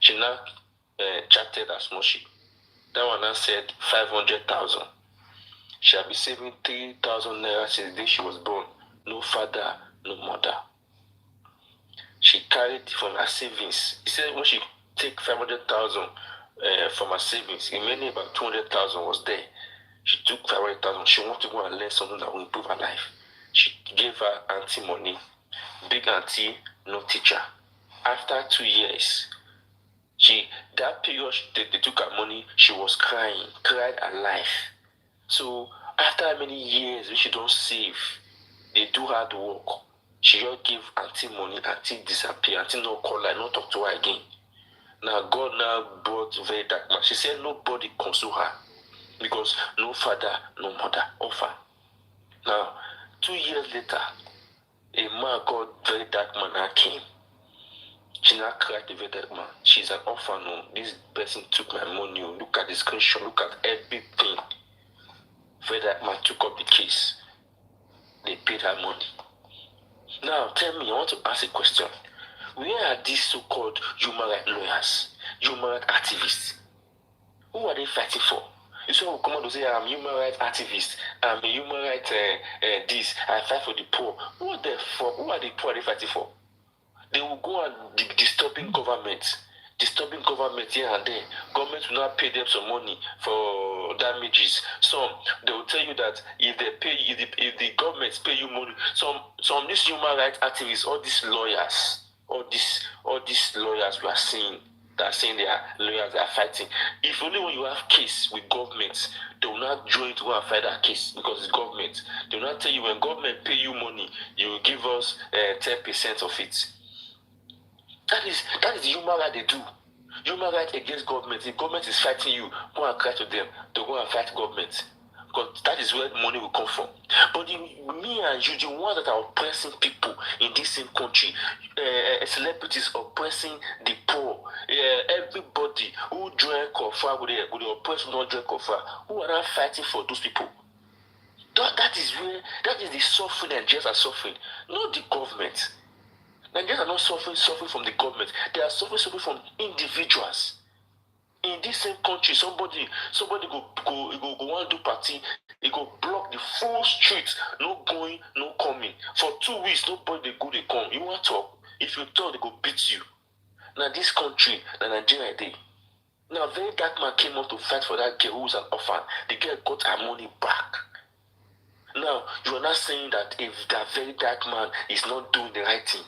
She now chatted as Moshi. That one now said 500,000. She had been saving 3,000 naira since the day she was born. No father, no mother. She carried from her savings. He said when she take 500,000 from her savings, remaining about 200,000 was there. She took 500,000. She wanted to go and learn something that will improve her life. She gave her auntie money. Big auntie, no teacher. After 2 years, that period they took her money, she was cried her life. So after many years, she don't save, they do hard work. She just give auntie money, auntie disappear, auntie no call her, no talk to her again. Now God now brought Very Dark Man. She said nobody console her because no father, no mother, orphan. Now 2 years later, a man called Very Dark Man now came. She now cried to Very Dark Man. She's an orphan. No. This person took my money. Look at the screenshot. Look at everything. Very Dark Man took up the case. They paid her money. Now tell me, I want to ask a question. Where are these so-called human rights lawyers, human rights activists? Who are they fighting for? You saw who come out to say, I'm a human rights activist, I'm a human rights this, I fight for the poor. Who are the poor they fighting for? They will go and disturbing government here and there. Government will not pay them some money for damages. Some they will tell you that if the government pay you money, some these human rights activists, all these lawyers we are seeing that saying they are lawyers, they are fighting. If only when you have case with government, they will not join to go and fight that case because it's government. They will not tell you when government pay you money, you will give us 10% of it. That is the human right they do. Human right against government. If government is fighting you, go and cry to them to go and fight government. Because that is where money will come from. But me and you, the ones that are oppressing people in this same country, celebrities oppressing the poor, everybody who drank coffee, would the oppress who not drink coffee, who are not fighting for those people. That is the suffering Nigerians are suffering, not the government. Nigerians are not suffering from the government. They are suffering from individuals. In this same country, somebody go want to do party, they go block the full street, no going, no coming. For 2 weeks, nobody they go, they come. You want to talk? If you talk, they go beat you. Now this country, now Nigeria day. Now a very dark man came up to fight for that girl who was an orphan. The girl got her money back. Now you are not saying that if that very dark man is not doing the right thing,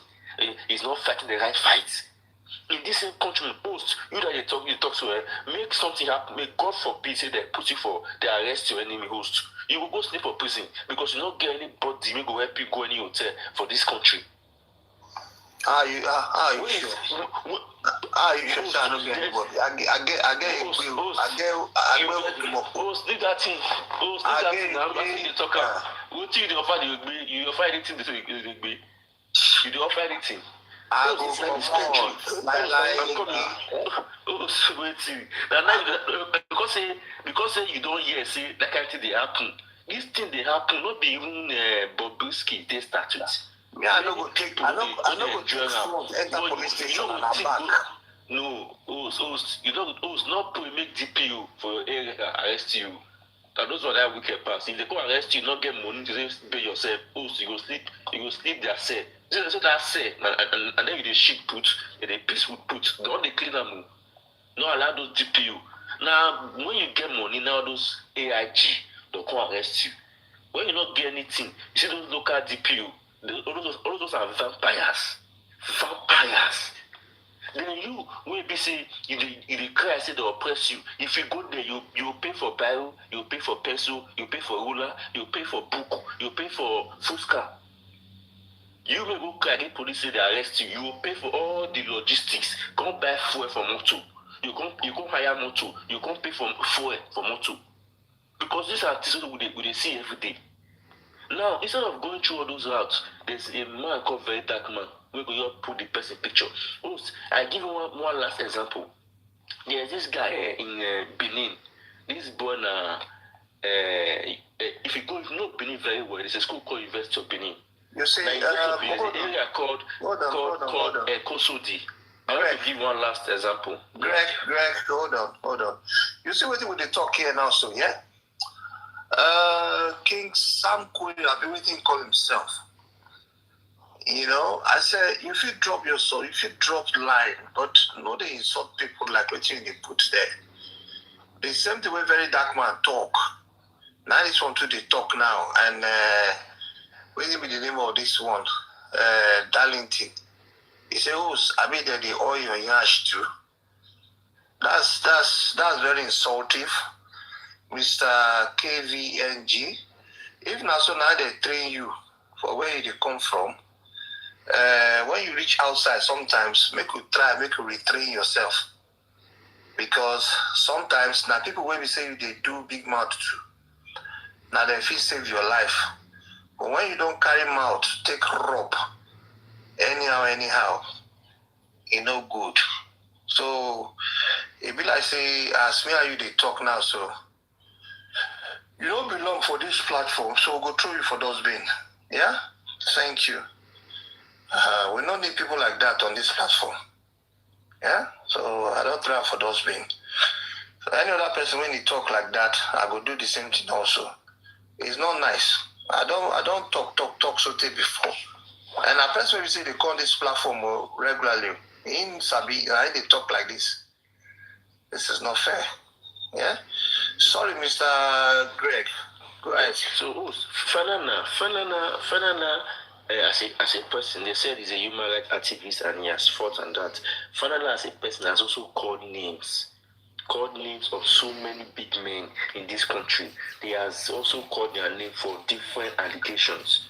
he's not fighting the right fight. In this same country, post you that you talk to her, make something happen. May God forbid say they put you they arrest your enemy host. You will go sleep for prison because you don't get anybody who go help you go any hotel for this country. You sure? I don't get anybody. I get host, leave that thing. Host, leave that thing. I'm asking you to talk about. What you offer you offer anything to you you offer anything. I go from because you don't hear say that kind of thing they happen. This thing they happen not be even Bobrisky they start with. Me I no go take enter police station and I'm back. No, you don't not to make DPO for arrest you. That those are that wicked pass. If they go arrest you, not get money to pay yourself. You go sleep their cell. So that's say, and then you the shit put, the piece would put, don't they clean them? Not allow those GPU. Now, when you get money, now those AIG, they'll come arrest you. When you not get anything, you see those local DPU, all those are vampires. Vampires. Then you will be say, you cry, say they oppress you. If you go there, you pay for Bible, you pay for pencil, you pay for ruler, you pay for book, you pay for Fusca. You will go cry, get police say they arrest you. You will pay for all the logistics. Come buy fuel for motor. You come hire motor. You come pay for fuel for motor. Because these are things we see every day. Now, instead of going through all those routes, there's a man called Very Dark Man. We go put the person picture. I give you one last example. There's this guy in Benin. This boy if you know Benin very well, there's a school called University of Benin. You see, there's an area called Kosodi. I want to give one last example. Greg, hold on. You see what they talk here now, so yeah? King Sam Kwe, I've been waiting to call himself. You know, I said, you should drop your soul, you should drop line, but no, they insult people like what you put there. The same way Very Dark Man talk. Now this one too, they talk now, and what is the name of this one? Darlington. He said, I mean that the oil on yash too. That's very insultive, Mr. KVNG. If not so now they train you for where you come from. When you reach outside, sometimes make you retrain yourself. Because sometimes now people when we say they do big mouth too. Now they feel save your life. But when you don't carry mouth, take rope. Anyhow, it no good. So it be like say, as me and you they talk now, so you don't belong for this platform, so we'll go through you for dustbin. Yeah? Thank you. We don't need people like that on this platform. Yeah? So I don't try for dustbin. So any other person when he talk like that, I go do the same thing also. It's not nice. I don't talk so take before. And a person when we say they call this platform regularly, in Sabi, they talk like this. This is not fair. Yeah? Sorry, Mr. Greg. Go ahead. So, Falana, as a person, they said he's a human rights activist and he has fought on that. Falana, as a person, has also called names of so many big men in this country. He has also called their name for different allegations.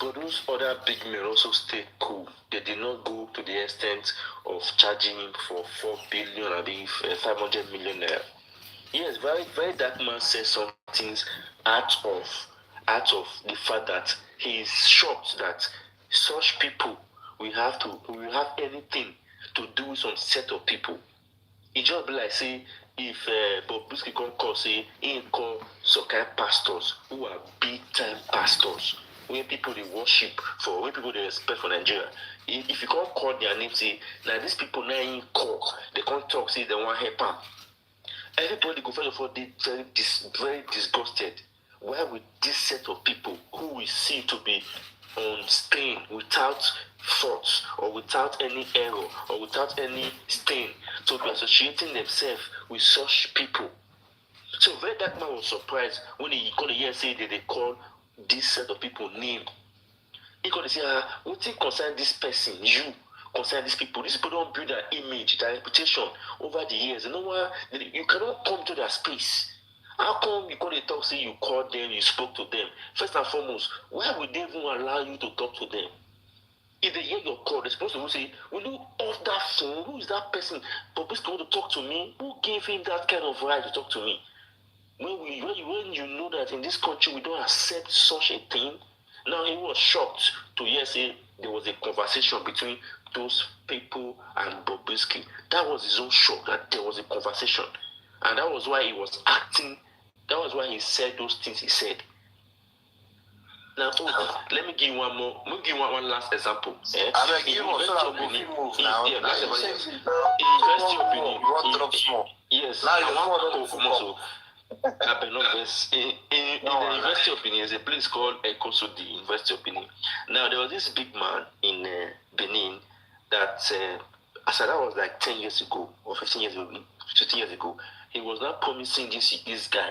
But those other big men also stayed cool. They did not go to the extent of charging him for 4 billion, I think 500 million naira. Yes, very dark man said some things out of the fact that he is shocked that such people will have anything to do with some set of people. It just be like say if Bobrisky come call say he call some kind of pastors who are big time pastors, when people they worship for, when people they respect for Nigeria. If you can't call their name, say now these people now in call, they can't talk, say they want help them. Everybody go first of all they very disgusted. Why would this set of people who we see to be unstained, without faults or without any error or without any stain, to be associating themselves with such people? So very dark man was surprised when he got to hear say that they call this set of people name. He got to say, what thing concern this person, you concern these people. These people don't build their image, their reputation over the years. You know why? You cannot come to their space. How come you call a talk, say you called them, you spoke to them? First and foremost, why would they even allow you to talk to them? If they hear your call, they're supposed to say, will you off that phone? Who is that person? But please come to talk to me. Who gave him that kind of right to talk to me? When you know that in this country we don't accept such a thing. Now he was shocked to hear say there was a conversation between those people and Bobrisky. That was his own shock, that there was a conversation. And that was why he was acting, that was why he said those things he said. Now, let me give you one more. Let me give you one last example. I beg you, so that we move now. Yes, I in the University of Benin, there's a place called Ekosudi University of Benin. Now, there was this big man in Benin that, I said that was like 10 years ago, or 15 years ago, he was not promising this guy.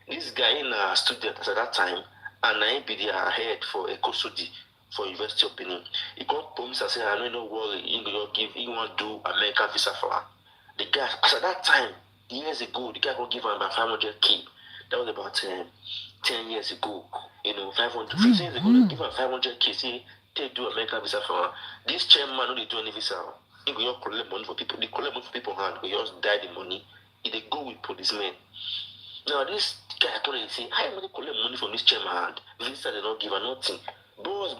This guy in a student at that time, and I be the head for Ekosudi for University of Benin. He got promised and said, I don't worry, he want to do American visa for her. The guy, at that time, years ago, the guy could give him about 500K. That was about 10 years ago. 15 years ago, they give him 500K, say, they do American visa for her. This chairman, they do any visa. He will just collect money for people. They collect money for people hand. They just die the money. They go with policemen. Now, this guy told him, say, how am I collect money from this chairman hand? Visa, they don't give her nothing. Boss.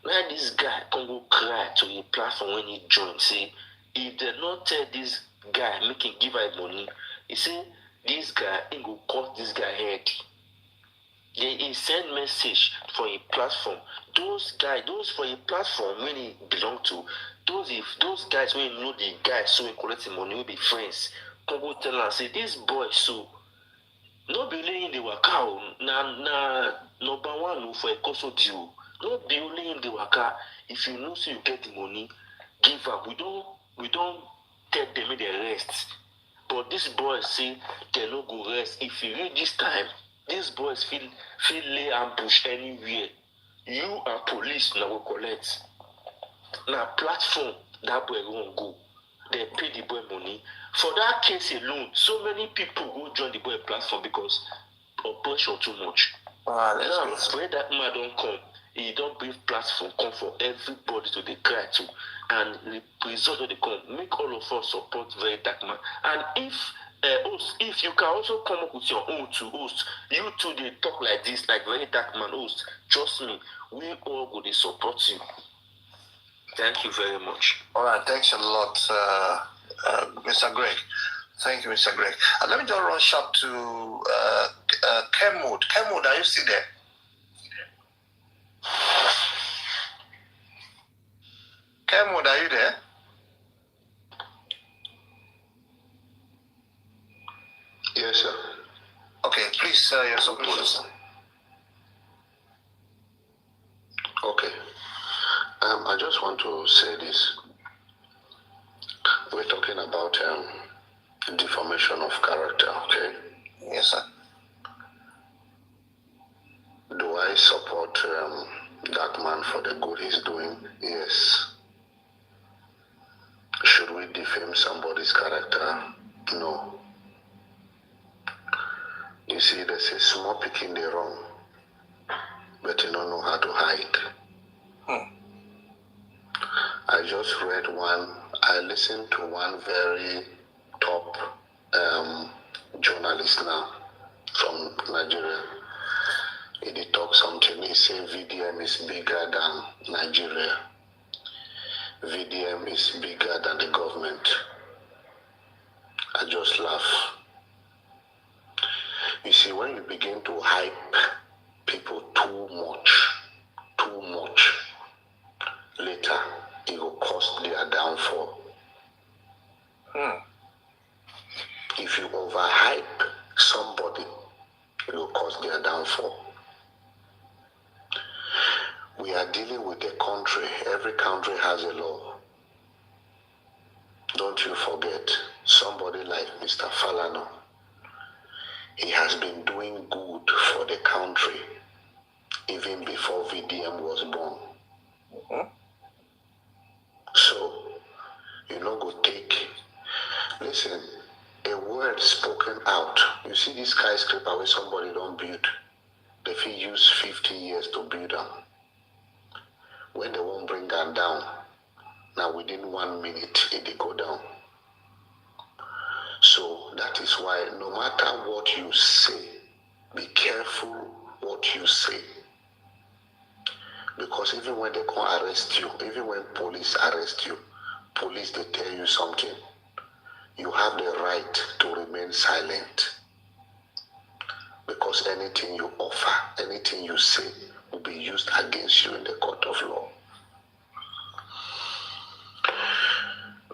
Now, this guy can go cry to a platform when he joined. Say, if they not tell this guy, make him give her money, he say, this guy, he go cut this guy head. He send message for a platform. Those for a platform when he belong to, those guys when you know the guy so he collect the money, will be friends. Come go tell her, say, this boy so no be only in the waka, na number one for a course of deal. No be only in the waka. If you know so you get the money, give up. We don't tell them the rest. But these boys say they no go rest. If you read this time, these boys feel lay ambush anywhere. You and police now will collect. Now platform that boy won't go. They pay the boy money. For that case alone, so many people go join the boy platform because of pressure too much. Now, when that man don't come, he don't bring platform come for everybody to cry to. And the result of the come, make all of us support very dark man. And if you can also come up with your own to host, you two they talk like this, like very dark man host, trust me, we all go to support you. Thank you very much. All right, thanks a lot, Mr. Greg. Thank you, Mr. Greg. Let me just rush up to Kenwood. Kenwood, are you still there? Kenwood, are you there? Yes, sir. Okay, please, your submissions. Okay. I just want to say this. We're talking about deformation of character, okay? Yes, sir. Do I support that man for the good he's doing? Yes. Should we defame somebody's character? No. You see, they say small picking the wrong. but you don't know how to hide. I just read I listened to one very top journalist now from Nigeria. He did talk something. He said VDM is bigger than Nigeria. VDM is bigger than the government. I just laugh. You see, when you begin to hype people too much, later it will cause their downfall. If you overhype somebody, it will cause their downfall. We are dealing with a country. Every country has a law. Don't you forget, somebody like Mr. Falana, he has been doing good for the country even before VDM was born. So, you know, go take. Listen, a word spoken out. You see this skyscraper where somebody don't build, they will use 50 years to build them. When they won't bring them down, now within 1 minute, it go down. So that is why no matter what you say, be careful what you say. Because even when they can arrest you, even when police arrest you, police they tell you something, you have the right to remain silent. Because anything you offer, anything you say will be used against you in the court of law.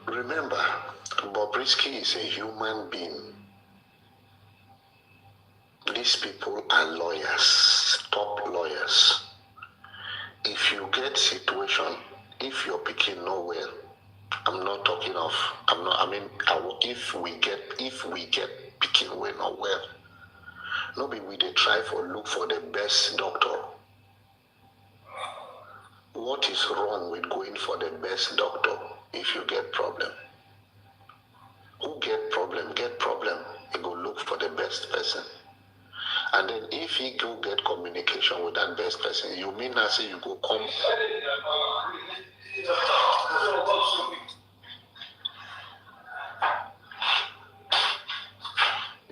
Remember, Bobrisky is a human being. These people are lawyers, top lawyers. If you get situation, if you're picking nowhere, I'm not talking of, if we get picking well or well, nobody will they try for look for the best doctor. What is wrong with going for the best doctor if you get problem? Who get problem? He go look for the best person. And then if he go get communication with that best person, you mean I say you go come.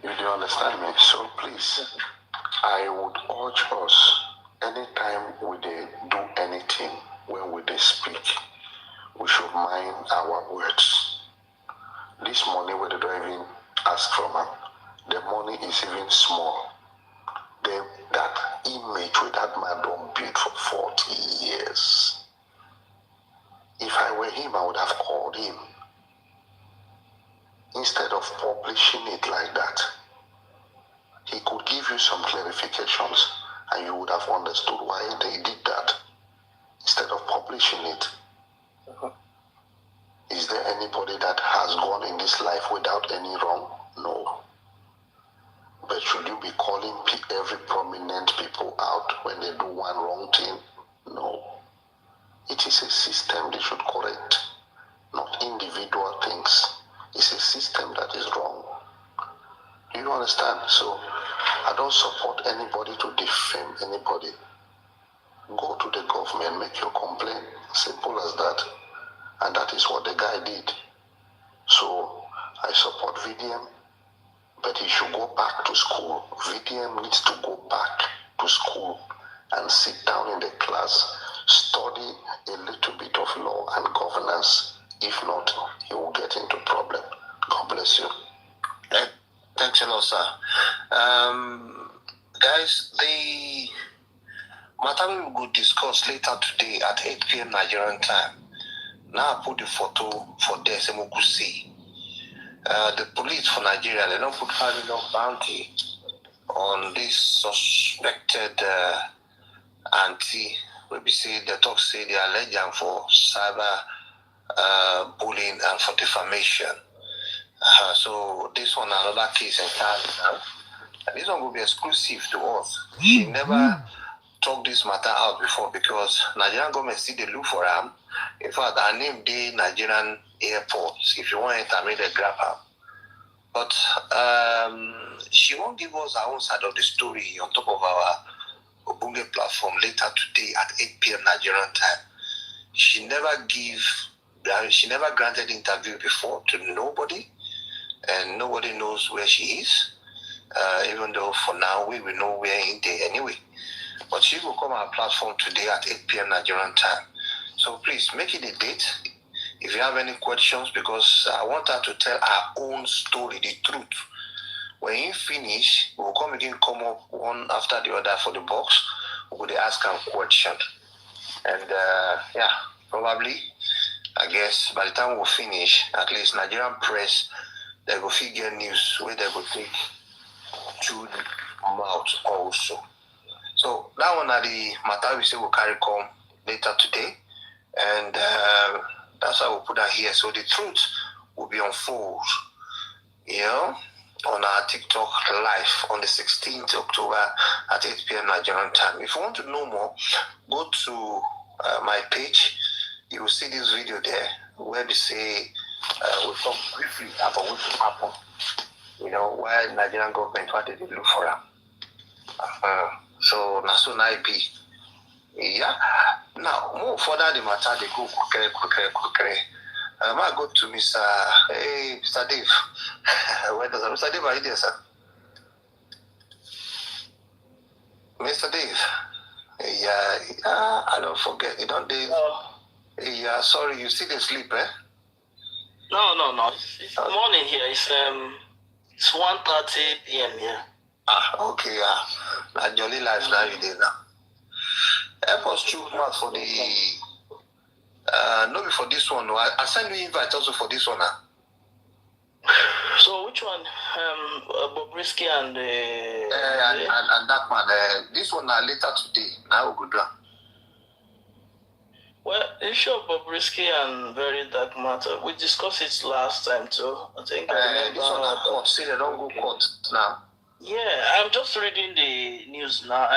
You do understand me? So please, I would urge us, anytime we do anything, when we speak, we should mind our words. This money, we don't even ask from them. The money is even small. That image with that man don't build for 40 years. If I were him, I would have called him. Instead of publishing it like that, he could give you some clarifications and you would have understood why they did that. Instead of publishing it. Is there anybody that has gone in this life without any wrong? No. But should you be calling every prominent people out when they do one wrong thing? No. It is a system they should correct, not individual things. It's a system that is wrong. Do you understand? So I don't support anybody to defame anybody. Go to the government, make your complaint. Simple as that. And that is what the guy did. So I support VDM, but he should go back to school. VDM needs to go back to school and sit down in the class, study a little bit of law and governance. If not, he will get into problem. God bless you. Thanks a lot, sir. Guys, the matter we will discuss later today at 8 p.m. Nigerian time. Now I put the photo for there, so we could see. The police for Nigeria, they don't put high enough bounty on this suspected auntie. We say the talk say they are alleged for cyber bullying and for defamation. So this one another case entirely now. And this one will be exclusive to us. She never talked this matter out before because Nigerian government still they look for him. In fact, I named the Nigerian airports. If you want it, I made a grab her. But she won't give us our own side of the story on top of our Obunge platform later today at 8 p.m. Nigerian time. She never granted interview before to nobody, and nobody knows where she is. Even though for now we will know where in day anyway. But she will come on our platform today at 8 p.m. Nigerian time. So please make it a date. If you have any questions, because I want her to tell her own story, the truth. When you finish, we'll come again, come up one after the other for the box. We'll ask her questions. And probably, I guess, by the time we'll finish, at least Nigerian press, they will figure news where they will take through the mouth also. So that one are the matter we say we'll carry come later today. And that's how we'll put that here. So the truth will be unfold, on our TikTok live on the 16th October at 8 p.m. Nigerian time. If you want to know more, go to my page. You will see this video there where we say we'll talk briefly about what will happen. Why Nigerian government wanted to look for them. So now be. Yeah. Now, more further the matter, they go quicker. I might go to Mr. Dave. Where does Mr. Dave, are you there, sir? Mr. Dave. Yeah, I don't forget. You don't Dave. Yeah, sorry, you still asleep, eh? No. It's morning here. It's 1:30 p.m. here. Okay, Now jolly life now you did now. Help us choose one for the no be for this one. I send you invite also for this one now. So which one? Bobrisky and and that man. This one later today. Now we go do. Well, issue of Bobrisky and Very Dark Matter, we discussed it last time too. I think this one court. See, they don't go court now. Yeah, I'm just reading the news now.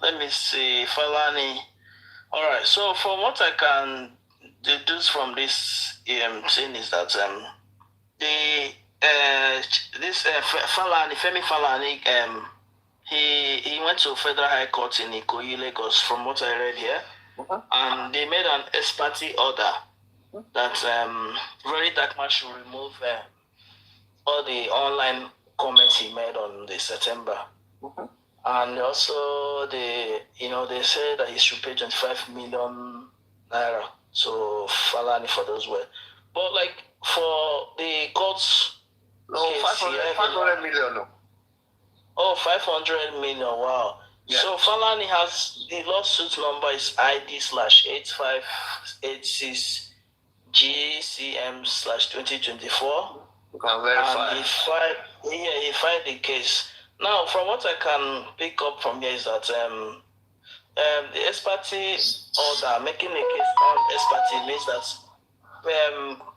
Let me see, Falana. All right. So from what I can deduce from this thing is that Femi Falana, he went to Federal High Court in Ikoyi, Lagos. From what I read here. And they made an ex parte order that Very Dark Man should remove all the online comments he made on the September. And also they said that he should pay 25 million naira to Falana for those words. But like for the courts, 500 million. No. Oh, 500 million, wow. Yeah. So Falana has the lawsuit number is ID/8586 GCM/2024. You can verify. And he filed the case. Now, from what I can pick up from here is that the ex parte order making a case on ex parte means that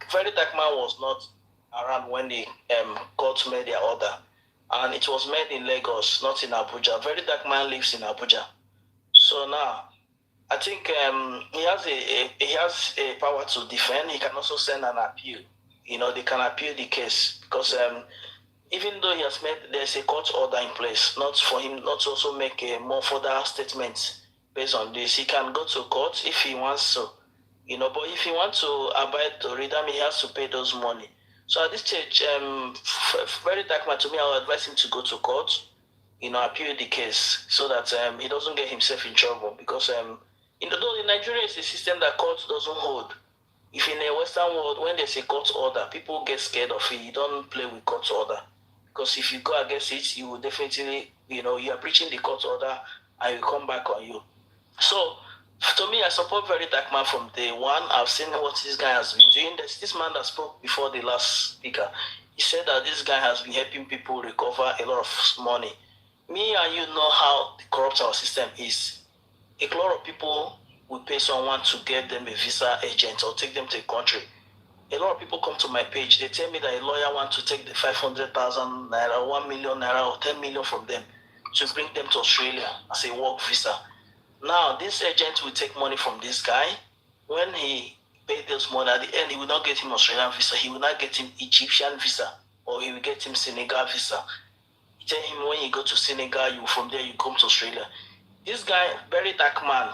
Very Dark Man was not around when the court made their order. And it was made in Lagos, not in Abuja. Very Dark Man lives in Abuja. So now, I think he has a power to defend. He can also send an appeal. They can appeal the case because even though he has there's a court order in place, not for him not to also make a more further statement based on this. He can go to court if he wants to, but if he wants to abide to read, he has to pay those money. So at this stage, Very Dark Man, to me, I would advise him to go to court, appeal the case so that he doesn't get himself in trouble. Because though in Nigeria, it's a system that court doesn't hold. If in a Western world, when there's a court order, people get scared of it. You don't play with court order. Because if you go against it, you will definitely, you are breaching the court order and it will come back on you. So, to me, I support Very Dark Man from day one. I've seen what this guy has been doing. There's this man that spoke before the last speaker. He said that this guy has been helping people recover a lot of money. Me and you know how corrupt our system is. A lot of people will pay someone to get them a visa agent or take them to a country. A lot of people come to my page. They tell me that a lawyer wants to take the 500,000 naira, 1 million naira, or 10 million from them to bring them to Australia as a work visa. Now, this agent will take money from this guy. When he paid this money, at the end, he will not get him Australian visa. He will not get him Egyptian visa, or he will get him Senegal visa. He tell him when you go to Senegal, from there you come to Australia. This guy, very dark man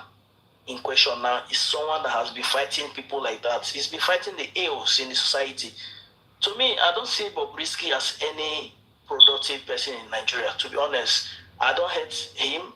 in question now, is someone that has been fighting people like that. He's been fighting the ills in the society. To me, I don't see Bobrisky as any productive person in Nigeria. To be honest, I don't hate him.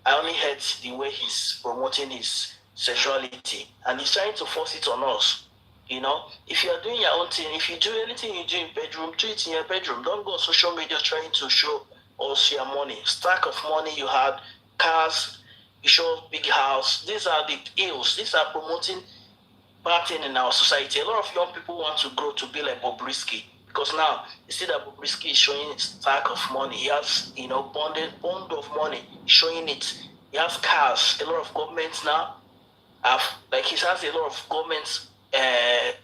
I only hate the way he's promoting his sexuality, and he's trying to force it on us. You know, if you are doing your own thing, if you do anything you do in bedroom, do it in your bedroom. Don't go on social media trying to show us your money, stack of money you had, cars, you show big house. These are the ills. These are promoting bad thing in our society. A lot of young people want to grow to be like Bobrisky, because now you see that Bobrisky is showing stack of money. He has, you know, bond of money, showing it. He has cars. A lot of governments now have, like, he has a lot of governments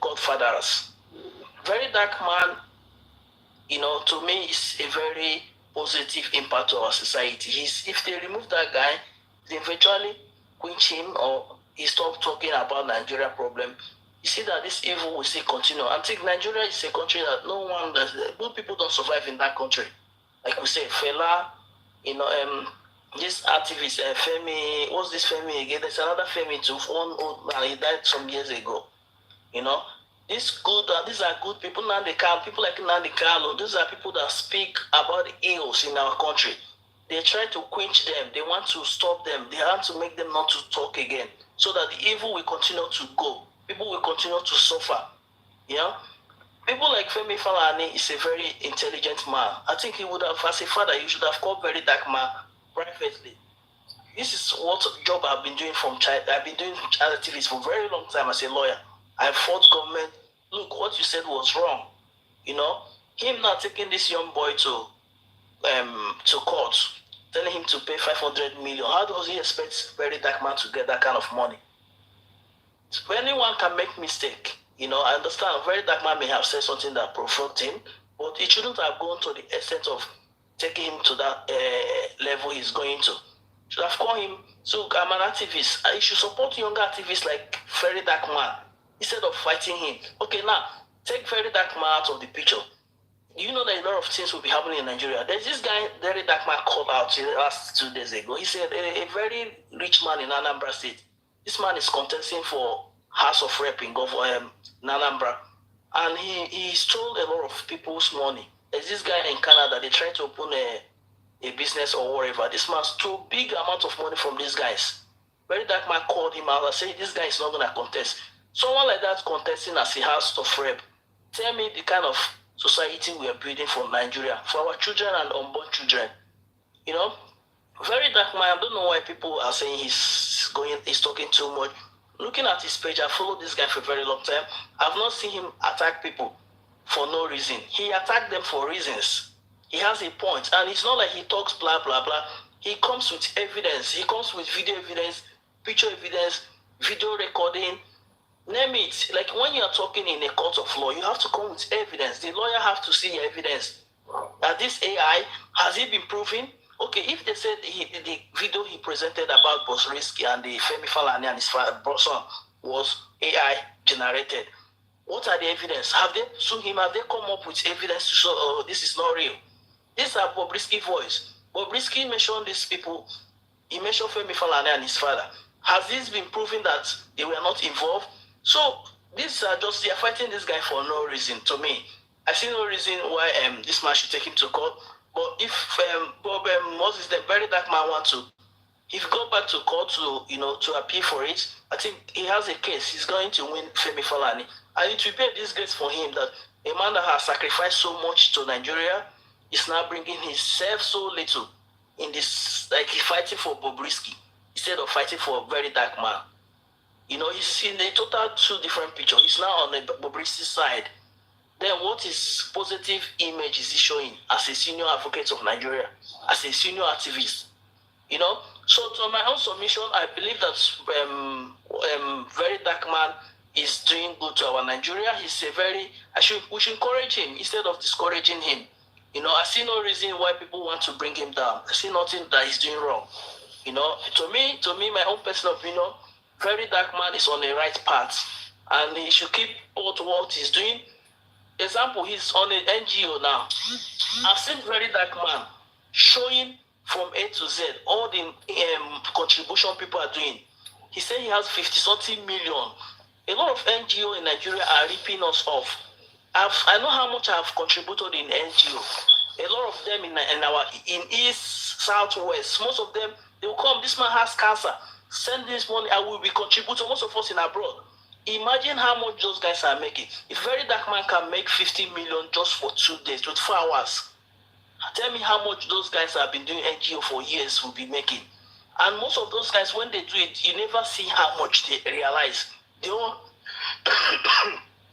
godfathers. Very dark man, you know, to me is a very positive impact to our society. If they remove that guy, they eventually quench him or he stop talking about Nigeria problem. You see that this evil will still continue. I think Nigeria is a country that most people don't survive in that country. Like we say, Fela, you know, this activist, Femi, what's this Femi again? There's another Femi too, one old man, he died some years ago. You know, these are good people. People like Nandi Carlo, these are people that speak about the ills in our country. They try to quench them. They want to stop them. They want to make them not to talk again, so that the evil will continue to go. People will continue to suffer. You know, people like Femi Falana is a very intelligent man. I think he would have, as a father, he should have called very dark man privately. This is what job I've been doing from child. I've been doing child activities for a very long time as a lawyer. I fought government. Look, what you said was wrong. You know, him now taking this young boy to court, telling him to pay 500 million. How does he expect very dark man to get that kind of money? So anyone can make mistake. You know, I understand very dark man may have said something that provoked him, but he shouldn't have gone to the extent of taking him to that level he's going to. Should have called him. So I'm an activist. I should support younger activists like very dark man instead of fighting him. Okay, now take very dark man out of the picture. You know that a lot of things will be happening in Nigeria. There's this guy, very dark man, called out last 2 days ago. He said a very rich man in Anambra State. This man is contesting for House of Rep in Anambra, and he stole a lot of people's money. There's this guy in Canada. They tried to open a business or whatever. This man stole big amount of money from these guys. Very dark man called him out and said, this guy is not going to contest. Someone like that contesting as a House of Rep. Tell me the kind of society we are building for Nigeria, for our children and unborn children. You know, very dark man. I don't know why people are saying he's talking too much. Looking at his page, I followed this guy for a very long time. I've not seen him attack people for no reason. He attacked them for reasons. He has a point, and it's not like he talks blah blah blah. He comes with evidence. He comes with video evidence, picture evidence, video recording. Name it. Like when you are talking in a court of law, you have to come with evidence. The lawyer have to see your evidence. That this AI, has it been proven? Okay, if they said the video he presented about Bobrisky and the Femi Falana and his son was AI generated, what are the evidence? Have they sued him? Have they come up with evidence to show this is not real? These are Bobrisky voice. Bobrisky mentioned these people. He mentioned Femi Falana and his father. Has this been proven that they were not involved? So these are just, they are fighting this guy for no reason. To me, I see no reason why this man should take him to court. But if Moses, the very dark man, want to, if he go back to court to appeal for it, I think he has a case. He's going to win Femi Falana, and it will be a disgrace for him that a man that has sacrificed so much to Nigeria is now bringing himself so little in this, like he's fighting for Bobrisky instead of fighting for a very dark man. You know, he's in a total two different picture. He's now on the Bobrisky side. Then what is positive image is he showing as a senior advocate of Nigeria, as a senior activist? You know, so to my own submission, I believe that very dark man is doing good to our Nigeria. He's we should encourage him instead of discouraging him. You know, I see no reason why people want to bring him down. I see nothing that he's doing wrong. You know, to me, my own personal opinion, very dark man is on the right path, and he should keep what he's doing. Example, he's on an NGO now. I've seen very dark man showing from A to Z, all the contribution people are doing. He said he has 50-something million. A lot of NGO in Nigeria are ripping us off. I know how much I've contributed in NGO. A lot of them in East, South, West, most of them, they will come, this man has cancer, send this money, I will be contributing, most of us in abroad. Imagine how much those guys are making. If Very Dark Man can make 50 million just for 2 days, 24 hours, tell me how much those guys have been doing NGO for years will be making. And most of those guys, when they do it, you never see how much they realize. They all,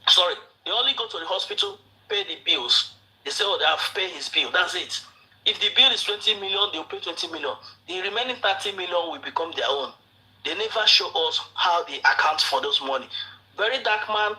sorry, they only go to the hospital, pay the bills. They say, oh, they have paid his bill. That's it. If the bill is 20 million, they'll pay 20 million. The remaining 30 million will become their own. They never show us how they account for those money. Very Dark Man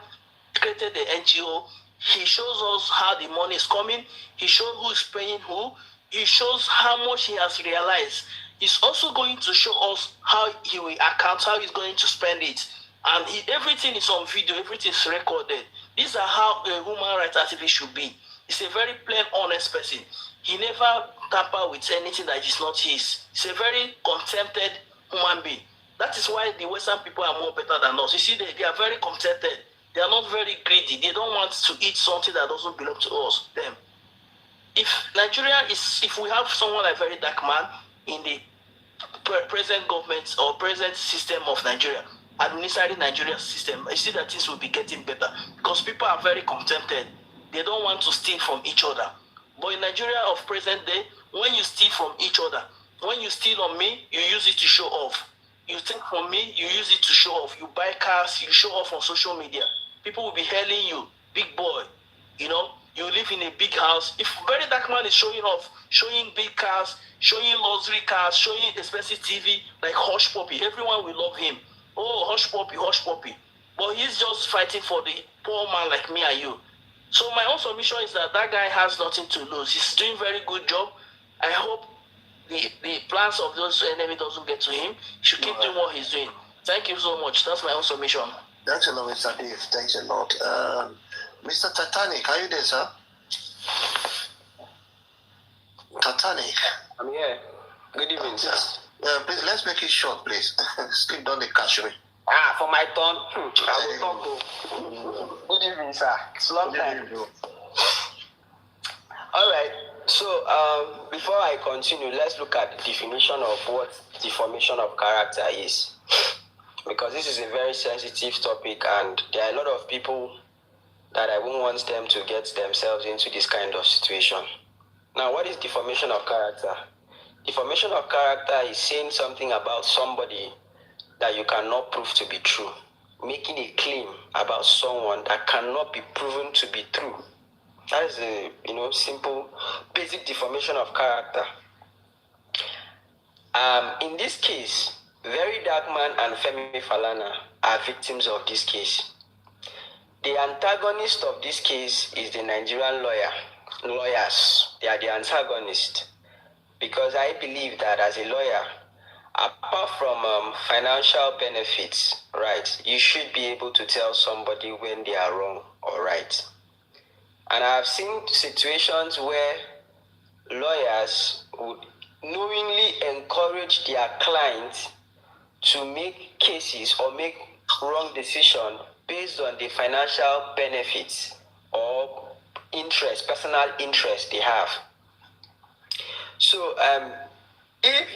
created the NGO. He shows us how the money is coming. He shows who is paying who. He shows how much he has realized. He's also going to show us how he will account, how he's going to spend it. And everything is on video, everything is recorded. These are how a human rights activist should be. He's a very plain, honest person. He never tamper with anything that is not his. He's a very contented human being. That is why the Western people are more better than us. You see, they are very contented. They are not very greedy. They don't want to eat something that doesn't belong to us, them. If Nigeria is, if we have someone like Very Dark Man in the present government or present system of Nigeria, administrative Nigeria system, I see that things will be getting better because people are very contented. They don't want to steal from each other. But in Nigeria of present day, when you steal from each other, when you steal on me, you use it to show off. You take from me, you use it to show off. You buy cars, you show off on social media. People will be hailing you, big boy. You know, you live in a big house. If Very Dark Man is showing off, showing big cars, showing luxury cars, showing expensive TV, like Hush Puppy, everyone will love him. Oh, Hush Puppy, Hush Puppy. But he's just fighting for the poor man like me and you. So my own submission is that that guy has nothing to lose. He's doing a very good job. I hope the plans of those enemy doesn't get to him. He should keep doing what he's doing. Thank you so much. That's my own submission. Thanks a lot, Mr. Dave. Thanks a lot. Mr. Titanic, are you there, sir? Titanic. I'm here. Good evening, sir. Please, let's make it short, please. Sleep down the catch me. For my turn, I will talk to. Good evening, sir. It's a long time. All right. So, before I continue, let's look at the definition of what the formation of character is. Because this is a very sensitive topic and there are a lot of people that I wouldn't want them to get themselves into this kind of situation. Now, what is the formation of character? The formation of character is saying something about somebody that you cannot prove to be true. Making a claim about someone that cannot be proven to be true. That is a simple, basic deformation of character. In this case, Very Dark Man and Femi Falana are victims of this case. The antagonist of this case is the Nigerian lawyers. They are the antagonist. Because I believe that as a lawyer, apart from financial benefits, right, you should be able to tell somebody when they are wrong or right. And I have seen situations where lawyers would knowingly encourage their clients to make cases or make wrong decisions based on the financial benefits or interest, personal interest they have. So if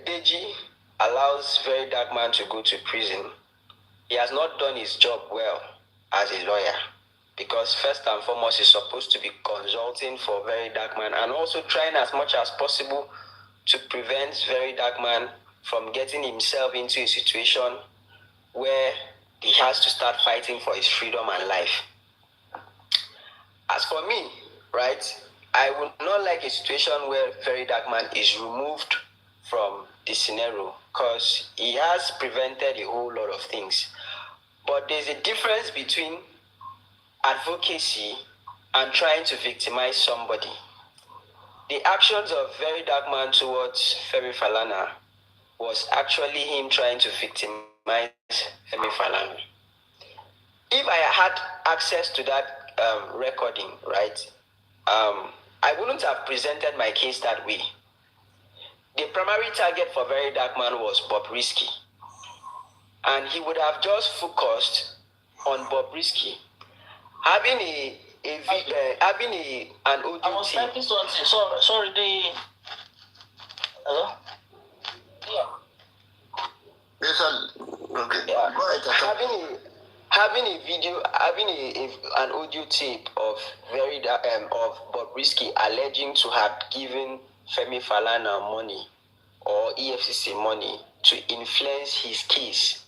Deji allows Very Dark Man to go to prison, he has not done his job well as a lawyer. Because first and foremost, he's supposed to be consulting for Very Dark Man and also trying as much as possible to prevent Very Dark Man from getting himself into a situation where he has to start fighting for his freedom and life. As for me, right, I would not like a situation where Very Dark Man is removed from the scenario because he has prevented a whole lot of things. But there's a difference between advocacy and trying to victimize somebody. The actions of Very Dark Man towards Femi Falana was actually him trying to victimize Femi Falana. If I had access to that recording, right, I wouldn't have presented my case that way. the primary target for Very Dark Man was Bobrisky. And he would have just focused on Bobrisky. Having an audio I was typing something. Sorry, hello? Yeah. Yes, okay. Yeah. Go ahead, having a video, having an audio tape of Bobrisky alleging to have given Femi Falana money or EFCC money to influence his case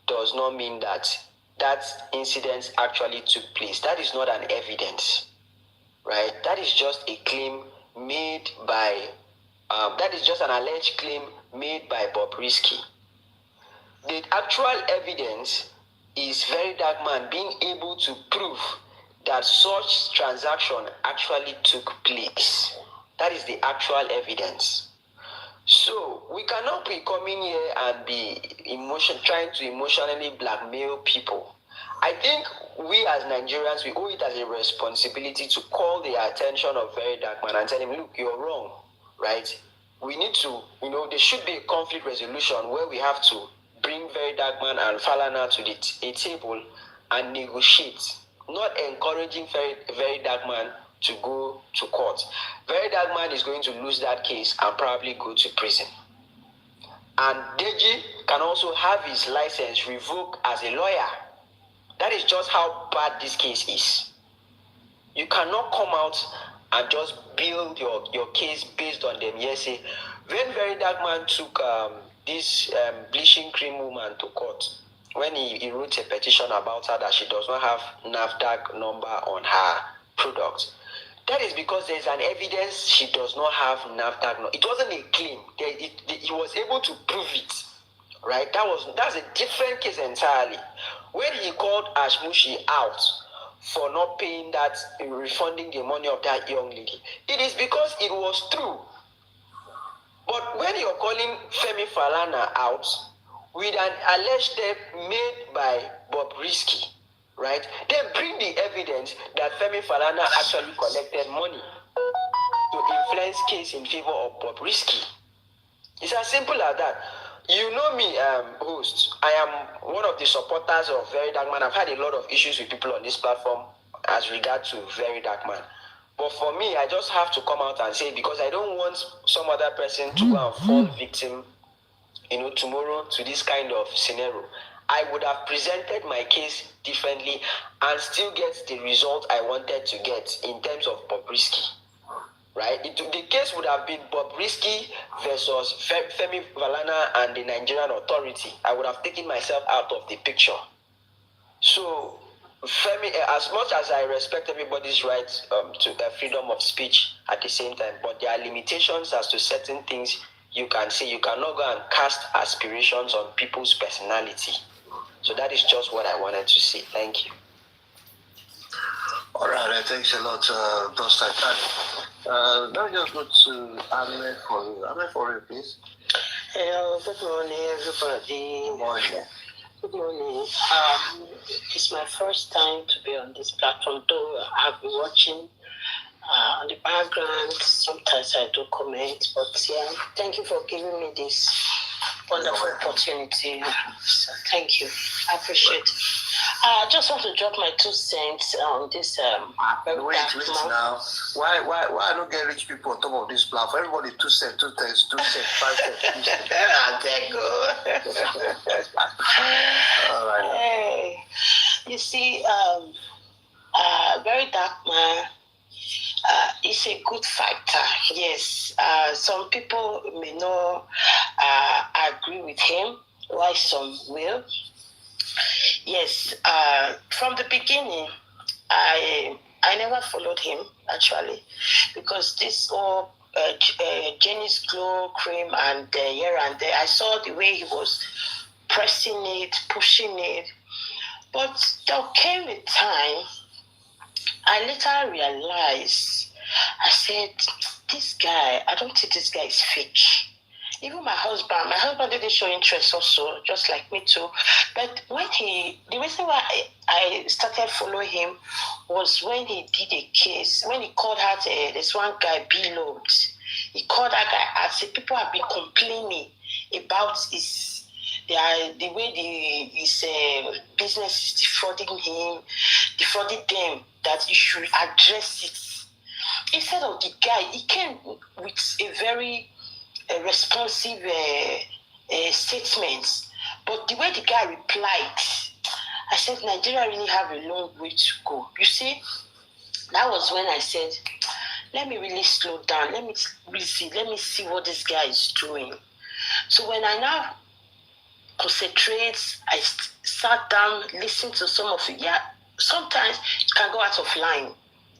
does not mean that that incident actually took place. That is not an evidence, right? That is just a claim made by, that is just an alleged claim made by Bobrisky. The actual evidence is Very Dark Man being able to prove that such transaction actually took place. That is the actual evidence. So we cannot be coming here and be trying to emotionally blackmail people. I think we as Nigerians, we owe it as a responsibility to call the attention of Very Dark Man and tell him, look, you're wrong, right? We need to, there should be a conflict resolution where we have to bring Very Dark Man and Falana to a table and negotiate, not encouraging Very Dark Man to go to court. Very Dark Man is going to lose that case and probably go to prison. And Deji can also have his license revoked as a lawyer. That is just how bad this case is. You cannot come out and just build your case based on them. Yes, when Very Dark Man took this bleaching cream woman to court, when he wrote a petition about her that she does not have NAFDAC number on her product, that is because there is an evidence she does not have NAFDAC number. It wasn't a claim. He was able to prove it, right? That's a different case entirely. When he called Ashmushi out for not paying that, refunding the money of that young lady, it is because it was true. But when you're calling Femi Falana out with an alleged step made by Bobrisky, right? Then bring the evidence that Femi Falana actually collected money to influence case in favor of Bobrisky. It's as simple as that. You know me, host. I am one of the supporters of Very Dark Man. I've had a lot of issues with people on this platform as regard to Very Dark Man. But for me, I just have to come out and say, because I don't want some other person to go and fall victim, tomorrow to this kind of scenario. I would have presented my case differently and still get the result I wanted to get in terms of Bobrisky. Right? The case would have been Bobrisky versus Femi Falana and the Nigerian authority. I would have taken myself out of the picture. So, Femi, as much as I respect everybody's right to freedom of speech at the same time, but there are limitations as to certain things you can say. You cannot go and cast aspirations on people's personality. So that is just what I wanted to say. Thank you. All right, thanks a lot, Dr. Khan. Let me just go to Ahmed for you. Ahmed for you, please. Hello, good morning, everybody. Good morning. Good morning. It's my first time to be on this platform, though I've been watching on the background. Sometimes I do comment, but yeah, thank you for giving me this wonderful opportunity. So thank you. I appreciate it. I just want to drop my 2 cents on this. Wait now. Why I don't get rich people on top of this platform? Everybody 2 cents, 2 cents, 2 cents, 5 cents. Thank you. All right. Hey, you see, Very Dark Man is a good fighter. Yes, some people may not agree with him, why some will. Yes, from the beginning, I never followed him, actually, because this whole Jenny's Glow cream and here and there, I saw the way he was pressing it, pushing it. But there came a time, I later realized, I said, this guy, I don't think this guy is fake. Even my husband didn't show interest also, just like me too. But the reason why I started following him was when he did a case, when he called out this one guy, B-Loads. He called that guy and said people have been complaining about the way his business is defrauding them, that he should address it. Instead of the guy, he came with a very responsive statement. But the way the guy replied, I said, Nigeria really have a long way to go. You see, that was when I said, let me really slow down. Let me see what this guy is doing. So when I now concentrate, I sat down, listened to some of it. Yeah, sometimes it can go out of line.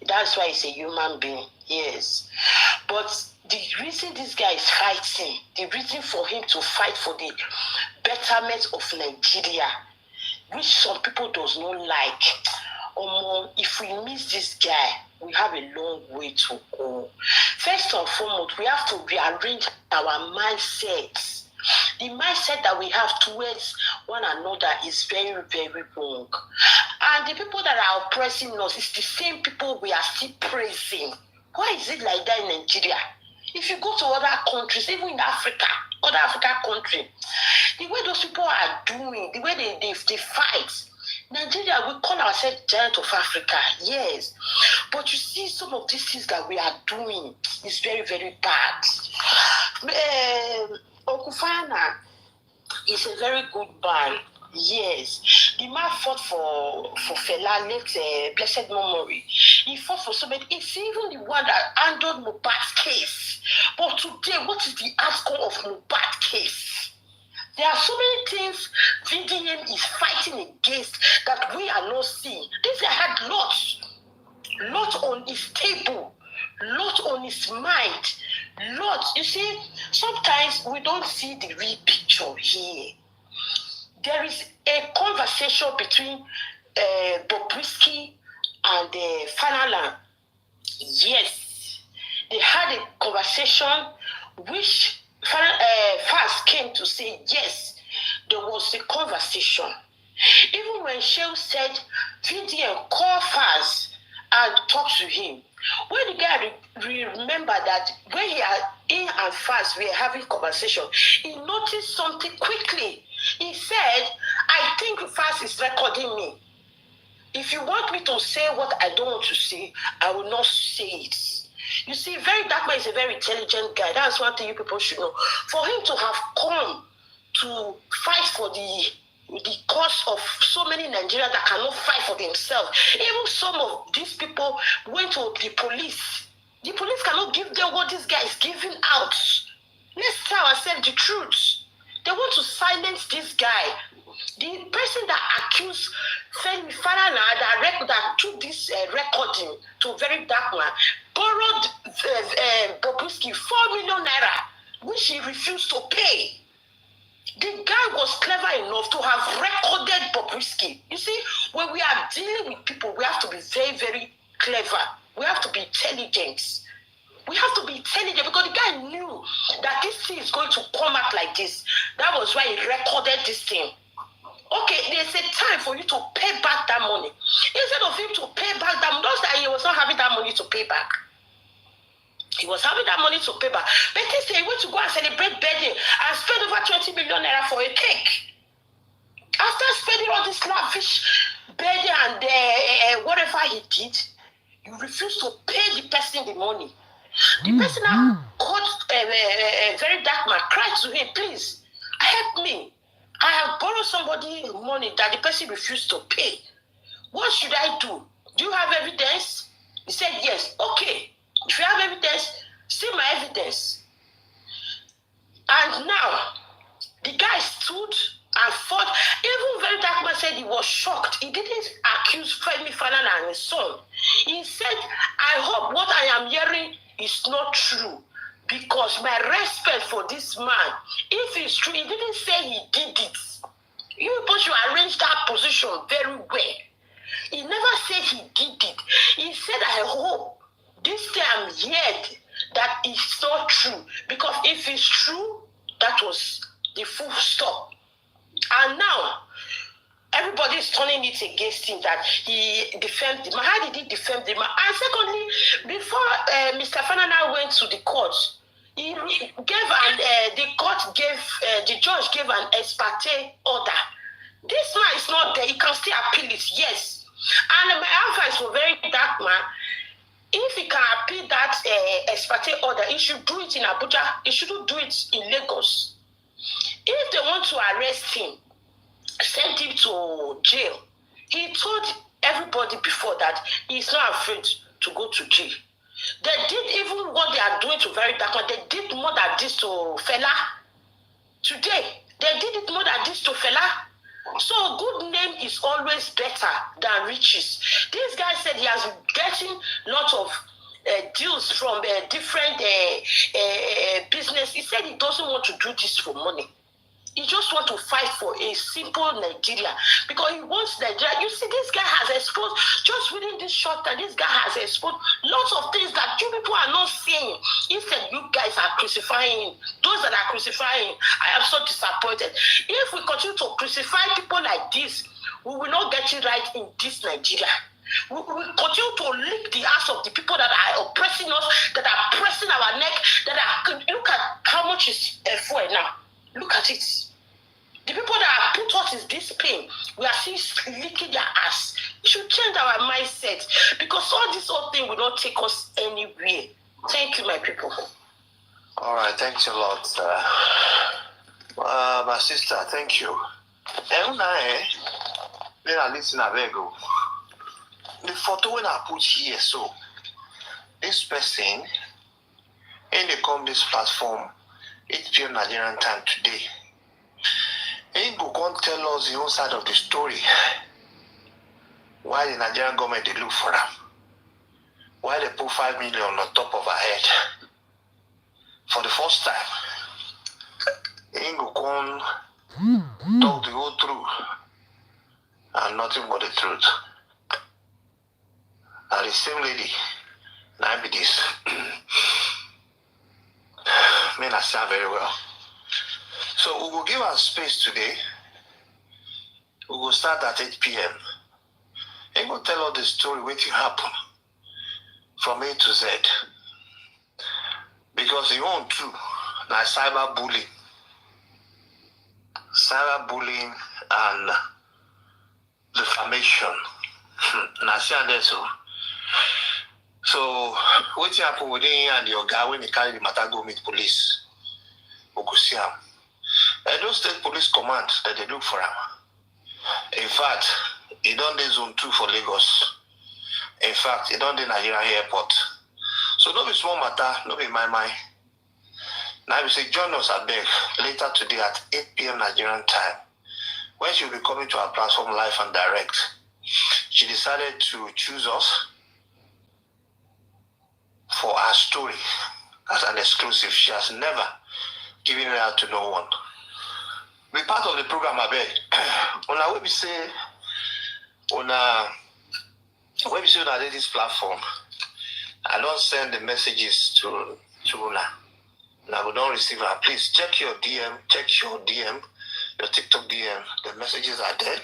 That's why he's a human being. Yes. But the reason this guy is fighting, the reason for him to fight for the betterment of Nigeria, which some people does not like, if we miss this guy, we have a long way to go. First and foremost, we have to rearrange our mindsets. The mindset that we have towards one another is very, very wrong. And the people that are oppressing us is the same people we are still praising. Why is it like that in Nigeria? If you go to other countries, even in Africa, other African countries, the way those people are doing, the way they fight, Nigeria, we call ourselves giant of Africa, yes. But you see, some of these things that we are doing is very, very bad. Falana is a very good man, yes. The man fought for Falana, late blessed memory. He fought for so many. It's even the one that handled Mohbad's case. But today, what is the outcome of Mohbad's case? There are so many things VDM is fighting against that we are not seeing. This guy had lots on his table, lots on his mind, lots. You see, sometimes we don't see the real picture here. There is a conversation between Bobrisky and Falana. Yes, they had a conversation which Faz came to say, yes, there was a conversation. Even when Shell said, VDM, call Faz and talk to him. When the guy remember that when he and Faz were having conversation, he noticed something quickly. He said, I think Faz is recording me. If you want me to say what I don't want to say, I will not say it. You see, that man is a very intelligent guy. That's one thing you people should know. For him to have come to fight for the cause of so many Nigerians that cannot fight for themselves. Even some of these people went to the police. The police cannot give them what this guy is giving out. Let's tell ourselves the truth. They want to silence this guy. The person that accused Falana that took this recording to very dark man borrowed Bobrisky 4 million naira, which he refused to pay. The guy was clever enough to have recorded Bobrisky. You see, when we are dealing with people, we have to be very, very clever. We have to be intelligent. We have to be intelligent because the guy knew that this thing is going to come out like this. That was why he recorded this thing. Okay, there's a time for you to pay back that money. Instead of him to pay back that money, not that he was not having that money to pay back. He was having that money to pay back. But he said he went to go and celebrate birthday and spend over 20 million naira for a cake. After spending all this lavish birthday and whatever he did, you refuse to pay the person the money. The person now called a very dark man, cried to him, please, help me. I have borrowed somebody money that the person refused to pay. What should I do? Do you have evidence? He said, yes. Okay. If you have evidence, see my evidence. And now, the guy stood and fought. Even very dark man said he was shocked. He didn't accuse Femi Falana and his son. He said, I hope what I am hearing is not true. Because my respect for this man, if it's true, he didn't say he did it. You people should arrange that position very well. He never said he did it. He said, I hope this time heard that it's not true. Because if it's true, that was the full stop. And now, everybody is turning it against him that he defended the man. How did he defend the man? And secondly, before Mr. Falana went to the court, he gave the judge gave an ex parte order. This man is not there. He can still appeal it, yes. And my advice for very dark man, if he can appeal that ex parte order, he should do it in Abuja. He shouldn't do it in Lagos. If they want to arrest him, send him to jail. He told everybody before that he's not afraid to go to jail. They did even what they are doing to very dark man. They did more than this to Fela. Today, they did it more than this to Fela. So good name is always better than riches. This guy said he has been getting lots of deals from different business. He said he doesn't want to do this for money. He just wants to fight for a simple Nigeria because he wants Nigeria. You see, this guy has exposed, just within this short time, this guy has exposed lots of things that you people are not seeing. Instead, you guys are crucifying. Those that are crucifying, I am so disappointed. If we continue to crucify people like this, we will not get it right in this Nigeria. We will continue to lick the ass of the people that are oppressing us, that are pressing our neck, that are, look at how much is fuel now. Look at it. The people that have put us in this pain, we are still licking their ass. We should change our mindset because all this whole thing will not take us anywhere. Thank you, my people. All right, thanks a lot. My sister, thank you. Then I listen, I beg you. The photo when I put here, so this person, and they come this platform, 8 p.m. Nigerian time today. He go come tell us the own side of the story. Why the Nigerian government they look for them? Why they put 5 million on top of our head? For the first time, he go come talk the whole truth and nothing but the truth. And the same lady, now be this. Men I sound very well. So we will give our space today. We will start at 8 p.m. And we'll tell all the story what happen from A to Z. Because you want to, now cyberbullying and defamation. Now see that so what happened with him and your guy when he carry the matter go meet police? We go see him. Edo State Police Command that they look for him. In fact, he done the zone 2 for Lagos. In fact, he done the Nigeria airport. So no be small matter, no be my mind. Now we say join us at beg later today at 8 p.m. Nigerian time. When she will be coming to our platform live and direct. She decided to choose us for our story as an exclusive. She has never given it out to no one. Be part of the program, I beg. On our website, on this platform, I don't send the messages to Una. Now we don't receive her. Please check your DM, your TikTok DM. The messages are there.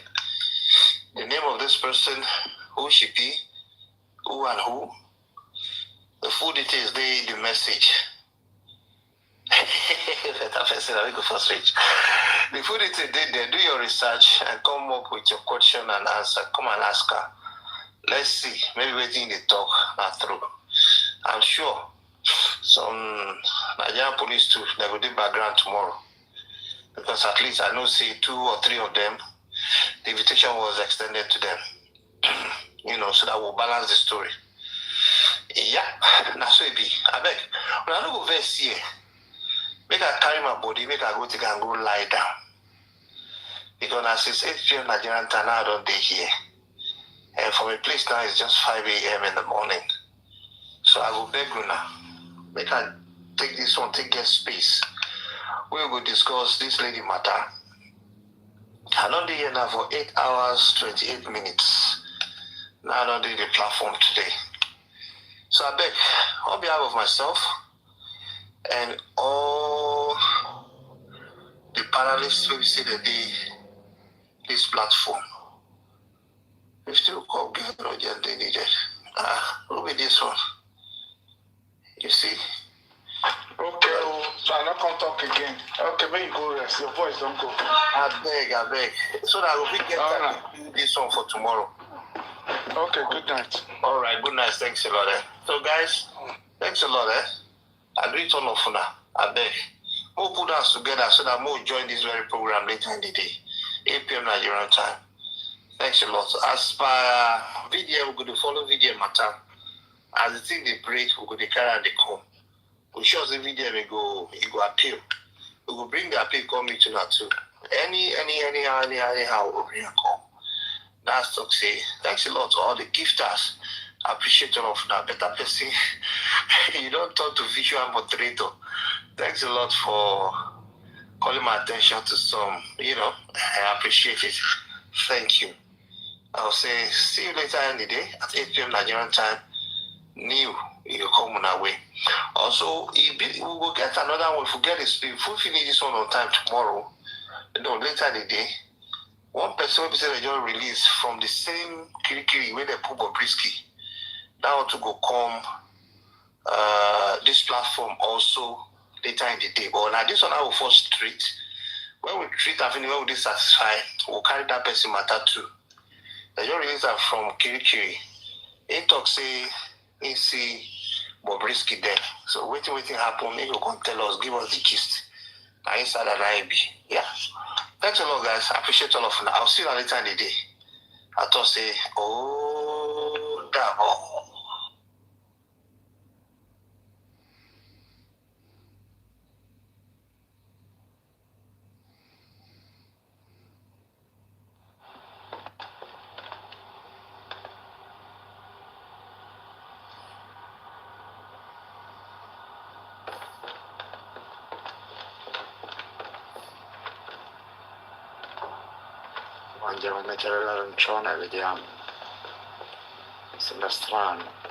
The name of this person, who she be, who and who. The full details there in the message. The full details there. Do your research and come up with your question and answer. Come and ask her. Let's see. Maybe waiting the talk not through. I'm sure some Nigerian police too, they will do background tomorrow. Because at least I know see 2 or 3 of them, the invitation was extended to them. So that will balance the story. Yeah, that's so it be. I beg. When I don't go verse here, make I carry my body, make I go take and go lie down. Because as it's 8 p.m. Nigerian time, now I don't day here. And from a place now, it's just 5 a.m. in the morning. So I will beg you now. Make I take this one, take get space. We will discuss this lady matter. I don't be here now for 8 hours, 28 minutes. Now I don't do the platform today. So I beg, on behalf of myself and all the panelists, maybe say that this platform, if still call get no they needed. Who be this one? You see? Okay. So I not come talk again. Okay, when you go rest, your voice don't go. I beg. So that we get time to do this one for tomorrow. Okay, good night. All right, good night. Thanks a lot. So guys, thanks a lot. I greet all of you now. I beg. We'll put us together so that we'll join this very program later in the day, 8 p.m. Nigerian time. Thanks a lot. As per video, we're going to follow video matter. As the thing they break, we're going to carry and they come. We show the video, it go appeal. We will bring the appeal coming to that too. Anyhow, we'll bring a call. That's to say, thanks a lot to all the gifters. I appreciate all of that. Better person. You don't talk to visual moderator. Thanks a lot for calling my attention to some, I appreciate it. Thank you. I'll say, see you later in the day at 8 p.m. Nigerian time. New, you come on our way. Also, we will get another one. If we get this, if we finish this one on time tomorrow, later in the day, one person will be said they just released from the same Kirikiri where they put Bobrisky. That one to go come this platform also later in the day. But now this one I will first treat. When we treat and finish, when we dissatisfied, we'll carry that person matter too. They just released that from Kirikiri. He talk say he see Bobrisky there. So waiting happen. Maybe you can tell us, give us the gist. Now inside that IB. Yeah. Thanks a lot, guys. I appreciate all of you. I'll see you later in the day. I thought say, oh, damn. Andiamo a mettere l'arancione, vediamo. Sembra strano.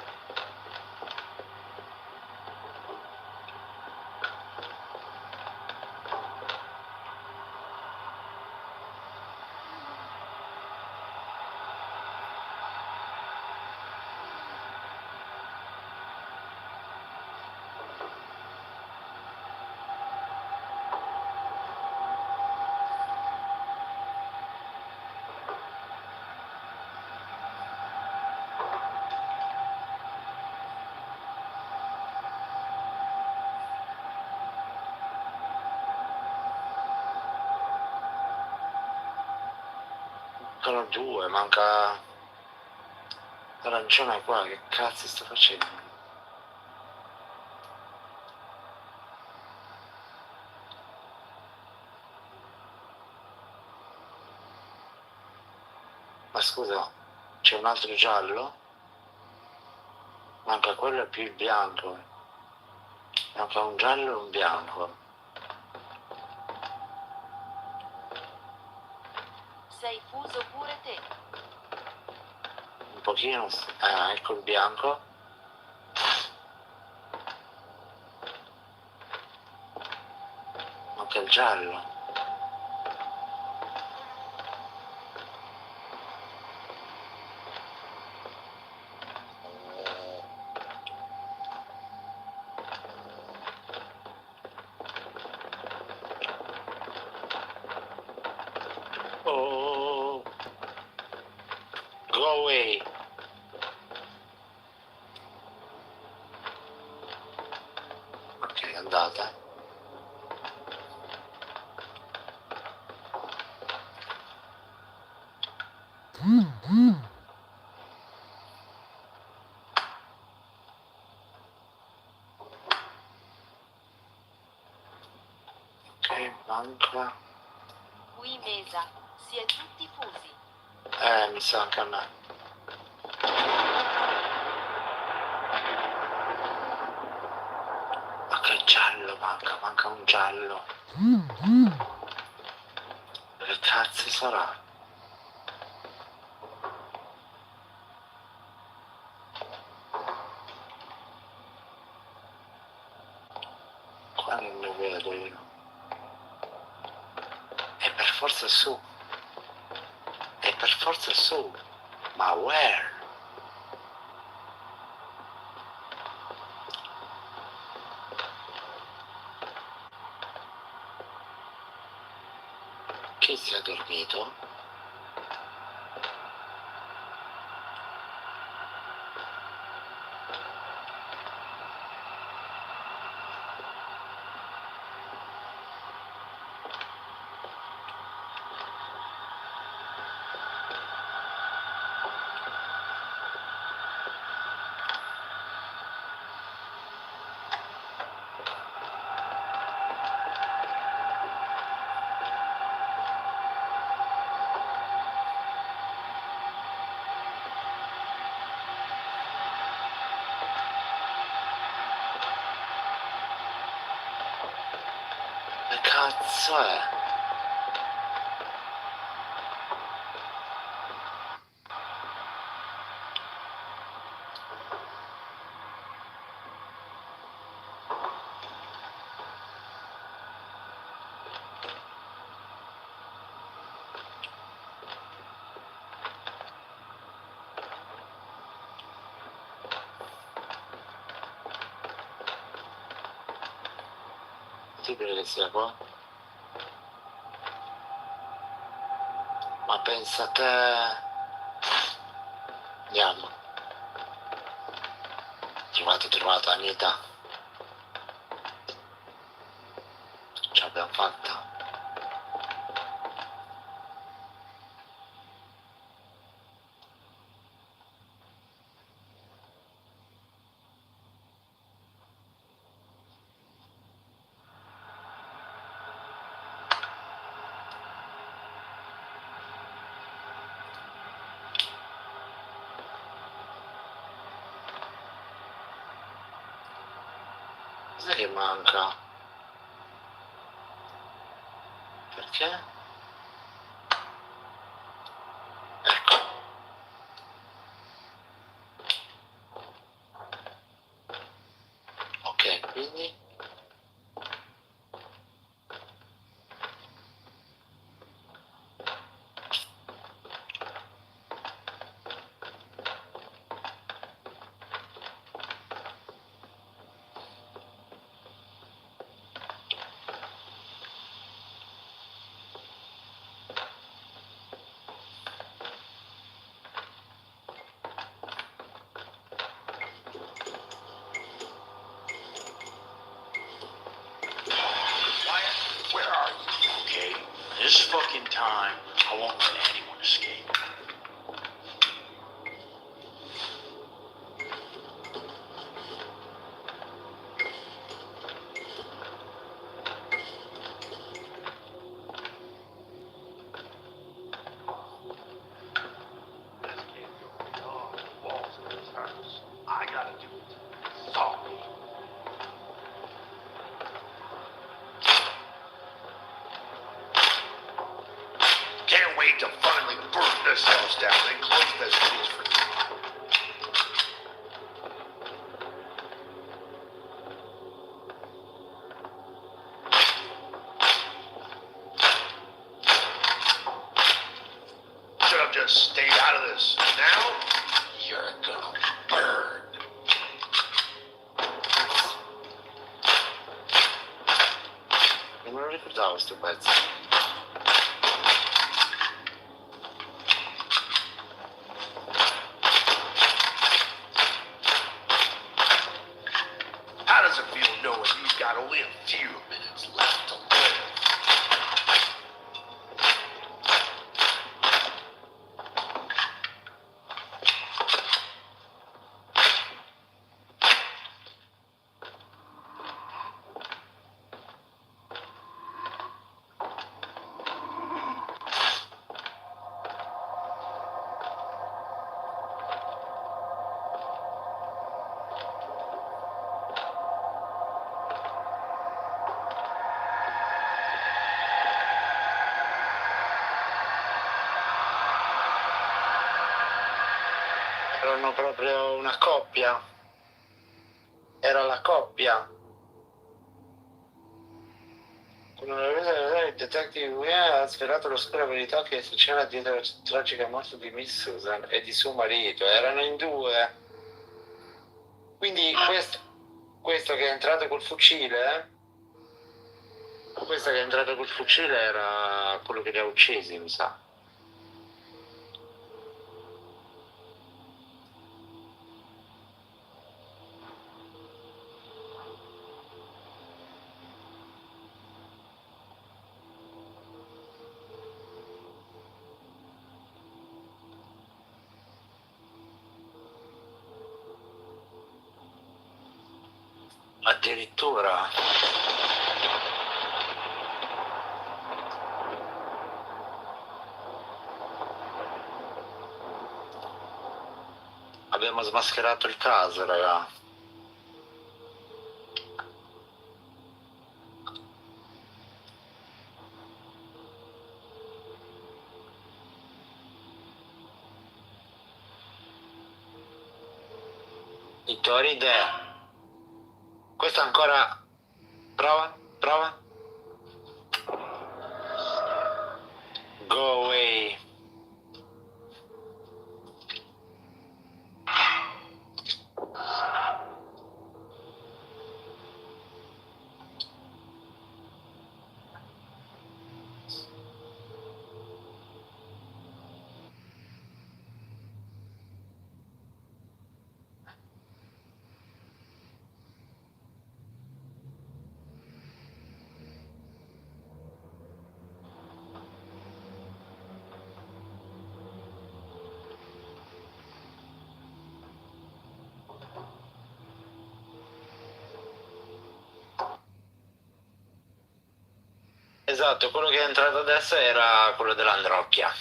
Mancano due, manca l'arancione qua, che cazzo sta facendo? Ma scusa, c'è un altro giallo? Manca quello e più il bianco. Manca un giallo e un bianco. Sei fuso pure te. Un pochino, ecco il bianco. Manca il giallo. Oh, go away. Ok, è andata. Ok, manca. Qui mesa, si è tutti fusi. Mi sa anche a me. Manca il giallo, manca un giallo. Che cazzo sarà? Qua non ne vedo io. E per forza su. E per forza su. Ma where? Chi si è dormito? Che cazzo è? Possibile che sia qua? Ma pensa a te. Andiamo. Trovato Anita. Ce l'abbiamo fatta. Cos'è che manca? Perché? Ecco. Ok, quindi Where are you? Okay, this fucking time, I won't let anyone escape. I gotta do it. Sorry. Can't wait to finally burn this house down and close this case for you. Should have just stayed out of this. Now, you're gonna burn. non me lo ricordavo sto pezzo. How does it feel knowing you've got only a few minutes left to live? Erano proprio una coppia. Era la coppia. Con una resa il detective William ha svelato l'oscura verità che c'era dietro la tragica morte di Miss Susan e di suo marito. Erano in due. Quindi questo che è entrato col fucile Questa che è entrata col fucile era quello che li ha uccisi, mi sa. Addirittura. Abbiamo smascherato il caso, raga. Vittoride. Questa ancora. Prova, prova. Go away. Esatto, quello che è entrato adesso era quello dell'Androcchia.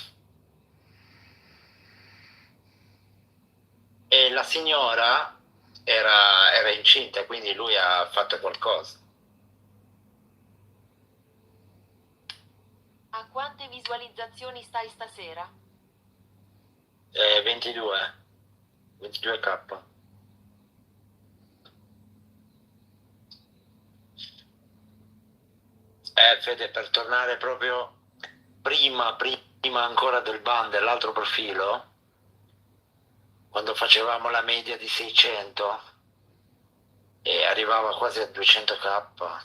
E la signora era incinta, quindi lui ha fatto qualcosa. A quante visualizzazioni stai stasera? 22. 22k. Fede, per tornare proprio prima ancora del ban dell'altro profilo, quando facevamo la media di 600 e arrivava quasi a 200k,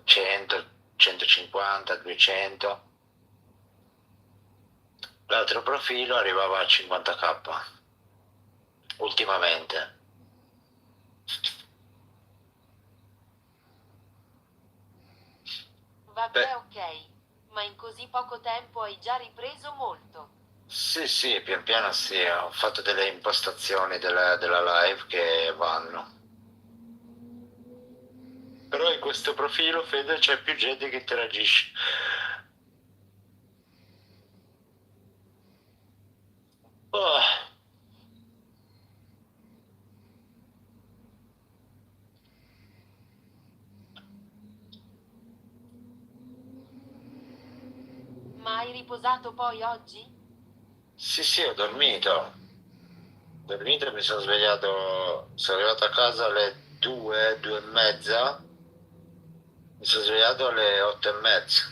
100, 150, 200, l'altro profilo arrivava a 50k, ultimamente. Vabbè, ok, ma in così poco tempo hai già ripreso molto. Sì, pian piano sì, ho fatto delle impostazioni della live che vanno. Però in questo profilo, Fede, c'è più gente che interagisce. Oh. Ma hai riposato poi oggi? Sì, ho dormito. Ho dormito e mi sono svegliato, sono arrivato a casa alle 2, 2:30, mi sono svegliato alle 8:30.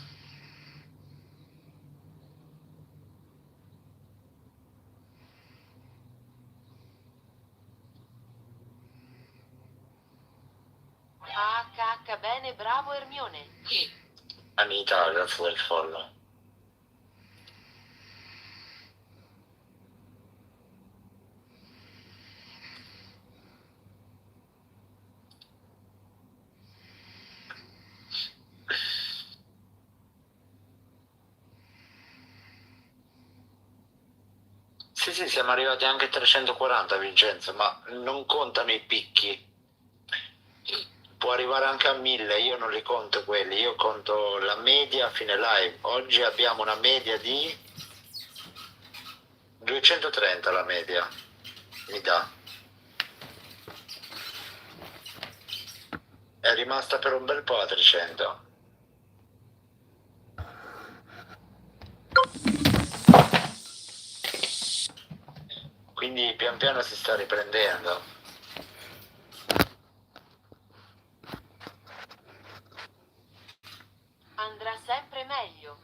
Bene, bravo Ermione. Anita, grazie del follow. Sì, siamo arrivati anche a 340, Vincenzo, ma non contano i picchi. Può arrivare anche a 1000, io non li conto quelli, io conto la media a fine live. Oggi abbiamo una media di 230, la media mi dà. È rimasta per un bel po' a 300. Quindi pian piano si sta riprendendo. Andrà sempre meglio.